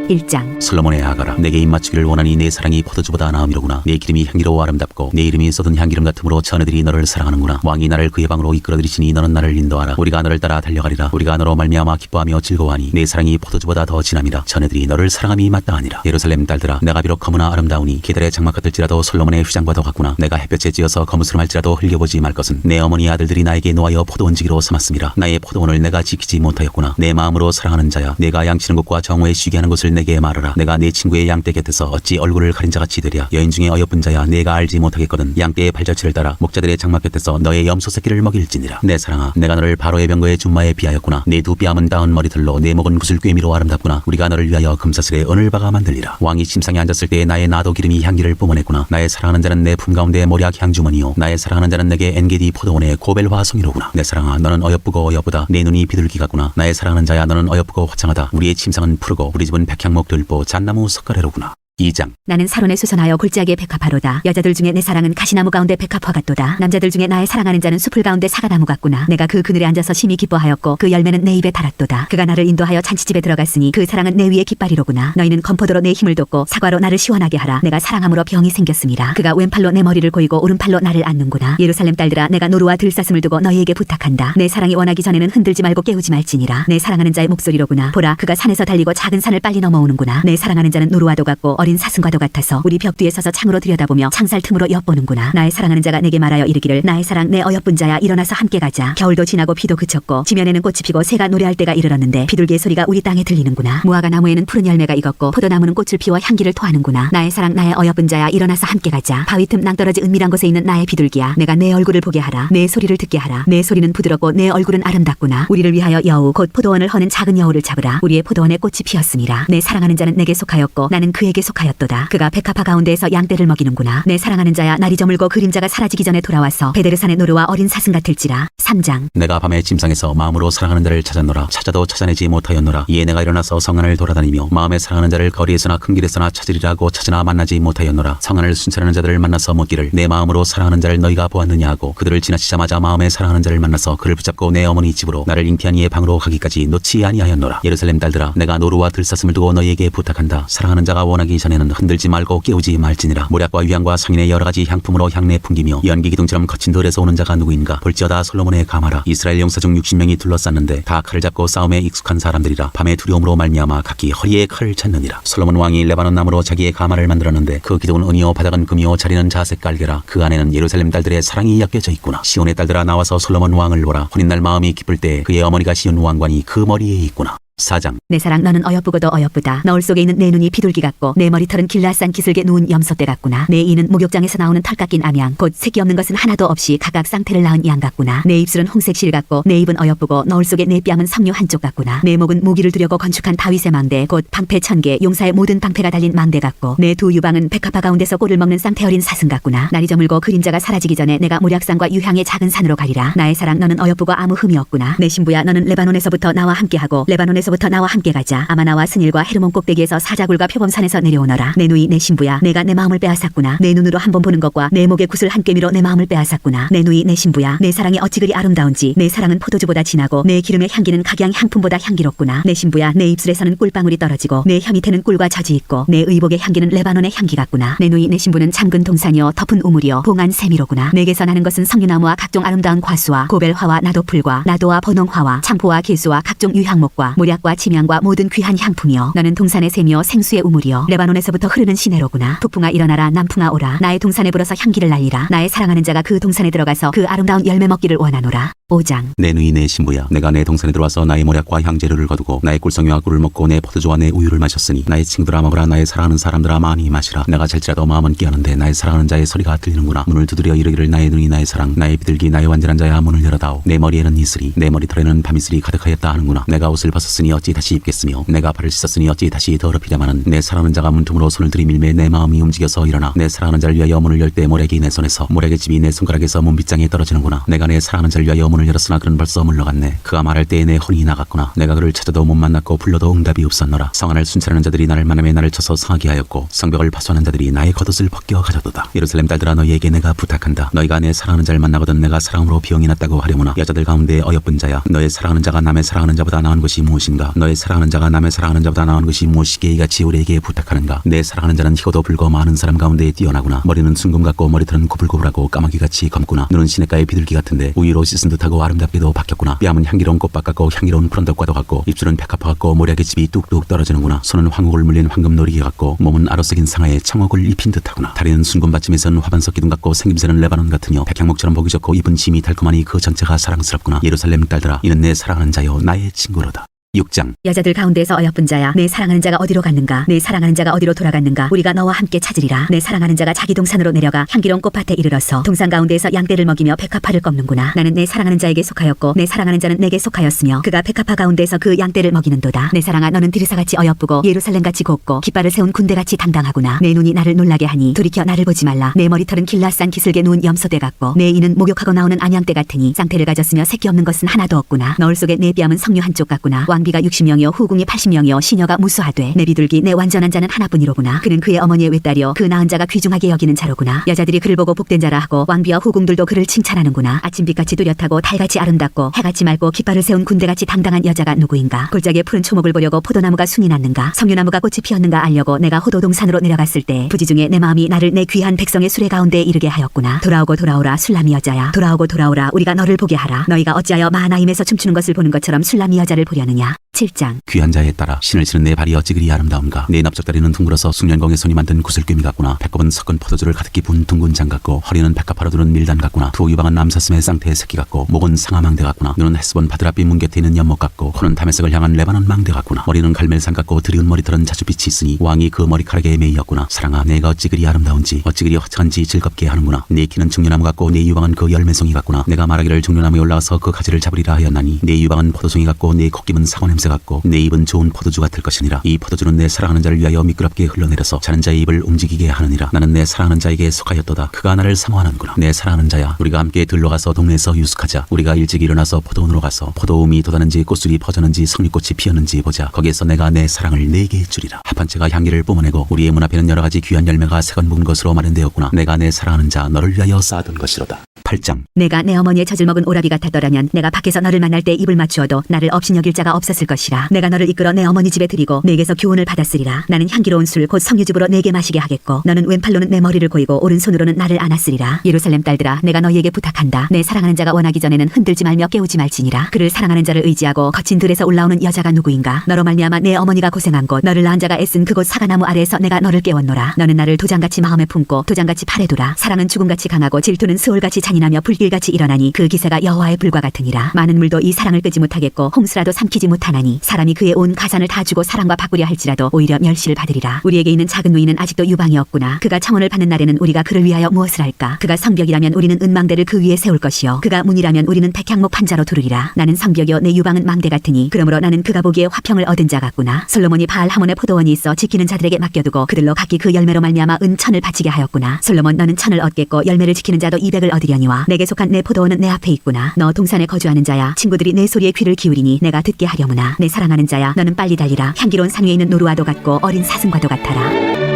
1장. 솔로몬의 아가라, 내게 입맞추기를 원하니 내 사랑이 포도주보다 나음이로구나. 내 기름이 향기로워 아름답고 내 이름이 쏟은 향기름 같으므로 처녀들이 너를 사랑하는구나. 왕이 나를 그의 방으로 이끌어들이시니 너는 나를 인도하라. 우리가 너를 따라 달려가리라. 우리가 너로 말미암아 기뻐하며 즐거워하니 내 사랑이 포도주보다 더 진함이라. 처녀들이 너를 사랑함이 마땅하니라. 예루살렘 딸들아, 내가 비록 검으나 아름다우니 계달의 장막 같을지라도 솔로몬의 휘장과도 같구나. 내가 햇볕에 찌어서 거무스름할지라도 흘려보지 말 것은 내 어머니 아들들이 나에게 놓아여 포도원지기로 삼았음이라. 나의 포도원을 내가 지키지 못하였구나. 내 마음으로 사랑하는 자야, 내가 양치는 곳과 정오에 쉬게 하는 곳을 내게 말하라. 내가 내 친구의 양떼 곁에서 어찌 얼굴을 가린 자같이 되랴. 여인 중에 어여쁜 자야, 내가 알지 못하겠거든. 양떼의 발자취를 따라 목자들의 장막 곁에서 너의 염소 새끼를 먹일지니라. 내 사랑아, 내가 너를 바로의 병거의 준마에 비하였구나. 내 두 뺨은 닿은 머리털로 내 목은 구슬꿰미로 아름답구나. 우리가 너를 위하여 금사슬에 은을박아 만들리라. 왕이 침상에 앉았을 때에 나의 나도 기름이 향기를 뿜어냈구나. 나의 사랑하는 자는 내 품 가운데 모략 향주머니요, 나의 사랑하는 자는 내게 엔게디 포도원의 고벨화 성이로구나. 내 사랑아, 너는 어여쁘고 어여쁘다. 내 눈이 비둘기 같구나. 나의 사랑하는 자야, 너는 어여쁘고 화창하다. 우리의 침상은 푸르고 우리 집은 백향목 들보 잣나무 석가래로구나. 2장. 나는 사론에 수선하여 골짜기에 백합화로다. 여자들 중에 내 사랑은 가시나무 가운데 백합화 같도다. 남자들 중에 나의 사랑하는 자는 숲을 가운데 사과나무 같구나. 내가 그 그늘에 앉아서 심히 기뻐하였고 그 열매는 내 입에 달았도다. 그가 나를 인도하여 잔치집에 들어갔으니 그 사랑은 내 위에 깃발이로구나. 너희는 검포도로 내 힘을 돋고 사과로 나를 시원하게 하라. 내가 사랑함으로 병이 생겼음이라. 그가 왼팔로 내 머리를 고이고 오른팔로 나를 안는구나. 예루살렘 딸들아, 내가 노루와 들사슴을 두고 너희에게 부탁한다. 내 사랑이 원하기 전에는 흔들지 말고 깨우지 말지니라. 내 사랑하는 자의 목소리로구나. 보라, 그가 산에서 달리고 작은 산을 빨리 넘어오는구나. 내 사랑하는 자는 노루와도 같고 어린 사슴과도 같아서 우리 벽 뒤에 서서 창으로 들여다보며 창살 틈으로 엿보는구나. 나의 사랑하는 자가 내게 말하여 이르기를, 나의 사랑 내 어여쁜 자야, 일어나서 함께 가자. 겨울도 지나고 비도 그쳤고 지면에는 꽃이 피고 새가 노래할 때가 이르렀는데 비둘기의 소리가 우리 땅에 들리는구나. 무화과 나무에는 푸른 열매가 익었고 포도나무는 꽃을 피워 향기를 토하는구나. 나의 사랑 나의 어여쁜 자야, 일어나서 함께 가자. 바위 틈 낭떠러지 은밀한 곳에 있는 나의 비둘기야, 내가 내 얼굴을 보게 하라. 내 소리를 듣게 하라. 내 소리는 부드럽고 내 얼굴은 아름답구나. 우리를 위하여 여우 곧 포도원을 허는 작은 여우를 잡으라. 우리의 포도원에 꽃이 피었음이라. 내 사랑하는 자는 내게 속하였고 나는 그에게 속하였도다. 그가 백합화 가운데에서 양떼를 먹이는구나. 내 사랑하는 자야, 날이 저물고 그림자가 사라지기 전에 돌아와서 베데르산의 노루와 어린 사슴 같을지라. 3장. 내가 밤에 침상에서 마음으로 사랑하는 자를 찾았노라. 찾아도 찾아내지 못하였노라. 이에 내가 일어나서 성안을 돌아다니며 마음에 사랑하는 자를 거리에서나 큰 길에서나 찾으리라고 찾으나 만나지 못하였노라. 성안을 순찰하는 자들을 만나서 묻기를, 내 마음으로 사랑하는 자를 너희가 보았느냐 하고 그들을 지나치자마자 마음에 사랑하는 자를 만나서 그를 붙잡고 내 어머니 집으로 나를 잉태한 이의 방으로 가기까지 놓지 아니하였노라. 예루살렘 딸들아, 내가 노루와 들사슴을 두고 너희에게 부탁한다. 사랑하는 자가 원하기 전에는 흔들지 말고 깨우지 말지니라. 모략과 위향과 상인의 여러 가지 향품으로 향내 풍기며 연기 기둥처럼 거친 들에서 오는 자가 누구인가? 볼지어다 솔로몬의 가마라. 이스라엘 용사 중 60명이 둘러쌌는데 다 칼을 잡고 싸움에 익숙한 사람들이라. 밤의 두려움으로 말미암아 각기 허리에 칼을 찾느니라. 솔로몬 왕이 레바논 나무로 자기의 가마를 만들었는데 그 기둥은 은이요 바닥은 금이요 자리는 자색 깔개라. 그 안에는 예루살렘 딸들의 사랑이 엮여져 있구나. 시온의 딸들아, 나와서 솔로몬 왕을 보라. 혼인날 마음이 기쁠 때 그의 어머니가 시온 왕관이 그 머리에 있구나. 4장. 내 사랑, 너는 어여쁘고도 어여쁘다. 너울 속에 있는 내 눈이 비둘기 같고 내 머리털은 길라싼 기슭에 누운 염소떼 같구나. 내 이는 목욕장에서 나오는 털 깎인 암양 곧 새끼 없는 것은 하나도 없이 각각 쌍태를 낳은 양 같구나. 내 입술은 홍색 실 같고 내 입은 어여쁘고 너울 속에 내 뺨은 석류 한쪽 같구나. 내 목은 무기를 두려고 건축한 다윗의 망대 곧 방패 1000개 용사의 모든 방패가 달린 망대 같고 내 두 유방은 백합화 가운데서 꼴을 먹는 쌍태 어린 사슴 같구나. 날이 저물고 그림자가 사라지기 전에 내가 모략산과 유향의 작은 산으로 가리라. 나의 사랑, 너는 어여쁘고 아무 흠이 없구나. 내 신부야, 너는 레바논에서부터 나와 함께하고 레바논의 레바논에서부터 나와 함께 가자. 아마나와 스닐과 헤르몬 꼭대기에서 사자굴과 표범산에서 내려오너라. 내 누이 내 신부야, 내가 내 마음을 빼앗았구나. 내 눈으로 한 번 보는 것과 내 목의 굿을 한 꿰미로 내 마음을 빼앗았구나. 내 누이 내 신부야, 내 사랑이 어찌 그리 아름다운지. 내 사랑은 포도주보다 진하고 내 기름의 향기는 각양 향품보다 향기롭구나. 내 신부야, 내 입술에서는 꿀방울이 떨어지고 내 혀 밑에는 꿀과 젖이 있고 내 의복의 향기는 레바논의 향기 같구나. 내 누이 내 신부는 잠근 동산이여 덮은 우물이여 봉한 세미로구나. 내게서 나는 것은 석류나무와 각종 아름다운 과수와 고벨화와 나도풀과 나도와 번홍화와 참포와 개수와 각종 유향목과 모략과 침향과 모든 귀한 향품이여 너는 동산의 샘이여 생수의 우물이여 레바논에서부터 흐르는 시내로구나. 북풍아 일어나라, 남풍아 오라. 나의 동산에 불어서 향기를 날리라. 나의 사랑하는 자가 그 동산에 들어가서 그 아름다운 열매 먹기를 원하노라. 5장. 내 누이 내 신부야, 내가 내 동산에 들어와서 나의 모략과 향재료를 거두고 나의 꿀성유와 꿀을 먹고 내 포도주와 내 우유를 마셨으니 나의 친구들아 먹으라. 나의 사랑하는 사람들아 많이 마시라. 내가 잘지라도 마음은 깨었는데 나의 사랑하는 자의 소리가 들리는구나. 문을 두드려 이르기를 나의 눈이 나의 사랑 나의 비둘기 나의 완전한 자야 문을 열어다오. 내 머리에는 이슬이 내 머리털에는 밤이슬이 가득하였다 하는구나. 내가 옷을 벗었으니 어찌 다시 입겠으며 내가 발을 씻었으니 어찌 다시 더럽히랴마는 내 사랑하는 자가 문틈으로 손을 들이밀매 내 마음이 움직여서 일어나. 내 사랑하는 자를 위하여 문을 열 때 모략이 내 손에서 모략의 집이 내 손가락에서 문빗장에 떨어지는구나. 내가 내 사랑하는 자를 위하여 문을 열었으나 그는 벌써 물러갔네. 그가 말할 때에 내 혼이 나갔구나. 내가 그를 찾아도 못 만났고 불러도 응답이 없었노라. 성안을 순찰하는 자들이 나를 만남에 나를 쳐서 상하게 하였고 성벽을 파손한 자들이 나의 겉옷을 벗겨 가져도다. 예루살렘 딸들아, 너희에게 내가 부탁한다. 너희가 내 사랑하는 자를 만나거든 내가 사랑으로 병이 났다고 하려무나. 여자들 가운데 어여쁜 자야, 너의 사랑하는 자가 남의 사랑하는 자보다 나은 것이 무엇인가? 너의 사랑하는 자가 남의 사랑하는 자보다 나은 것이 무엇이기에 이같이 우리에게 부탁하는가? 내 사랑하는 자는 희고도 붉고 많은 사람 가운데 뛰어나구나. 머리는 순금 같고 머리털은 고불고불하고 까마귀같이 검구나. 눈은 시냇가의 비둘기 같은데 우유로 씻은 듯하고 아름답게도 박혔구나. 뺨은 향기로운 꽃밭 같고 향기로운 푸른 덕과도 같고 입술은 백합화 같고 모략의 집이 뚝뚝 떨어지는구나. 손은 황옥을 물린 황금 놀이개 같고 몸은 아로새긴 상아에 청옥을 입힌 듯하구나. 다리는 순금 받침에선 화반석 기둥 같고 생김새는 레바논 같으며 백향목처럼 보기 좋고 입은 짐이 달콤하니 그 전체가 사랑스럽구나. 예루살렘 딸들아, 이는 내 사랑하는 자여 나의 친구로다. 6장. 여자들 가운데에서 어여쁜 자야, 내 사랑하는 자가 어디로 갔는가? 내 사랑하는 자가 어디로 돌아갔는가? 우리가 너와 함께 찾으리라. 내 사랑하는 자가 자기 동산으로 내려가 향기로운 꽃밭에 이르러서 동산 가운데에서 양떼를 먹이며 백합화를 꺾는구나. 나는 내 사랑하는 자에게 속하였고 내 사랑하는 자는 내게 속하였으며 그가 백합화 가운데서 그 양떼를 먹이는도다. 내 사랑아, 너는 드리사같이 어여쁘고 예루살렘같이 곱고 깃발을 세운 군대같이 당당하구나. 내 눈이 나를 놀라게 하니 돌이켜 나를 보지 말라. 내 머리털은 길라싼 기슭에 누운 염소떼 같고 내 이는 목욕하고 나오는 안양떼 같으니 쌍태를 가졌으며 새끼 없는 것은 하나도 없구나. 너울 속에 내 뺨은 석류 한쪽 같구나. 왕비가 60명이요 후궁이 80명이요 시녀가 무수하되 내 비둘기 내 완전한 자는 하나뿐이로구나. 그는 그의 어머니의 외딸이요 그 낳은 자가 귀중하게 여기는 자로구나. 여자들이 그를 보고 복된 자라 하고 왕비와 후궁들도 그를 칭찬하는구나. 아침빛같이 뚜렷하고 달같이 아름답고 해같이 맑고 깃발을 세운 군대같이 당당한 여자가 누구인가? 골짜기에 푸른 초목을 보려고 포도나무가 순이 났는가? 석류나무가 꽃이 피었는가 알려고 내가 호도동산으로 내려갔을 때 부지 중에 내 마음이 나를 내 귀한 백성의 수레 가운데 이르게 하였구나. 돌아오고 돌아오라 술람이 여자야, 돌아오고 돌아오라 우리가 너를 보게 하라. 너희가 어찌하여 마하나임에서 춤추는 것을 보는 것처럼 술람이 여자를 보려느냐? 7장. 귀한 자에 따라 신을 치는 내 발이 어찌 그리 아름다운가. 내 납작다리는 둥글어서 숙련공의 손이 만든 구슬꿰미 같구나. 배꼽은 섞은 포도주를 가득히 분 둥근 장 같고 허리는 백합화로 두른 밀단 같구나. 두 유방은 남사슴의 쌍태의 새끼 같고 목은 상아망대 같구나. 눈은 헬스본 바드라빛 문 곁에 있는 연못 같고 코는 다메섹을 향한 레바논 망대 같구나. 머리는 갈멜산 같고 드리운 머리털은 자주빛이 있으니 왕이 그 머리카락에 매이었구나. 사랑아, 내가 어찌 그리 아름다운지 어찌 그리 화창한지 즐겁게 하는구나. 내 키는 종려나무 같고 내 유방은 그 열매송이 같구나. 내가 말하기를 종려나무에 올라가서 그 가지를 잡으리라 하였나니 내 유방은 포도송이 같고 내 콧김은 사과 냄새 같고 내 입은 좋은 포도주 같을 것이니라. 이 포도주는 내 사랑하는 자를 위하여 미끄럽게 흘러내려서 자는 자의 입을 움직이게 하느니라. 나는 내 사랑하는 자에게 속하였도다. 그가 나를 사모하는구나. 내 사랑하는 자야, 우리가 함께 들러가서 동네에서 유숙하자. 우리가 일찍 일어나서 포도원으로 가서 포도음이 돋았는지 꽃술이 퍼졌는지 석류꽃이 피었는지 보자. 거기에서 내가 내 사랑을 내게 주리라. 합한 채가 향기를 뿜어내고 우리의 문 앞에는 여러 가지 귀한 열매가 색은 묵은 것으로 마련되었구나. 내가 내 사랑하는 자 너를 위하여 쌓아둔 것이로다. 8장. 내가 내 어머니의 젖을 먹은 오라비 같았더라면 내가 밖에서 너를 만날 때 입을 맞추어도 나를 업신여길 자가 없었을 것이라. 내가 너를 이끌어 내 어머니 집에 드리고 내게서 교훈을 받았으리라. 나는 향기로운 술 곧 석류즙으로 내게 마시게 하겠고 너는 왼팔로는 내 머리를 고이고 오른손으로는 나를 안았으리라. 예루살렘 딸들아, 내가 너희에게 부탁한다. 내 사랑하는 자가 원하기 전에는 흔들지 말며 깨우지 말지니라. 그를 사랑하는 자를 의지하고 거친 들에서 올라오는 여자가 누구인가? 너로 말미암아 내 어머니가 고생한 곳, 너를 낳은 자가 애쓴 그곳 사과나무 아래에서 내가 너를 깨웠노라. 너는 나를 도장같이 마음에 품고 도장같이 팔에 두라. 사랑은 죽음같이 강하고 질투는 스올같이 잔인하며 불길같이 일어나니 그 기세가 여호와의 불과 같으니라. 많은 물도 이 사랑을 끄지 못하겠고 홍수라도 삼키지 못하나니 사람이 그의 온 가산을 다 주고 사랑과 바꾸려 할지라도 오히려 멸시를 받으리라. 우리에게 있는 작은 누이는 아직도 유방이 없구나. 그가 청혼을 받는 날에는 우리가 그를 위하여 무엇을 할까? 그가 성벽이라면 우리는 은망대를 그 위에 세울 것이요 그가 문이라면 우리는 백향목 판자로 두르리라. 나는 성벽이요 내 유방은 망대 같으니 그러므로 나는 그가 보기에 화평을 얻은 자 같구나. 솔로몬이 바알 하몬의 포도원이 있어 지키는 자들에게 맡겨두고 그들로 각기 그 열매로 말미암아 은 1000을 바치게 하였구나. 솔로몬, 너는 1000을 얻겠고 열매를 지키는 자도 200을 얻으려니 아니와 내게 속한 내 포도원은 내 앞에 있구나. 너 동산에 거주하는 자야. 친구들이 내 소리에 귀를 기울이니 내가 듣게 하려무나. 내 사랑하는 자야, 너는 빨리 달리라. 향기로운 산 위에 있는 노루와도 같고 어린 사슴과도 같아라.